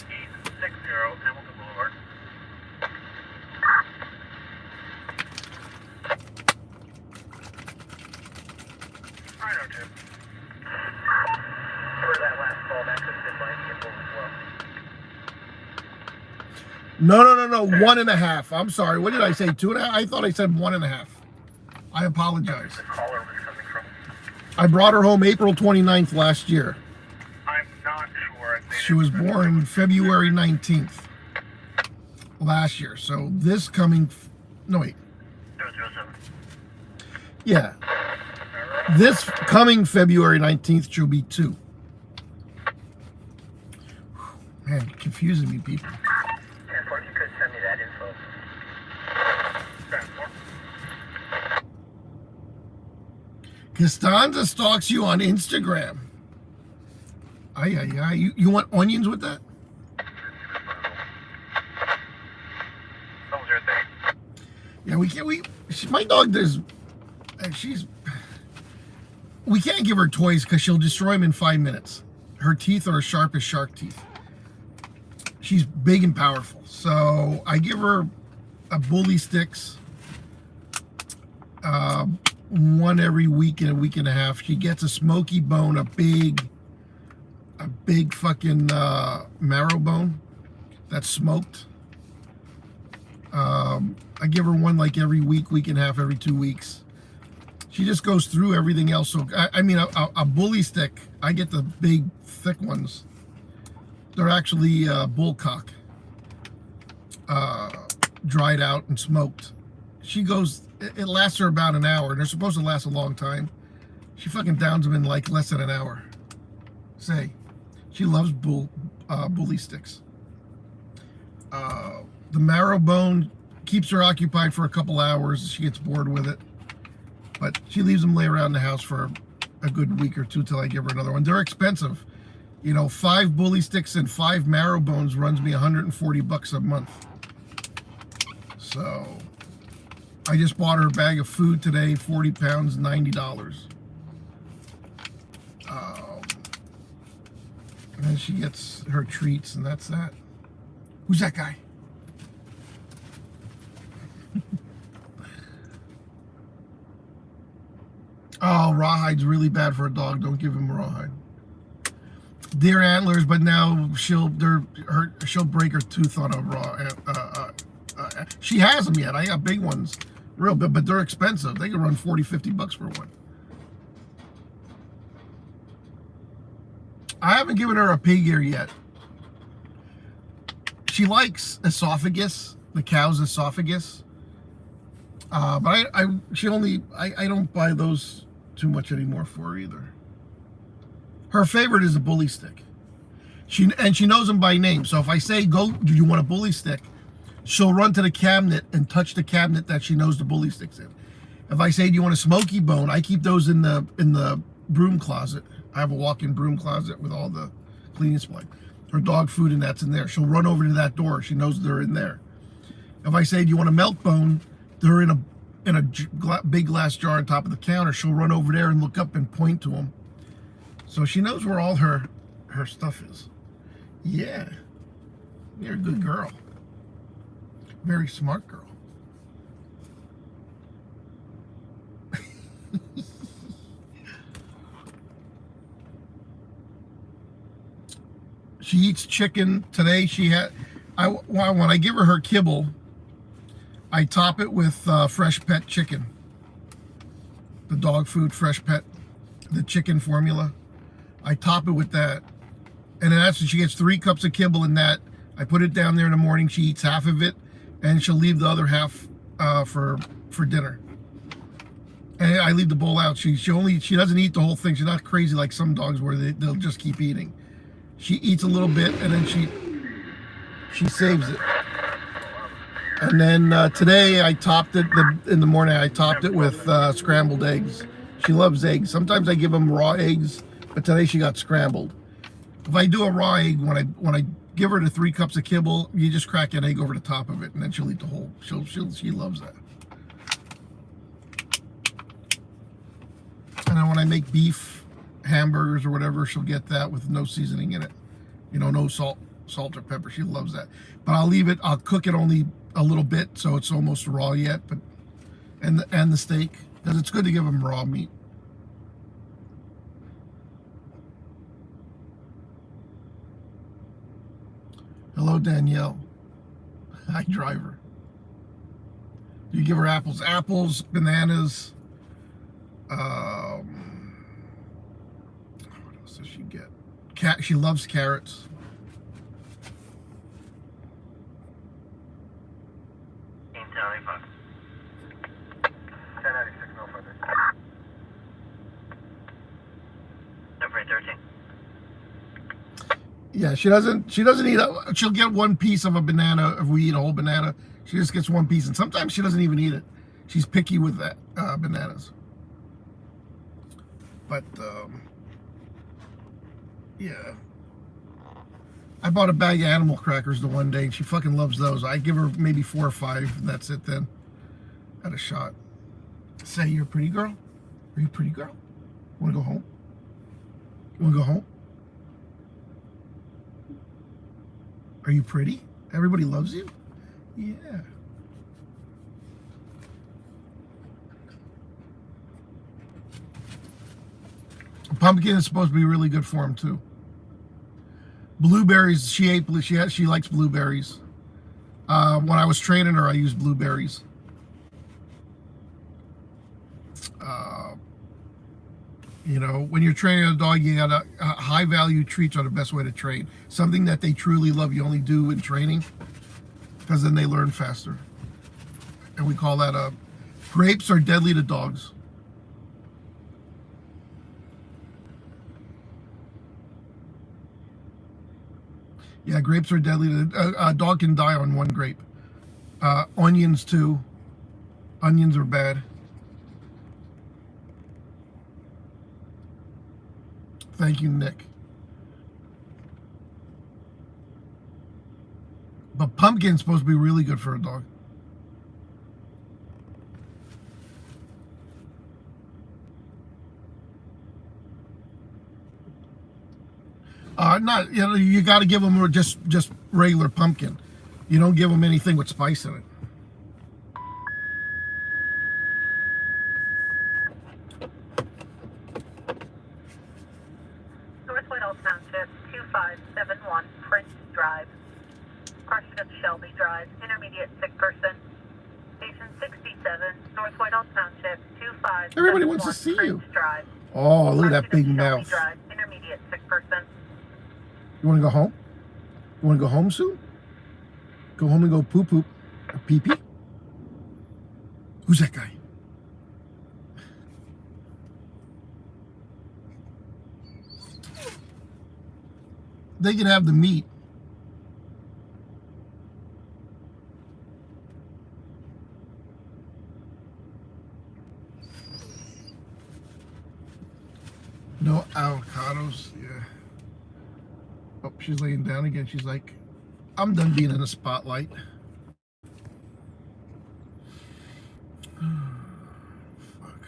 No. 1.5. I'm sorry. What did I say? 2.5? I thought I said 1.5. I apologize. I brought her home April 29th last year. I'm not sure. She was born February 19th last year. So this coming... No, wait. Yeah. This coming February 19th, she'll be 2. Man, confusing me, people. You could send me that info. Costanza stalks you on Instagram. Ay. You want onions with that? What was your thing? Yeah, my dog, she's... We can't give her toys because she'll destroy them in 5 minutes. Her teeth are as sharp as shark teeth. She's big and powerful. So I give her a bully sticks, one every week and a week and a half. She gets a smoky bone, a big fucking marrow bone that's smoked. I give her one like every week, week and a half, every 2 weeks. She just goes through everything else. So I mean, a bully stick, I get the big, thick ones. They're actually bullcock, dried out and smoked. She goes, it lasts her about an hour, and they're supposed to last a long time. She fucking downs them in like less than an hour. Say, she loves bully sticks. The marrow bone keeps her occupied for a couple hours. She gets bored with it. But she leaves them lay around the house for a good week or two till I give her another one. They're expensive. You know, 5 bully sticks and 5 marrow bones runs me $140 a month. So I just bought her a bag of food today, 40 pounds, $90. And then she gets her treats, and that's that. Who's that guy? Oh, rawhide's really bad for a dog. Don't give him rawhide. Deer antlers, but now she'll break her tooth on a raw. She has them yet. I got big ones, real big, but they're expensive. They can run $40-50 for one. I haven't given her a pig ear yet. She likes esophagus, the cow's esophagus. But I don't buy those too much anymore for her either. Her favorite is a bully stick. She knows them by name. So if I say, go, do you want a bully stick? She'll run to the cabinet and touch the cabinet that she knows the bully stick's in. If I say, do you want a smoky bone? I keep those in the broom closet. I have a walk-in broom closet with all the cleaning supply. Her dog food and that's in there. She'll run over to that door. She knows they're in there. If I say, do you want a milk bone? They're in a big glass jar on top of the counter. She'll run over there and look up and point to them. So she knows where all her stuff is. Yeah. You're a good girl. Very smart girl. She eats chicken. Today when I give her kibble, I top it with Fresh Pet chicken. The dog food, Fresh Pet, the chicken formula. I top it with that. And then after she gets 3 cups of kibble in that, I put it down there in the morning. She eats half of it, and she'll leave the other half for dinner. And I leave the bowl out. She doesn't eat the whole thing. She's not crazy like some dogs where they'll just keep eating. She eats a little bit, and then she saves it. And then today I topped it, in the morning I topped it with scrambled eggs. She loves eggs. Sometimes I give them raw eggs, but today she got scrambled. If I do a raw egg, when I give her the 3 cups of kibble, you just crack an egg over the top of it, and then she'll eat the whole. She loves that. And then when I make beef hamburgers or whatever, she'll get that with no seasoning in it. You know, no salt or pepper. She loves that. But I'll cook it only a little bit, so it's almost raw yet. But and the steak, because it's good to give them raw meat. Hello, Danielle. Hi, driver. You give her apples, bananas. What else does she get? She loves carrots. Yeah, she doesn't eat. She'll get 1 piece of a banana if we eat a whole banana. She just gets 1 piece, and sometimes she doesn't even eat it. She's picky with that bananas. But yeah, I bought a bag of animal crackers the one day, and she fucking loves those. I give her maybe 4 or 5, and that's it then. At a shot. Say, you're a pretty girl. Are you a pretty girl? Want to go home? Want to go home? Are you pretty? Everybody loves you? Yeah. Pumpkin is supposed to be really good for him too. Blueberries, she likes blueberries. When I was training her, I used blueberries. You know, when you're training a dog, you gotta high value treats are the best way to train. Something that they truly love, you only do in training, because then they learn faster. And we call that grapes are deadly to dogs. Yeah, grapes are deadly. A dog can die on one grape. Onions too. Onions are bad. Thank you, Nick. But pumpkin's supposed to be really good for a dog. Not, you know, you got to give them just regular pumpkin. You don't give them anything with spice in it. Northwood Township 2571 Prince Drive. Crossing of Shelby Drive. Intermediate sick person. Station 67 Northwood Township 2571 Everybody wants to see Prince you. Drive. Oh, look at that big Shelby mouth. Drive. Intermediate sick person. You want to go home? You want to go home soon? Go home and go poop or pee pee? Who's that guy? They can have the meat. No avocados. Yeah. Oh, she's laying down again. She's like, I'm done being in the spotlight. Fuck.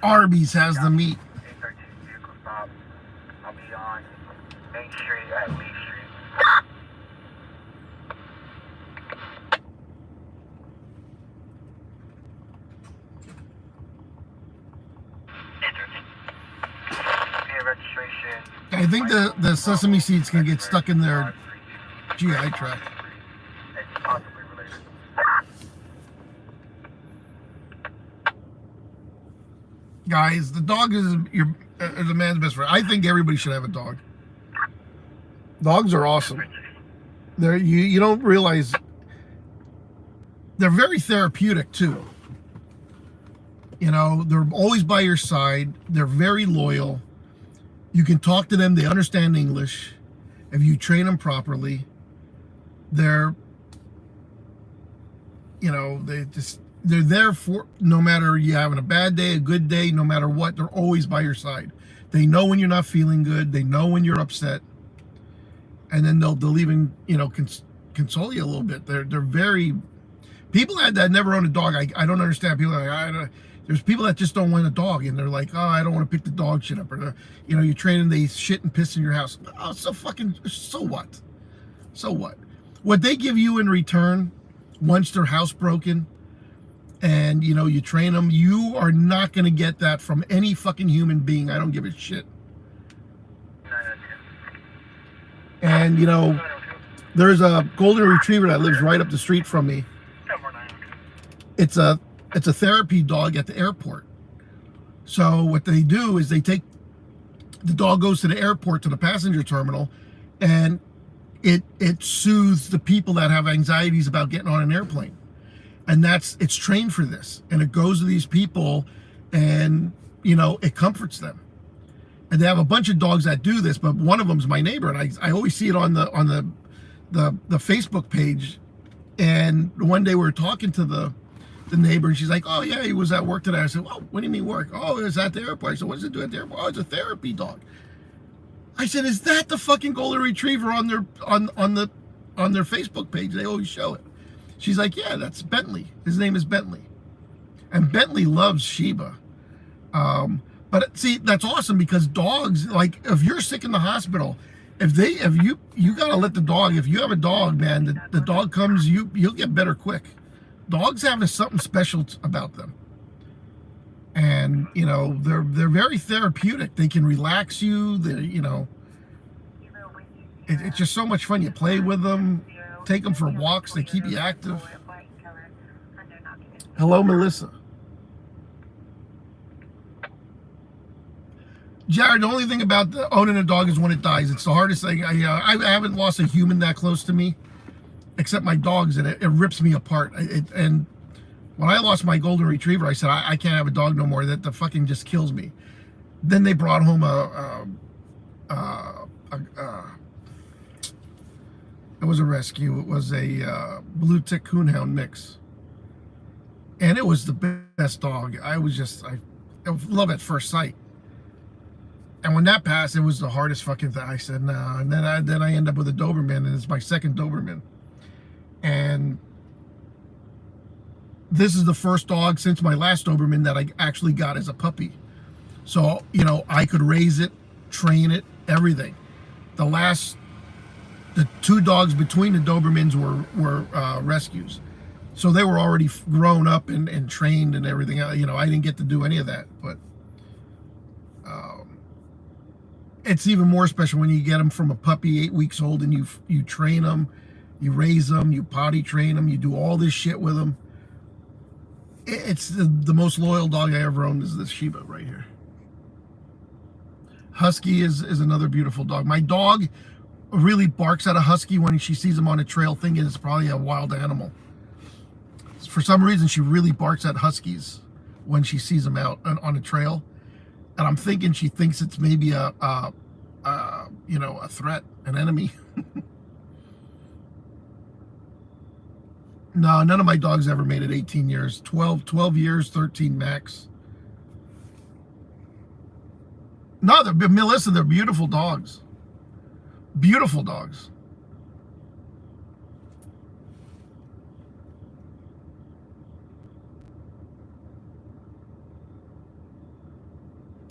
Arby's has the meat. 813 vehicle stop. I'll be on Main Street at Lee Street. Registration. I think the sesame seeds can get stuck in their GI tract. It's possibly related. Guys, the dog is a man's best friend. I think everybody should have a dog. Dogs are awesome. You don't realize they're very therapeutic too. You know, they're always by your side. They're very loyal. You can talk to them. They understand English. If you train them properly, they're there for no matter you having a bad day, a good day, no matter what, they're always by your side. They know when you're not feeling good. They know when you're upset. And then they'll even, console you a little bit. They're very, people that never own a dog. I don't understand. People are like, there's people that just don't want a dog, and they're like, oh, I don't want to pick the dog shit up, or you train them, they shit and piss in your house. Oh, so what? So what? What they give you in return, once their house broken, and you train them, you are not going to get that from any fucking human being. I don't give a shit. And there's a golden retriever that lives right up the street from me. It's a therapy dog at the airport. So what they do is the dog goes to the airport, to the passenger terminal, and it soothes the people that have anxieties about getting on an airplane. And it's trained for this. And it goes to these people and, it comforts them. And they have a bunch of dogs that do this, but one of them's my neighbor. And I always see it on the Facebook page. And one day we were talking to the neighbor, and she's like, oh yeah, he was at work today. I said, well, what do you mean work? Oh, it's at the airport. I said, what does it do at the airport? Oh, it's a therapy dog. I said, is that the fucking golden retriever on their Facebook page? They always show it. She's like, yeah, that's Bentley. His name is Bentley. And Bentley loves Sheba. But see, that's awesome because dogs, like if you're sick in the hospital, if you gotta let the dog, if you have a dog, man, the dog comes, you'll get better quick. Dogs have something special about them. And, you know, they're very therapeutic. They can relax you. It's just so much fun. You play with them, take them for walks. They keep you active. Hello, Melissa. Jared, the only thing about owning a dog is when it dies. It's the hardest thing. I haven't lost a human that close to me, except my dogs, and it rips me apart. And when I lost my golden retriever, I said, I can't have a dog no more. That the fucking just kills me. Then they brought home it was a rescue. It was a blue tick coonhound mix. And it was the best dog. I love at first sight. And when that passed, it was the hardest fucking thing. I said, no. And then I end up with a Doberman, and it's my second Doberman. And this is the first dog since my last Doberman that I actually got as a puppy. So, you know, I could raise it, train it, everything. The two dogs between the Dobermans were rescues. So they were already grown up and trained and everything. You know, I didn't get to do any of that. But it's even more special when you get them from a puppy, 8 weeks old, and you train them, you raise them, you potty train them, you do all this shit with them. It's the most loyal dog I ever owned is this Sheba right here. Husky is another beautiful dog. My dog really barks at a husky when she sees him on a trail, thinking it's probably a wild animal. For some reason, she really barks at huskies when she sees them out on a trail. And I'm thinking she thinks it's maybe a threat, an enemy. No, none of my dogs ever made it 18 years. 12 years, 13 max. No, Melissa, they're beautiful dogs. Beautiful dogs.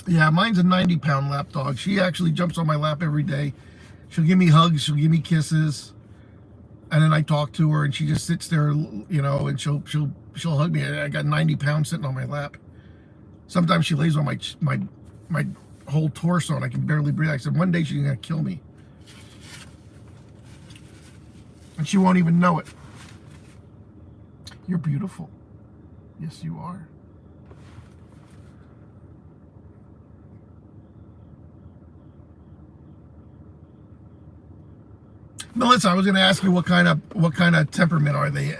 Yeah, mine's a 90-pound lap dog. She actually jumps on my lap every day. She'll give me hugs. She'll give me kisses. And then I talk to her, and she just sits there, you know, and she'll hug me. I got 90 pounds sitting on my lap. Sometimes she lays on my whole torso, and I can barely breathe. I said, one day she's gonna kill me, and she won't even know it. You're beautiful. Yes, you are. Melissa, I was going to ask you what kind of temperament are they?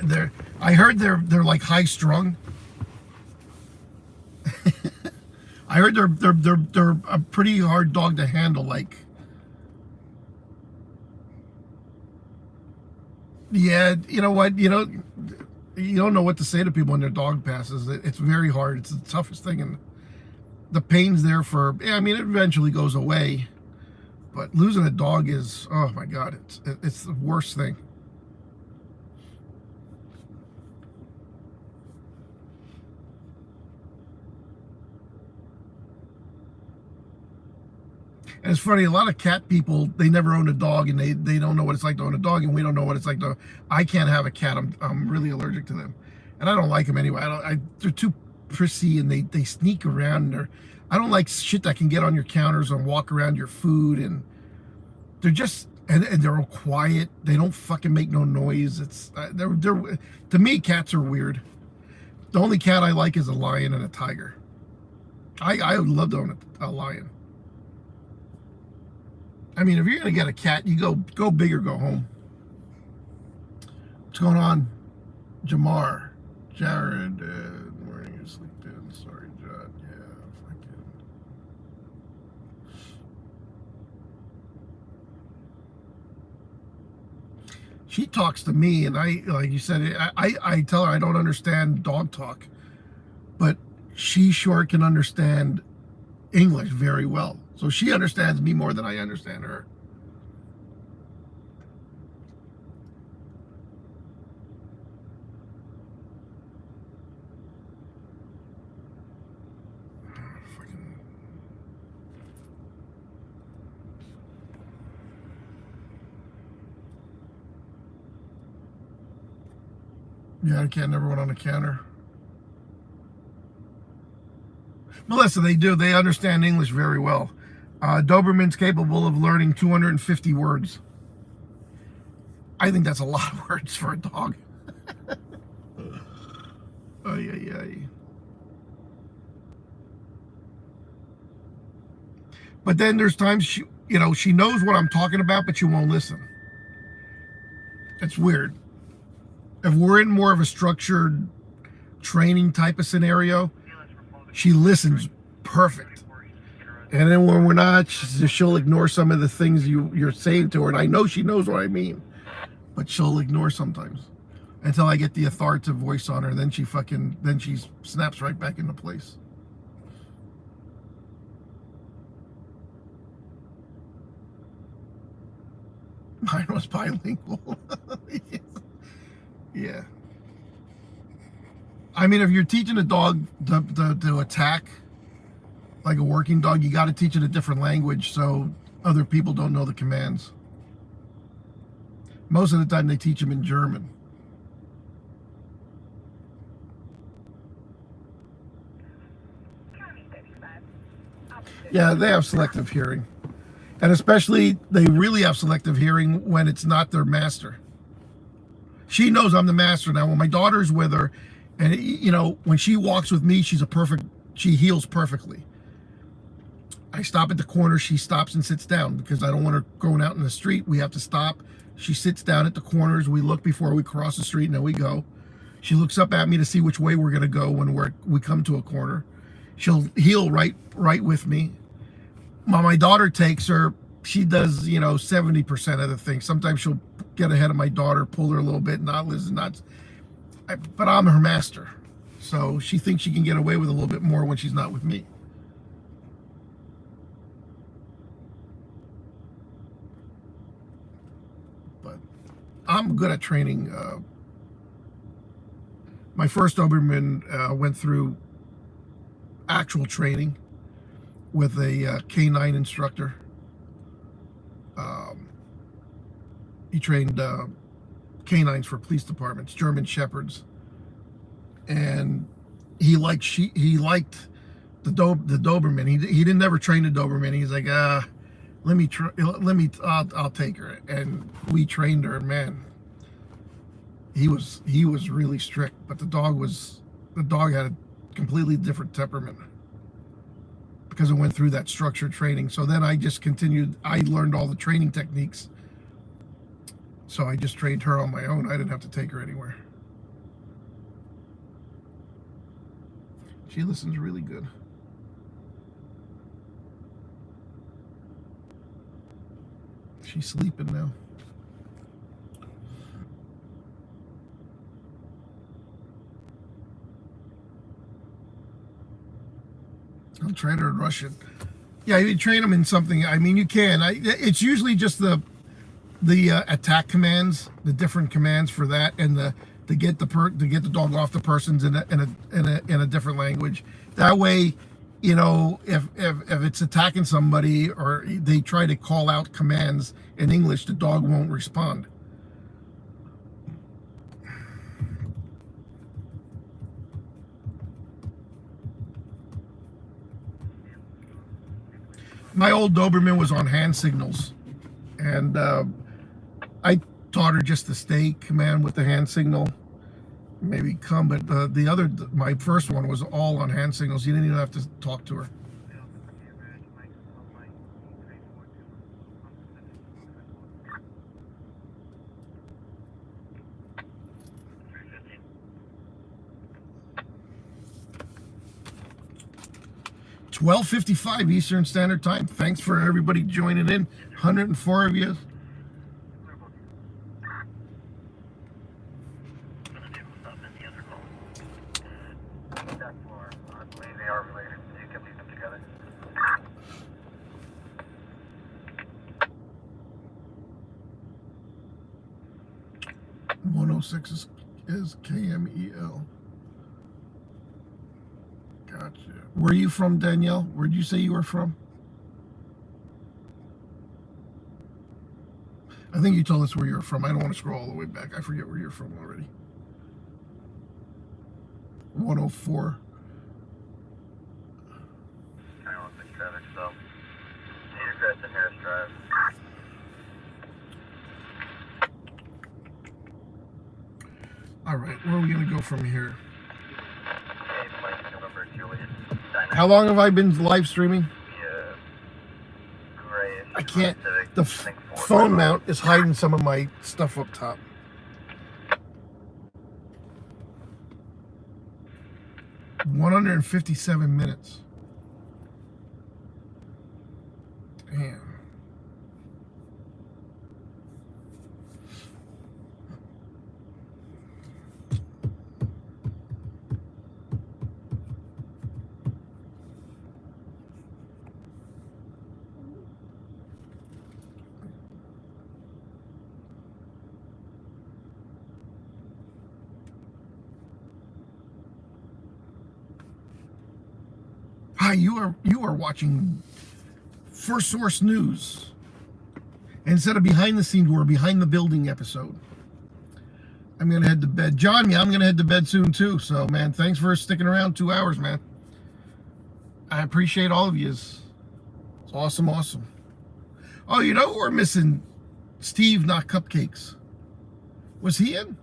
I heard they're like high strung. I heard they're a pretty hard dog to handle. Like, yeah, you know what? You don't know what to say to people when their dog passes. It's very hard. It's the toughest thing, and the pain's there for. I mean, it eventually goes away. But losing a dog is, oh my God, it's the worst thing. And it's funny, a lot of cat people, they never own a dog, and they don't know what it's like to own a dog, and we don't know what it's like to. I can't have a cat. I'm really allergic to them, and I don't like them anyway. They're too prissy, and they sneak around. And I don't like shit that can get on your counters and walk around your food, and they're just and they're all quiet. They don't fucking make no noise. It's they're to me, cats are weird. The only cat I like is a lion and a tiger. I would love to own a lion. I mean, if you're gonna get a cat, you go big or go home. What's going on, Jamar? Jared, where are you sleeping? Sorry, John. Yeah, fucking. She talks to me, and I, like you said, I tell her I don't understand dog talk, but she sure can understand English very well. So she understands me more than I understand her. Yeah, I can't never went on a counter. Melissa, they do. They understand English very well. Doberman's capable of learning 250 words. I think that's a lot of words for a dog. Ay, ay, ay. But then there's times she knows what I'm talking about, but she won't listen. It's weird. If we're in more of a structured training type of scenario, she listens perfect. And then when we're not, she'll ignore some of the things you're saying to her. And I know she knows what I mean, but she'll ignore sometimes until I get the authoritative voice on her. Then she snaps right back into place. Mine was bilingual. Yeah. I mean, if you're teaching a dog to attack, like a working dog, you got to teach it a different language so other people don't know the commands. Most of the time they teach them in German. Yeah, they have selective hearing. And especially, they really have selective hearing when it's not their master. She knows I'm the master now. When my daughter's with her, and when she walks with me, she heals perfectly. I stop at the corner, she stops and sits down because I don't want her going out in the street. We have to stop. She sits down at the corners. We look before we cross the street, and then we go. She looks up at me to see which way we're going to go when we come to a corner. She'll heel right with me. My daughter takes her. She does, 70% of the things. Sometimes she'll get ahead of my daughter, pull her a little bit, not listen, but I'm her master. So she thinks she can get away with a little bit more when she's not with me. But I'm good at training. My first Doberman went through actual training with a K9 instructor. He trained canines for police departments, German Shepherds, and he liked the Doberman. He didn't never train the Doberman. He's like, I'll take her, and we trained her. Man, he was really strict, but the dog had a completely different temperament because it went through that structured training. So then I just continued. I learned all the training techniques. So I just trained her on my own. I didn't have to take her anywhere. She listens really good. She's sleeping now. I'll train her in Russian. Yeah, you train them in something. I mean, you can. It's usually just the attack commands, the different commands for that, and to get the dog off the person's in a different language. That way, if it's attacking somebody or they try to call out commands in English, the dog won't respond. My old Doberman was on hand signals, and I taught her just to stay command with the hand signal, maybe come, but my first one was all on hand signals. You didn't even have to talk to her. $12:55 Eastern Standard Time. Thanks for everybody joining in. 104 of you. They are related. You can leave them together. 106 is KMEL. Gotcha. Where are you from, Danielle? Where'd you say you were from? I think you told us where you're from. I don't want to scroll all the way back. I forget where you're from already. 104. County 106 traffic, so Cedar Crest and Harris Drive. All right, where are we gonna go from here? Okay, Mike, November, Juliet. How long have I been live streaming? Grayish. I can't. Civic, The I think phone mount is hiding some of my stuff up top. $157 minutes. Damn. Hi, you are watching First Source News. Instead of behind the scenes, we're behind the building episode. I'm gonna head to bed. John, yeah, I'm gonna head to bed soon too. So man, thanks for sticking around 2 hours, man. I appreciate all of yous. It's awesome, awesome. Oh, you know we're missing Steve, not Cupcakes. Was he in?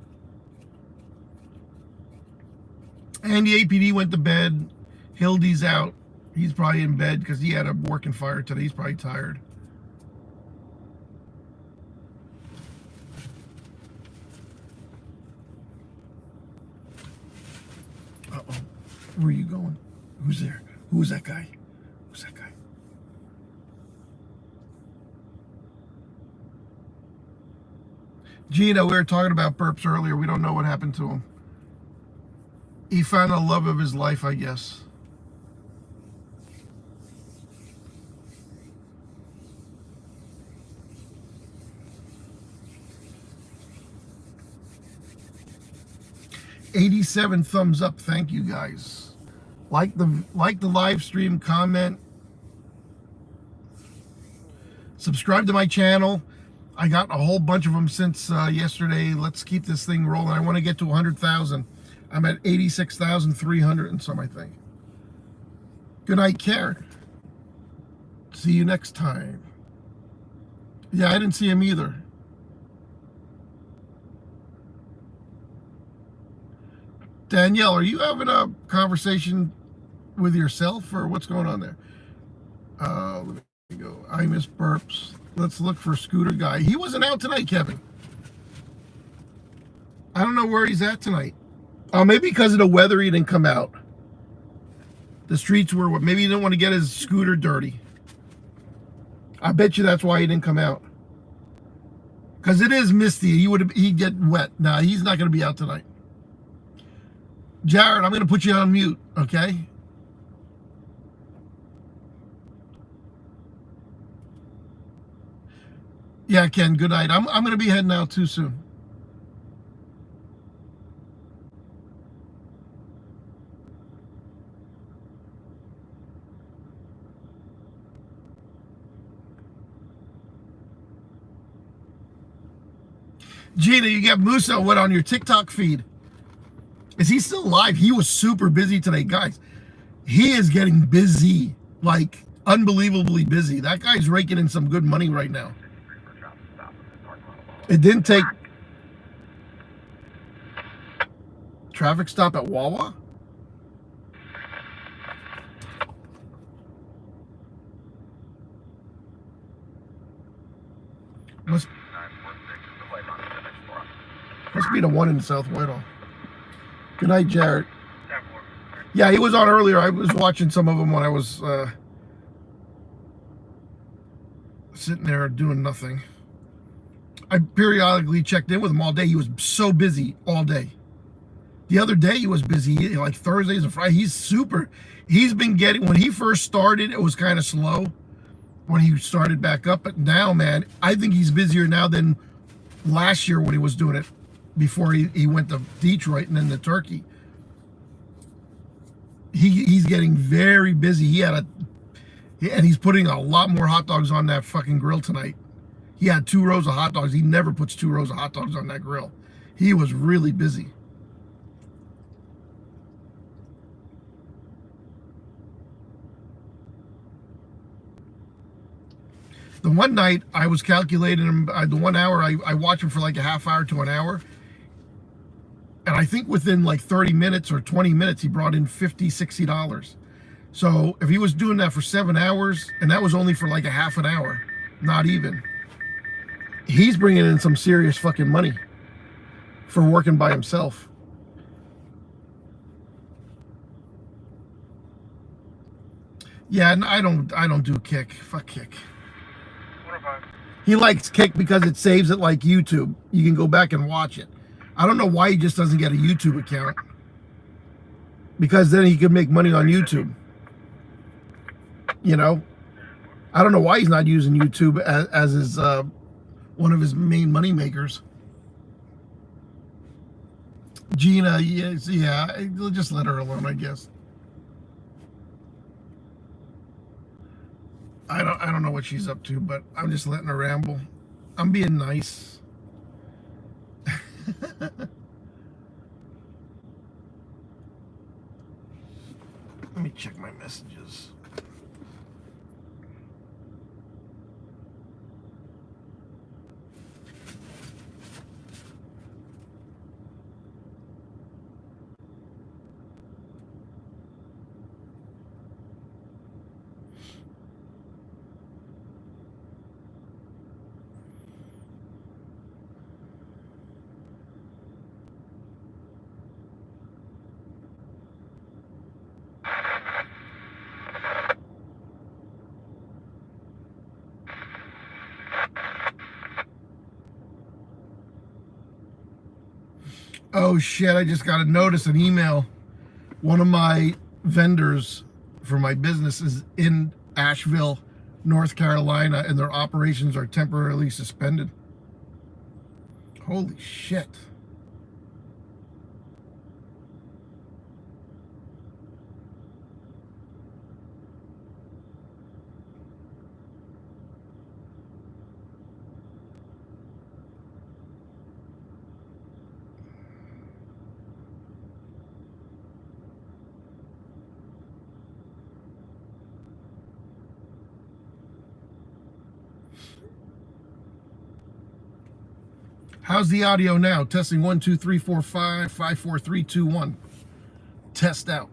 And the APD went to bed. Hildy's out. He's probably in bed because he had a working fire today. He's probably tired. Uh-oh. Where are you going? Who's there? Who's that guy? Who's that guy? Gina, we were talking about burps earlier. We don't know what happened to him. He found the love of his life, I guess. $87 thumbs up. Thank you guys. Like the live stream, comment, subscribe to my channel. I got a whole bunch of them since yesterday. Let's keep this thing rolling. I want to get to 100,000. I'm at 86,300 and some, I think. Good night, Karen. See you next time. Yeah, I didn't see him either. Danielle, are you having a conversation with yourself or what's going on there? Let me go. I miss burps. Let's look for Scooter Guy. He wasn't out tonight, Kevin. I don't know where he's at tonight. Oh, maybe because of the weather he didn't come out. The streets were, maybe he didn't want to get his scooter dirty. I bet you that's why he didn't come out. Because it is misty. He'd get wet. Nah, he's not going to be out tonight. Jared, I'm going to put you on mute, okay? Yeah, Ken, good night. I'm going to be heading out too soon. Gina, you got Musa what on your TikTok feed? Is he still alive? He was super busy today, guys. He is getting busy, like unbelievably busy. That guy's raking in some good money right now. It didn't take traffic stop at Wawa. Must be the one in South Whitehall. Good night, Jared. Yeah, he was on earlier. I was watching some of them when I was sitting there doing nothing. I periodically checked in with him all day. He was so busy all day. The other day he was busy, like Thursdays and Fridays. He's been getting, when he first started, it was kind of slow when he started back up. But now, man, I think he's busier now than last year when he was doing it. Before he went to Detroit and then to Turkey. He's getting very busy. And he's putting a lot more hot dogs on that fucking grill tonight. He had 2 rows of hot dogs. He never puts 2 rows of hot dogs on that grill. He was really busy. The one night I was calculating him, the 1 hour, I watched him for like a half hour to an hour. And I think within like 30 minutes or 20 minutes, he brought in $50, $60. So if he was doing that for 7 hours, and that was only for like a half an hour, not even, he's bringing in some serious fucking money for working by himself. Yeah, and I don't do Kick. Fuck Kick. He likes Kick because it saves it like YouTube. You can go back and watch it. I don't know why he just doesn't get a YouTube account. Because then he could make money on YouTube. You know? I don't know why he's not using YouTube as his one of his main money makers. Gina, yes, yeah, just let her alone, I guess. I don't know what she's up to, but I'm just letting her ramble. I'm being nice. Let me check my messages. Oh shit, I just got a notice, an email. One of my vendors for my business is in Asheville, North Carolina, and their operations are temporarily suspended. Holy shit. How's the audio now? Testing 1, 2, 3, 4, 5, 5, 4, 3, 2, 1. Test out.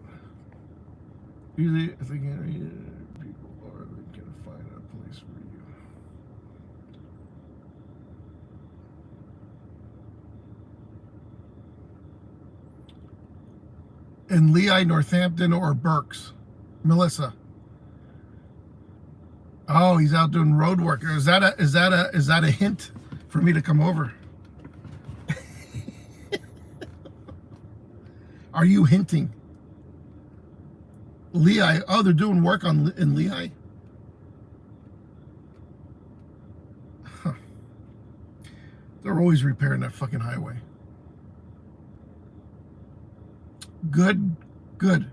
Usually, I think people are going to find a place for you. In Lehigh, Northampton, or Berks? Melissa. Oh, he's out doing road work. Is that a hint for me to come over? Are you hinting? Lehigh, oh, they're doing work in Lehigh? Huh. They're always repairing that fucking highway. Good, good.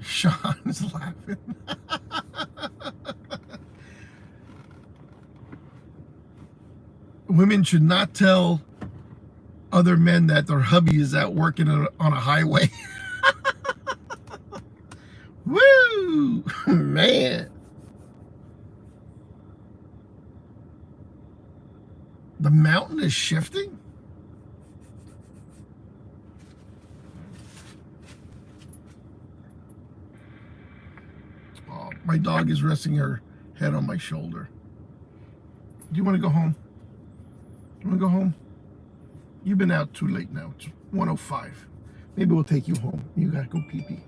Sean is laughing. Women should not tell other men that their hubby is out working on a highway. Woo! Man. The mountain is shifting? Oh, my dog is resting her head on my shoulder. Do you want to go home? You want to go home? You've been out too late now. It's 1:05. Maybe we'll take you home. You gotta go pee-pee.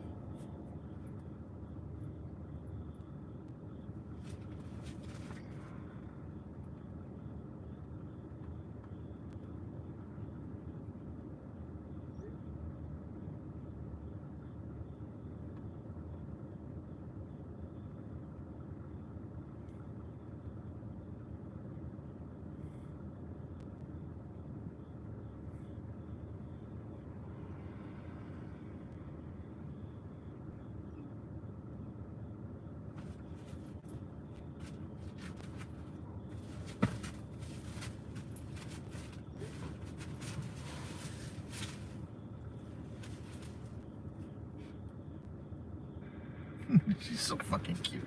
She's so fucking cute.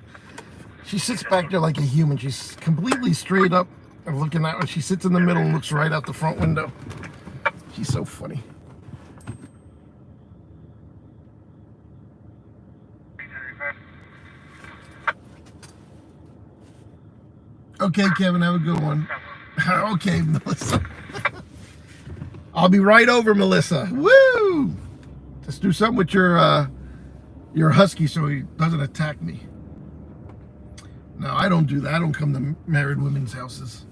She sits back there like a human. She's completely straight up and looking at her. She sits in the middle and looks right out the front window. She's so funny. Okay, Kevin, have a good one. Okay, Melissa. I'll be right over, Melissa. Woo! Let's do something with your husky so he doesn't attack me. No, I don't do that. I don't come to married women's houses.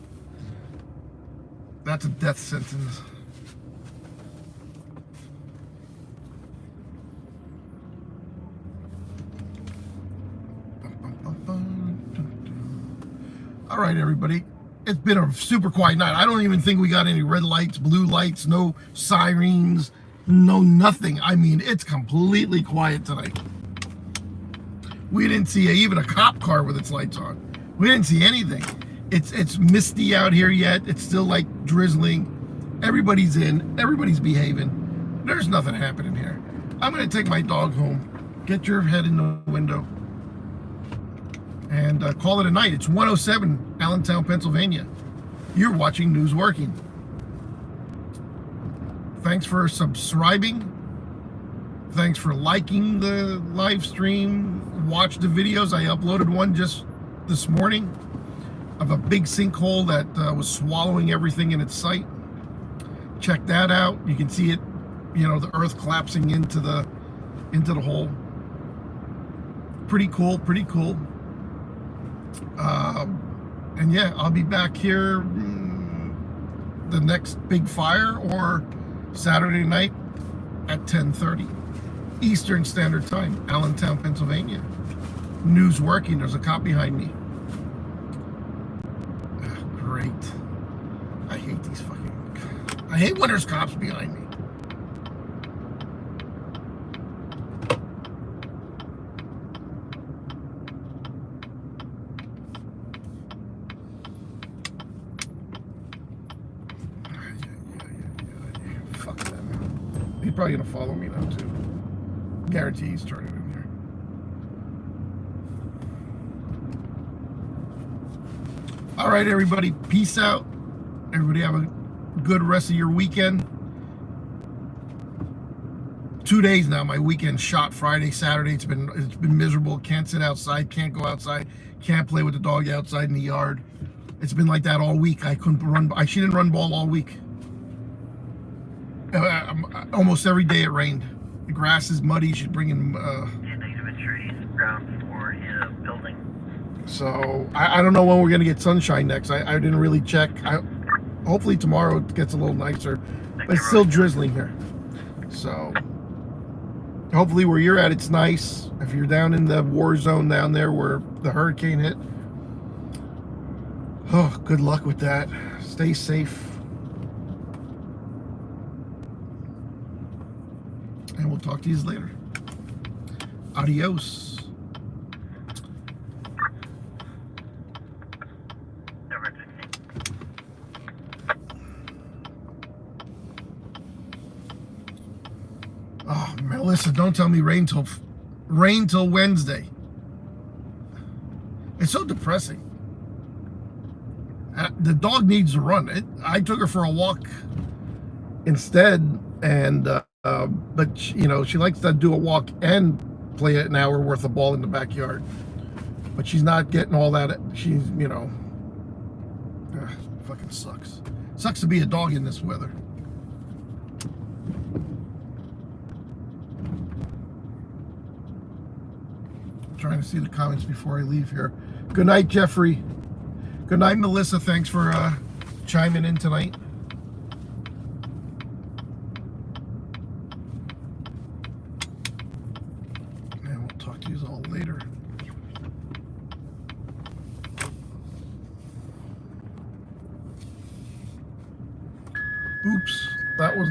That's a death sentence. All right, everybody. It's been a super quiet night. I don't even think we got any red lights, blue lights, no sirens, no nothing. I mean, it's completely quiet tonight. We didn't see even a cop car with its lights on. We didn't see anything. It's misty out here yet. It's still like drizzling. Everybody's in. Everybody's behaving. There's nothing happening here. I'm going to take my dog home. Get your head in the window. And call it a night. It's 107 Allentown, Pennsylvania. You're watching News Working. Thanks for subscribing. Thanks for liking the live stream. Watch the videos. I uploaded one just this morning of a big sinkhole that was swallowing everything in its sight. Check that out. You can see it, you know, the earth collapsing into the hole. Pretty cool, pretty cool. And yeah, I'll be back here the next big fire or Saturday night at 10:30 Eastern Standard Time, Allentown, Pennsylvania. News Working. There's a cop behind me. Great. I hate these fucking... I hate when there's cops behind me. Fuck them. He's probably gonna follow me now too. Guarantee he's turning in here. All right, everybody. Peace out. Everybody have a good rest of your weekend. 2 days now. My weekend shot Friday, Saturday. It's been miserable. Can't sit outside. Can't go outside. Can't play with the dog outside in the yard. It's been like that all week. I couldn't run. She didn't run ball all week. Almost every day it rained. The grass is muddy. She's bringing. Ground floor building. So I don't know when we're gonna get sunshine next. I didn't really check. Hopefully tomorrow it gets a little nicer, but it's still drizzling here. So hopefully where you're at it's nice. If you're down in the war zone down there where the hurricane hit, oh, good luck with that. Stay safe. And we'll talk to you later. Adios. Oh, Melissa, don't tell me rain till Wednesday. It's so depressing. The dog needs to run. I took her for a walk instead, and but she likes to do a walk and play an hour worth of ball in the backyard. But she's not getting all that. She's fucking sucks. Sucks to be a dog in this weather. Trying to see the comments before I leave here. Good night, Jeffrey. Good night, Melissa. Thanks for chiming in tonight. And we'll talk to you all later. Oops, that was